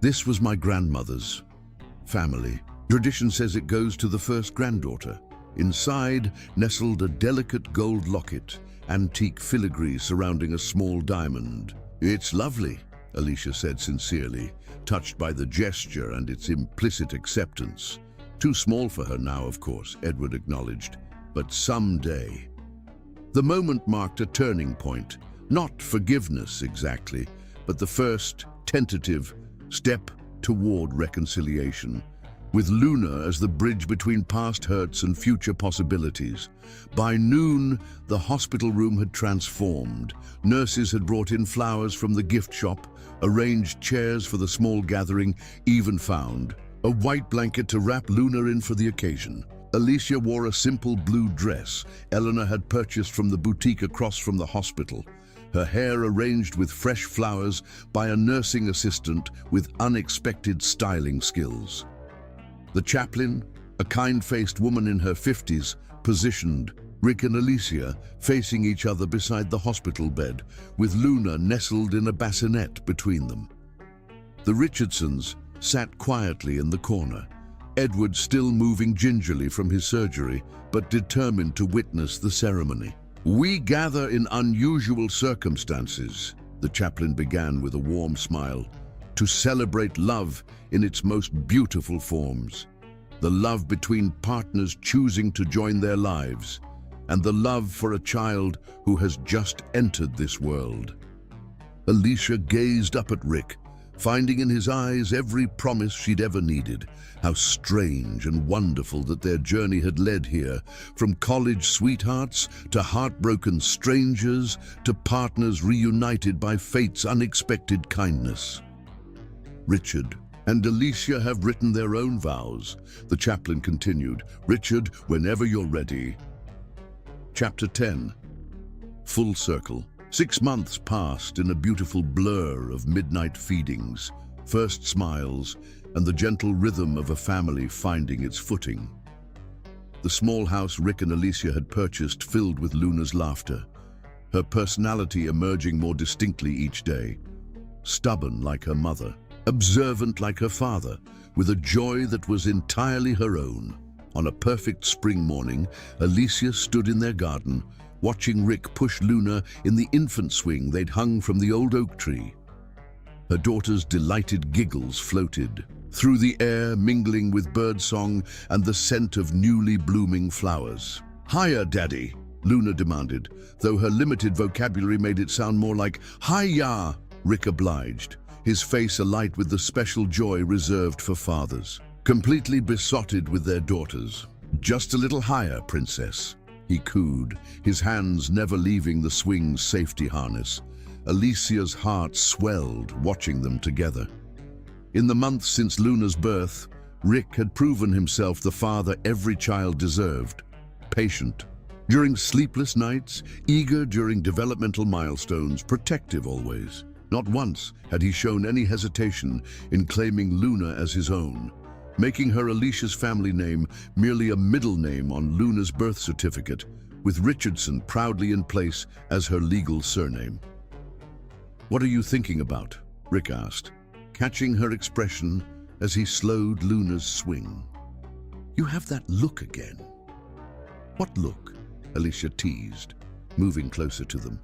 This was my grandmother's family. Tradition says it goes to the first granddaughter. Inside nestled a delicate gold locket, antique filigree surrounding a small diamond. It's lovely, Alicia said sincerely, touched by the gesture and its implicit acceptance. Too small for her now, of course, Edward acknowledged. but someday. The moment marked a turning point, not forgiveness exactly, but the first tentative step toward reconciliation, with Luna as the bridge between past hurts and future possibilities. By noon, the hospital room had transformed. Nurses had brought in flowers from the gift shop, arranged chairs for the small gathering, even found a white blanket to wrap Luna in for the occasion. Alicia wore a simple blue dress Eleanor had purchased from the boutique across from the hospital, her hair arranged with fresh flowers by a nursing assistant with unexpected styling skills. The chaplain, a kind-faced woman in her 50s, positioned Rick and Alicia facing each other beside the hospital bed, with Luna nestled in a bassinet between them. The Richardsons sat quietly in the corner, Edward still moving gingerly from his surgery, but determined to witness the ceremony. "We gather in unusual circumstances," the chaplain began with a warm smile, "to celebrate love in its most beautiful forms. The love between partners choosing to join their lives, and the love for a child who has just entered this world." Alicia gazed up at Rick, finding in his eyes every promise she'd ever needed. How strange and wonderful that their journey had led here, from college sweethearts to heartbroken strangers to partners reunited by fate's unexpected kindness. "Richard and Alicia have written their own vows," the chaplain continued. "Richard, whenever you're ready." Chapter 10. Full circle. 6 months passed in a beautiful blur of midnight feedings, first smiles, and the gentle rhythm of a family finding its footing. The small house Rick and Alicia had purchased filled with Luna's laughter, her personality emerging more distinctly each day. Stubborn like her mother, observant like her father, with a joy that was entirely her own. On a perfect spring morning, Alicia stood in their garden, watching Rick push Luna in the infant swing they'd hung from the old oak tree. Her daughter's delighted giggles floated through the air, mingling with birdsong and the scent of newly blooming flowers. "Hiya, Daddy," Luna demanded, though her limited vocabulary made it sound more like "Hi-ya." Rick obliged, his face alight with the special joy reserved for fathers. Completely besotted with their daughters. "Just a little higher, princess," he cooed, his hands never leaving the swing's safety harness. Alicia's heart swelled watching them together. In the months since Luna's birth, Rick had proven himself the father every child deserved. Patient during sleepless nights, eager during developmental milestones, protective always. Not once had he shown any hesitation in claiming Luna as his own, making her Alicia's family name merely a middle name on Luna's birth certificate, with Richardson proudly in place as her legal surname. "What are you thinking about?" Rick asked, catching her expression as he slowed Luna's swing. "You have that look again." "What look?" Alicia teased, moving closer to them.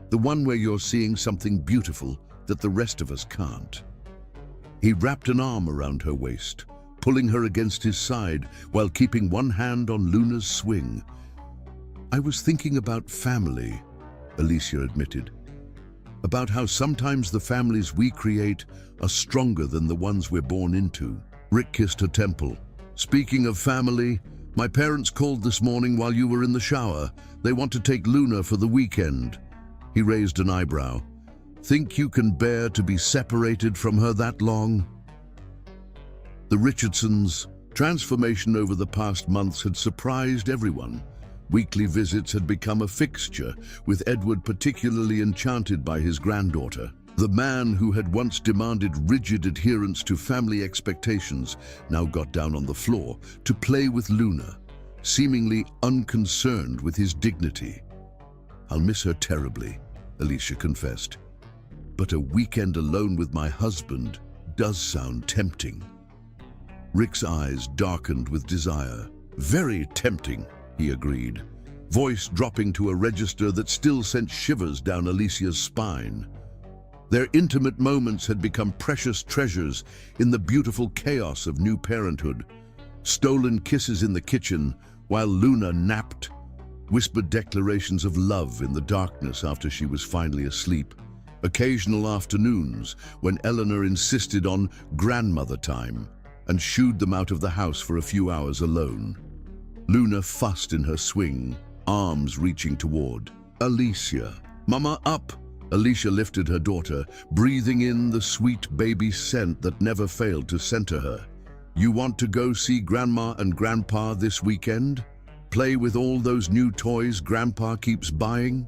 "The one where you're seeing something beautiful that the rest of us can't." He wrapped an arm around her waist, pulling her against his side while keeping one hand on Luna's swing. "I was thinking about family," Alicia admitted. "About how sometimes the families we create are stronger than the ones we're born into." Rick kissed her temple. "Speaking of family, my parents called this morning while you were in the shower. They want to take Luna for the weekend." He raised an eyebrow. "Think you can bear to be separated from her that long?" The Richardsons' transformation over the past months had surprised everyone. Weekly visits had become a fixture, with Edward particularly enchanted by his granddaughter. The man who had once demanded rigid adherence to family expectations now got down on the floor to play with Luna, seemingly unconcerned with his dignity. "I'll miss her terribly," Alicia confessed. "But a weekend alone with my husband does sound tempting." Rick's eyes darkened with desire. "Very tempting," he agreed, voice dropping to a register that still sent shivers down Alicia's spine. Their intimate moments had become precious treasures in the beautiful chaos of new parenthood. Stolen kisses in the kitchen, while Luna napped, whispered declarations of love in the darkness after she was finally asleep. Occasional afternoons when Eleanor insisted on grandmother time and shooed them out of the house for a few hours alone. Luna fussed in her swing, arms reaching toward Alicia. "Mama, up!" Alicia lifted her daughter, breathing in the sweet baby scent that never failed to center her. "You want to go see Grandma and Grandpa this weekend? Play with all those new toys Grandpa keeps buying?"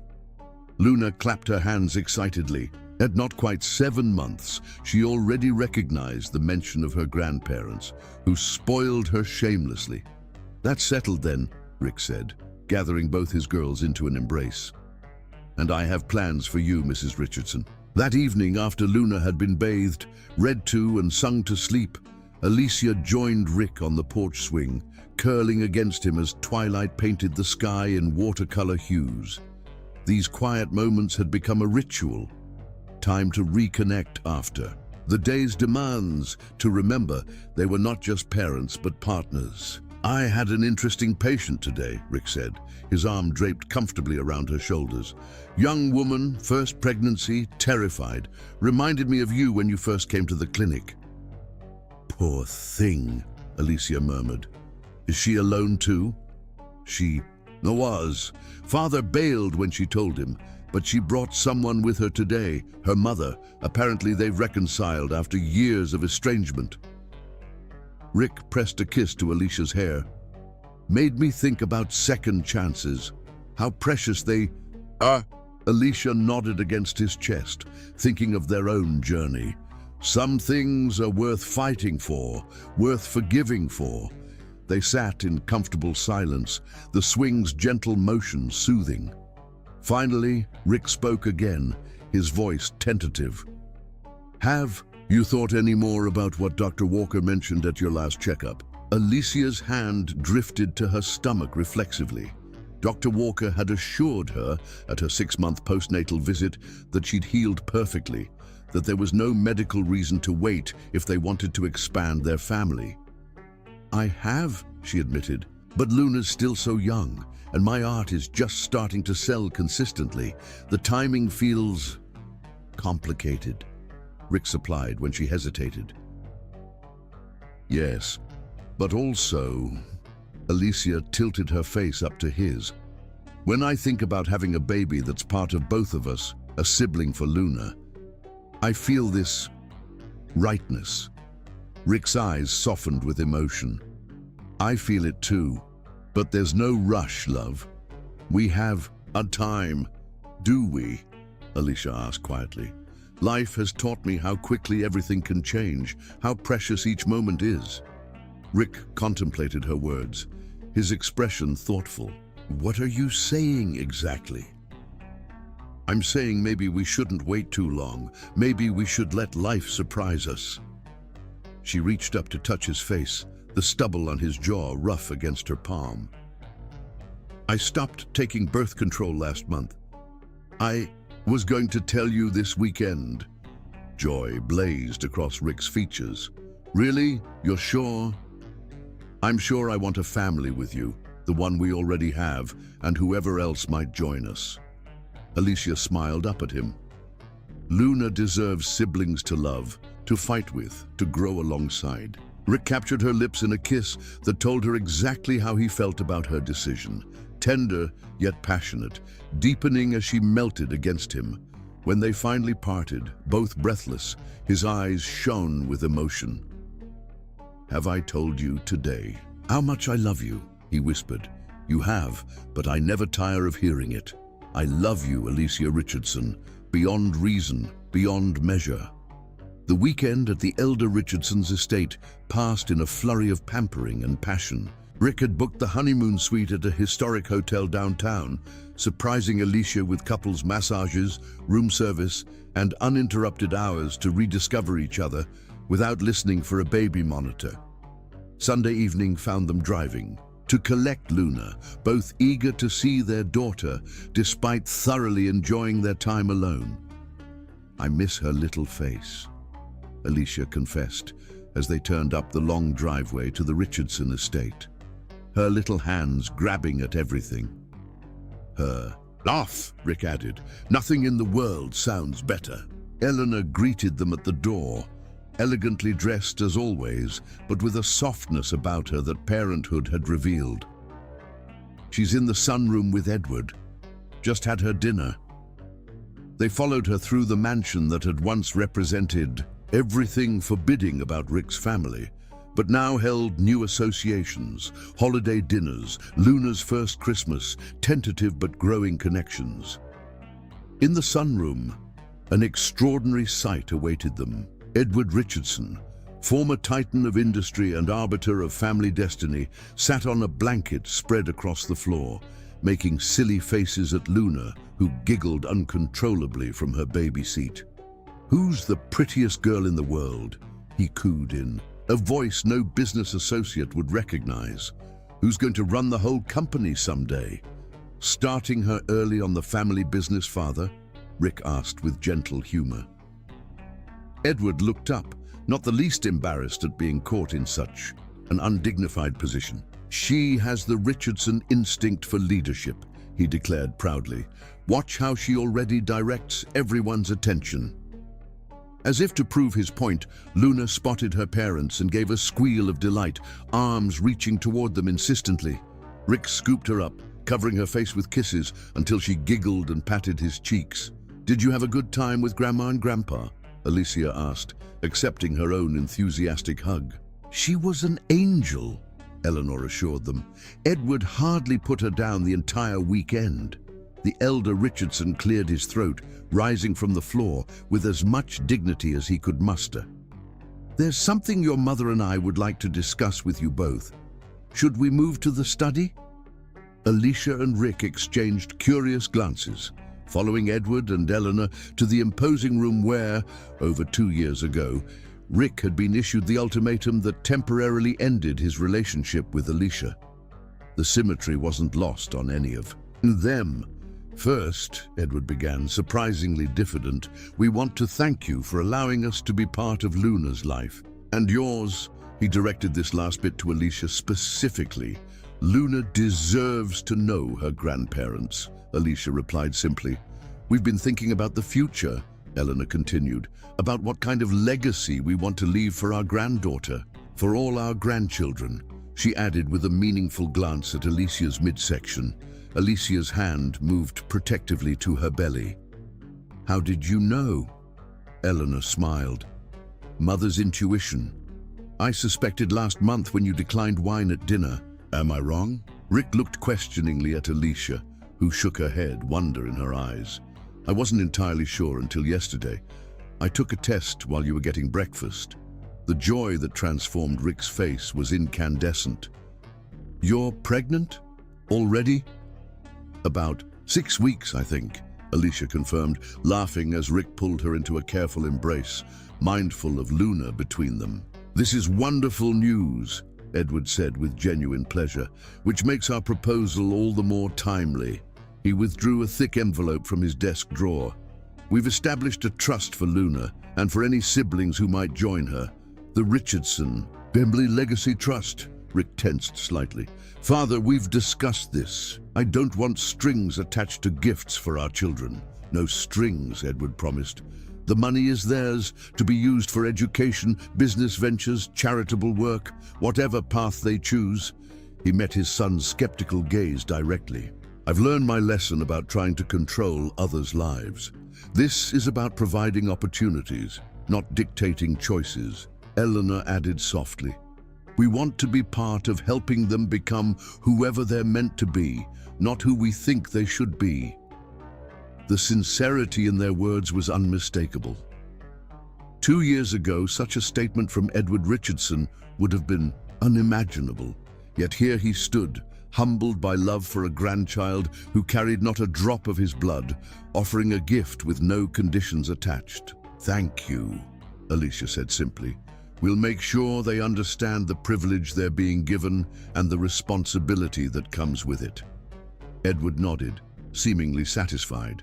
Luna clapped her hands excitedly. At not quite 7 months, she already recognized the mention of her grandparents, who spoiled her shamelessly. "That's settled then," Rick said, gathering both his girls into an embrace. "And I have plans for you, Mrs. Richardson." That evening, after Luna had been bathed, read to and sung to sleep, Alicia joined Rick on the porch swing, curling against him as twilight painted the sky in watercolor hues. These quiet moments had become a ritual. Time to reconnect after the day's demands, to remember they were not just parents but partners. "I had an interesting patient today," Rick said, his arm draped comfortably around her shoulders. "Young woman, first pregnancy, terrified. Reminded me of you when you first came to the clinic." "Poor thing," Alicia murmured. "Is she alone too?" She was. Father bailed when she told him, but she brought someone with her today, her mother. Apparently they've reconciled after years of estrangement. Rick pressed a kiss to Alicia's hair. "Made me think about second chances. How precious they are." Alicia nodded against his chest, thinking of their own journey. Some things are worth fighting for, worth forgiving for. They sat in comfortable silence, the swing's gentle motion soothing. Finally, Rick spoke again, his voice tentative. "Have you thought any more about what Dr. Walker mentioned at your last checkup?" Alicia's hand drifted to her stomach reflexively. Dr. Walker had assured her at her 6-month postnatal visit that she'd healed perfectly, that there was no medical reason to wait if they wanted to expand their family. "I have," she admitted, "but Luna's still so young, and my art is just starting to sell consistently. The timing feels complicated," Rick supplied when she hesitated. "Yes, but also," Alicia tilted her face up to his, "when I think about having a baby that's part of both of us, a sibling for Luna, I feel this rightness." Rick's eyes softened with emotion. "I feel it too, but there's no rush, love. We have a time, do we?" Alicia asked quietly. "Life has taught me how quickly everything can change, how precious each moment is." Rick contemplated her words, his expression thoughtful. "What are you saying exactly?" "I'm saying maybe we shouldn't wait too long. Maybe we should let life surprise us." She reached up to touch his face, the stubble on his jaw rough against her palm. "I stopped taking birth control last month. I was going to tell you this weekend." Joy blazed across Rick's features. "Really? You're sure?" "I'm sure I want a family with you, the one we already have, and whoever else might join us." Alicia smiled up at him. "Luna deserves siblings to love, to fight with, to grow alongside." Rick captured her lips in a kiss that told her exactly how he felt about her decision. Tender, yet passionate, deepening as she melted against him. When they finally parted, both breathless, his eyes shone with emotion. "Have I told you today how much I love you?" he whispered. "You have, but I never tire of hearing it. I love you, Alicia Richardson, beyond reason, beyond measure." The weekend at the elder Richardson's estate passed in a flurry of pampering and passion. Rick had booked the honeymoon suite at a historic hotel downtown, surprising Alicia with couples massages, room service, and uninterrupted hours to rediscover each other without listening for a baby monitor. Sunday evening found them driving to collect Luna, both eager to see their daughter despite thoroughly enjoying their time alone. "I miss her little face," Alicia confessed as they turned up the long driveway to the Richardson estate. her little hands grabbing at everything. Her laugh, Rick added. Nothing in the world sounds better. Eleanor greeted them at the door, elegantly dressed as always, but with a softness about her that parenthood had revealed. She's in the sunroom with Edward. Just had her dinner. They followed her through the mansion that had once represented everything forbidding about Rick's family, but now held new associations, holiday dinners, Luna's first Christmas, tentative but growing connections. In the sunroom, an extraordinary sight awaited them. Edward Richardson, former titan of industry and arbiter of family destiny, sat on a blanket spread across the floor, making silly faces at Luna, who giggled uncontrollably from her baby seat. "Who's the prettiest girl in the world?" he cooed in, a voice no business associate would recognize. "Who's going to run the whole company someday? Starting her early on the family business, father?" Rick asked with gentle humor. Edward looked up, not the least embarrassed at being caught in such an undignified position. "She has the Richardson instinct for leadership," he declared proudly. "Watch how she already directs everyone's attention." As if to prove his point, Luna spotted her parents and gave a squeal of delight, arms reaching toward them insistently. Rick scooped her up, covering her face with kisses until she giggled and patted his cheeks. "Did you have a good time with Grandma and Grandpa?" Alicia asked, accepting her own enthusiastic hug. "She was an angel," Eleanor assured them. "Edward hardly put her down the entire weekend." The elder Richardson cleared his throat, rising from the floor with as much dignity as he could muster. "There's something your mother and I would like to discuss with you both. Should we move to the study?" Alicia and Rick exchanged curious glances, following Edward and Eleanor to the imposing room where, over 2 years ago, Rick had been issued the ultimatum that temporarily ended his relationship with Alicia. The symmetry wasn't lost on any of them. "First," Edward began, surprisingly diffident, "we want to thank you for allowing us to be part of Luna's life. And yours." He directed this last bit to Alicia specifically. "Luna deserves to know her grandparents," Alicia replied simply. "We've been thinking about the future," Eleanor continued, "about what kind of legacy we want to leave for our granddaughter, for all our grandchildren." She added with a meaningful glance at Alicia's midsection. Alicia's hand moved protectively to her belly. "How did you know?" Eleanor smiled. "Mother's intuition. I suspected last month when you declined wine at dinner. Am I wrong?" Rick looked questioningly at Alicia, who shook her head, wonder in her eyes. "I wasn't entirely sure until yesterday. I took a test while you were getting breakfast." The joy that transformed Rick's face was incandescent. "You're pregnant? Already?" "About 6 weeks, I think," Alicia confirmed, laughing as Rick pulled her into a careful embrace, mindful of Luna between them. "This is wonderful news," Edward said with genuine pleasure, "which makes our proposal all the more timely." He withdrew a thick envelope from his desk drawer. "We've established a trust for Luna and for any siblings who might join her. The Richardson Bembley Legacy Trust." Rick tensed slightly. "Father, we've discussed this. I don't want strings attached to gifts for our children." "No strings," Edward promised. "The money is theirs, to be used for education, business ventures, charitable work, whatever path they choose." He met his son's skeptical gaze directly. "I've learned my lesson about trying to control others' lives. This is about providing opportunities, not dictating choices," Eleanor added softly. "We want to be part of helping them become whoever they're meant to be, not who we think they should be." The sincerity in their words was unmistakable. 2 years ago, such a statement from Edward Richardson would have been unimaginable. Yet here he stood, humbled by love for a grandchild who carried not a drop of his blood, offering a gift with no conditions attached. "Thank you," Alicia said simply. "We'll make sure they understand the privilege they're being given and the responsibility that comes with it." Edward nodded, seemingly satisfied.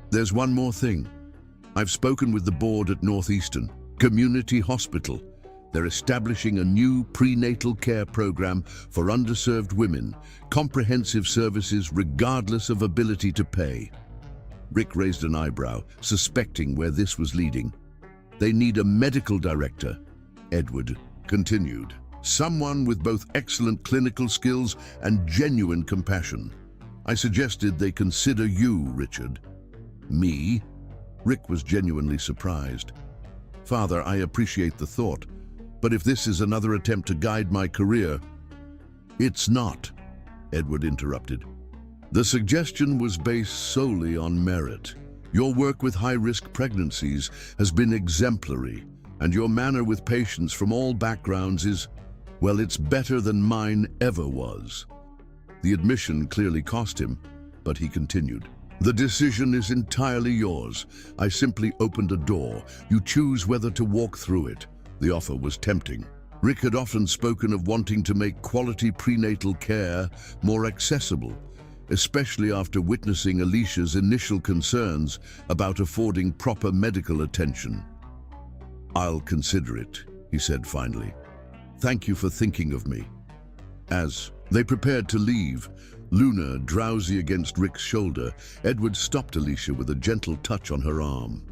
"There's one more thing. I've spoken with the board at Northeastern Community Hospital. They're establishing a new prenatal care program for underserved women, comprehensive services regardless of ability to pay. Rick raised an eyebrow, suspecting where this was leading. They need a medical director, Edward continued. Someone with both excellent clinical skills and genuine compassion. I suggested they consider you, Richard. Me? Rick was genuinely surprised. Father, I appreciate the thought, but if this is another attempt to guide my career... It's not, Edward interrupted. The suggestion was based solely on merit. Your work with high-risk pregnancies has been exemplary, and your manner with patients from all backgrounds is, well, it's better than mine ever was. The admission clearly cost him, but he continued. The decision is entirely yours. I simply opened a door. You choose whether to walk through it. The offer was tempting. Rick had often spoken of wanting to make quality prenatal care more accessible, especially after witnessing Alicia's initial concerns about affording proper medical attention. I'll consider it, he said finally. Thank you for thinking of me. As they prepared to leave, Luna drowsy against Rick's shoulder, Edward stopped Alicia with a gentle touch on her arm.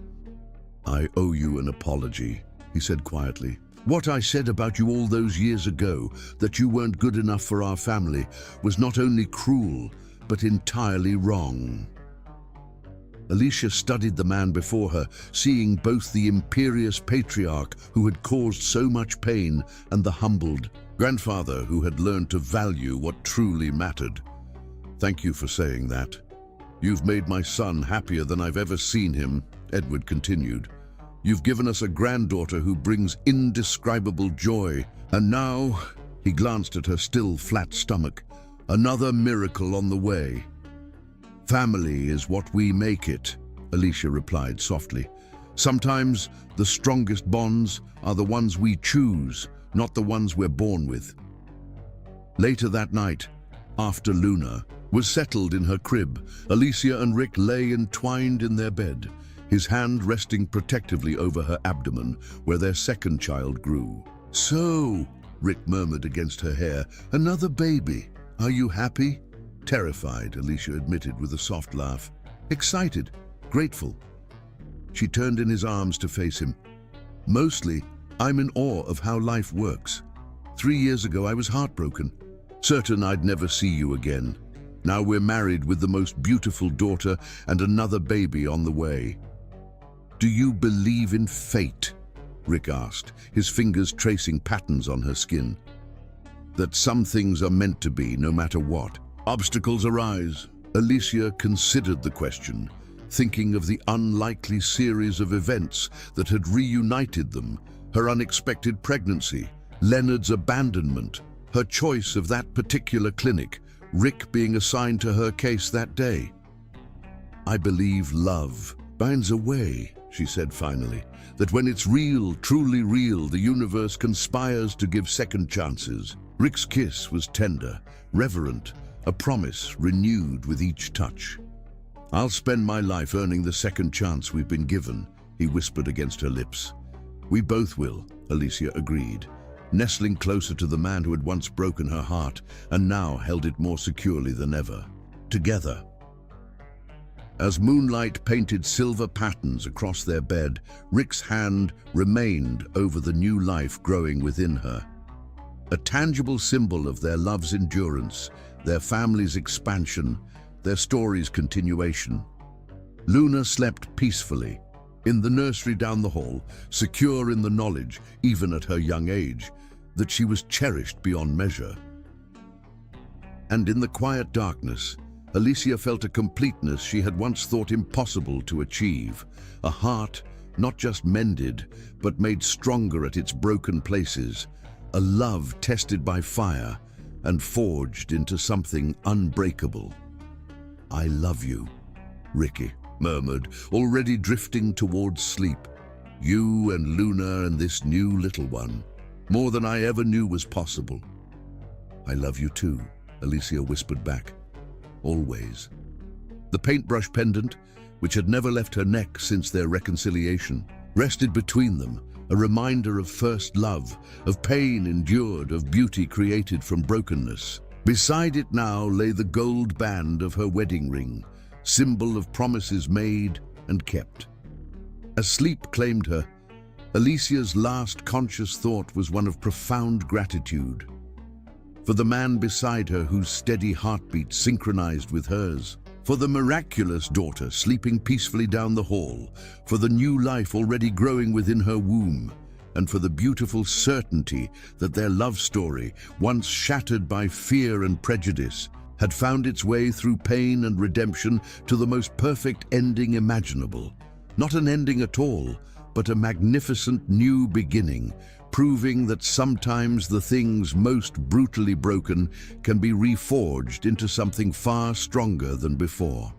I owe you an apology, he said quietly. What I said about you all those years ago, that you weren't good enough for our family, was not only cruel, but entirely wrong. Alicia studied the man before her, seeing both the imperious patriarch who had caused so much pain and the humbled grandfather who had learned to value what truly mattered. Thank you for saying that. You've made my son happier than I've ever seen him, Edward continued. You've given us a granddaughter who brings indescribable joy. And now, he glanced at her still flat stomach, another miracle on the way. Family is what we make it, Alicia replied softly. Sometimes the strongest bonds are the ones we choose, not the ones we're born with. Later that night, after Luna was settled in her crib, Alicia and Rick lay entwined in their bed, his hand resting protectively over her abdomen where their second child grew. So, Rick murmured against her hair, another baby. Are you happy? Terrified, Alicia admitted with a soft laugh. Excited, grateful. She turned in his arms to face him. Mostly, I'm in awe of how life works. 3 years ago, I was heartbroken, certain I'd never see you again. Now we're married with the most beautiful daughter and another baby on the way. Do you believe in fate? Rick asked, his fingers tracing patterns on her skin. That some things are meant to be no matter what. Obstacles arise. Alicia considered the question, thinking of the unlikely series of events that had reunited them, her unexpected pregnancy, Leonard's abandonment, her choice of that particular clinic, Rick being assigned to her case that day. I believe love finds a way, she said finally, that when it's real, truly real, the universe conspires to give second chances. Rick's kiss was tender, reverent, a promise renewed with each touch. I'll spend my life earning the second chance we've been given, he whispered against her lips. We both will, Alicia agreed, nestling closer to the man who had once broken her heart and now held it more securely than ever. Together. As moonlight painted silver patterns across their bed, Rick's hand remained over the new life growing within her. A tangible symbol of their love's endurance, their family's expansion, their story's continuation. Luna slept peacefully, in the nursery down the hall, secure in the knowledge, even at her young age, that she was cherished beyond measure. And in the quiet darkness, Alicia felt a completeness she had once thought impossible to achieve, a heart not just mended, but made stronger at its broken places, a love tested by fire and forged into something unbreakable. I love you, Ricky murmured, already drifting towards sleep. You and Luna and this new little one, more than I ever knew was possible. I love you too, Alicia whispered back. Always. The paintbrush pendant, which had never left her neck since their reconciliation, rested between them, a reminder of first love, of pain endured, of beauty created from brokenness. Beside it now lay the gold band of her wedding ring, symbol of promises made and kept. As sleep claimed her, Alicia's last conscious thought was one of profound gratitude. For the man beside her whose steady heartbeat synchronized with hers, for the miraculous daughter sleeping peacefully down the hall, for the new life already growing within her womb, and for the beautiful certainty that their love story, once shattered by fear and prejudice, had found its way through pain and redemption to the most perfect ending imaginable. Not an ending at all, but a magnificent new beginning, proving that sometimes the things most brutally broken can be reforged into something far stronger than before.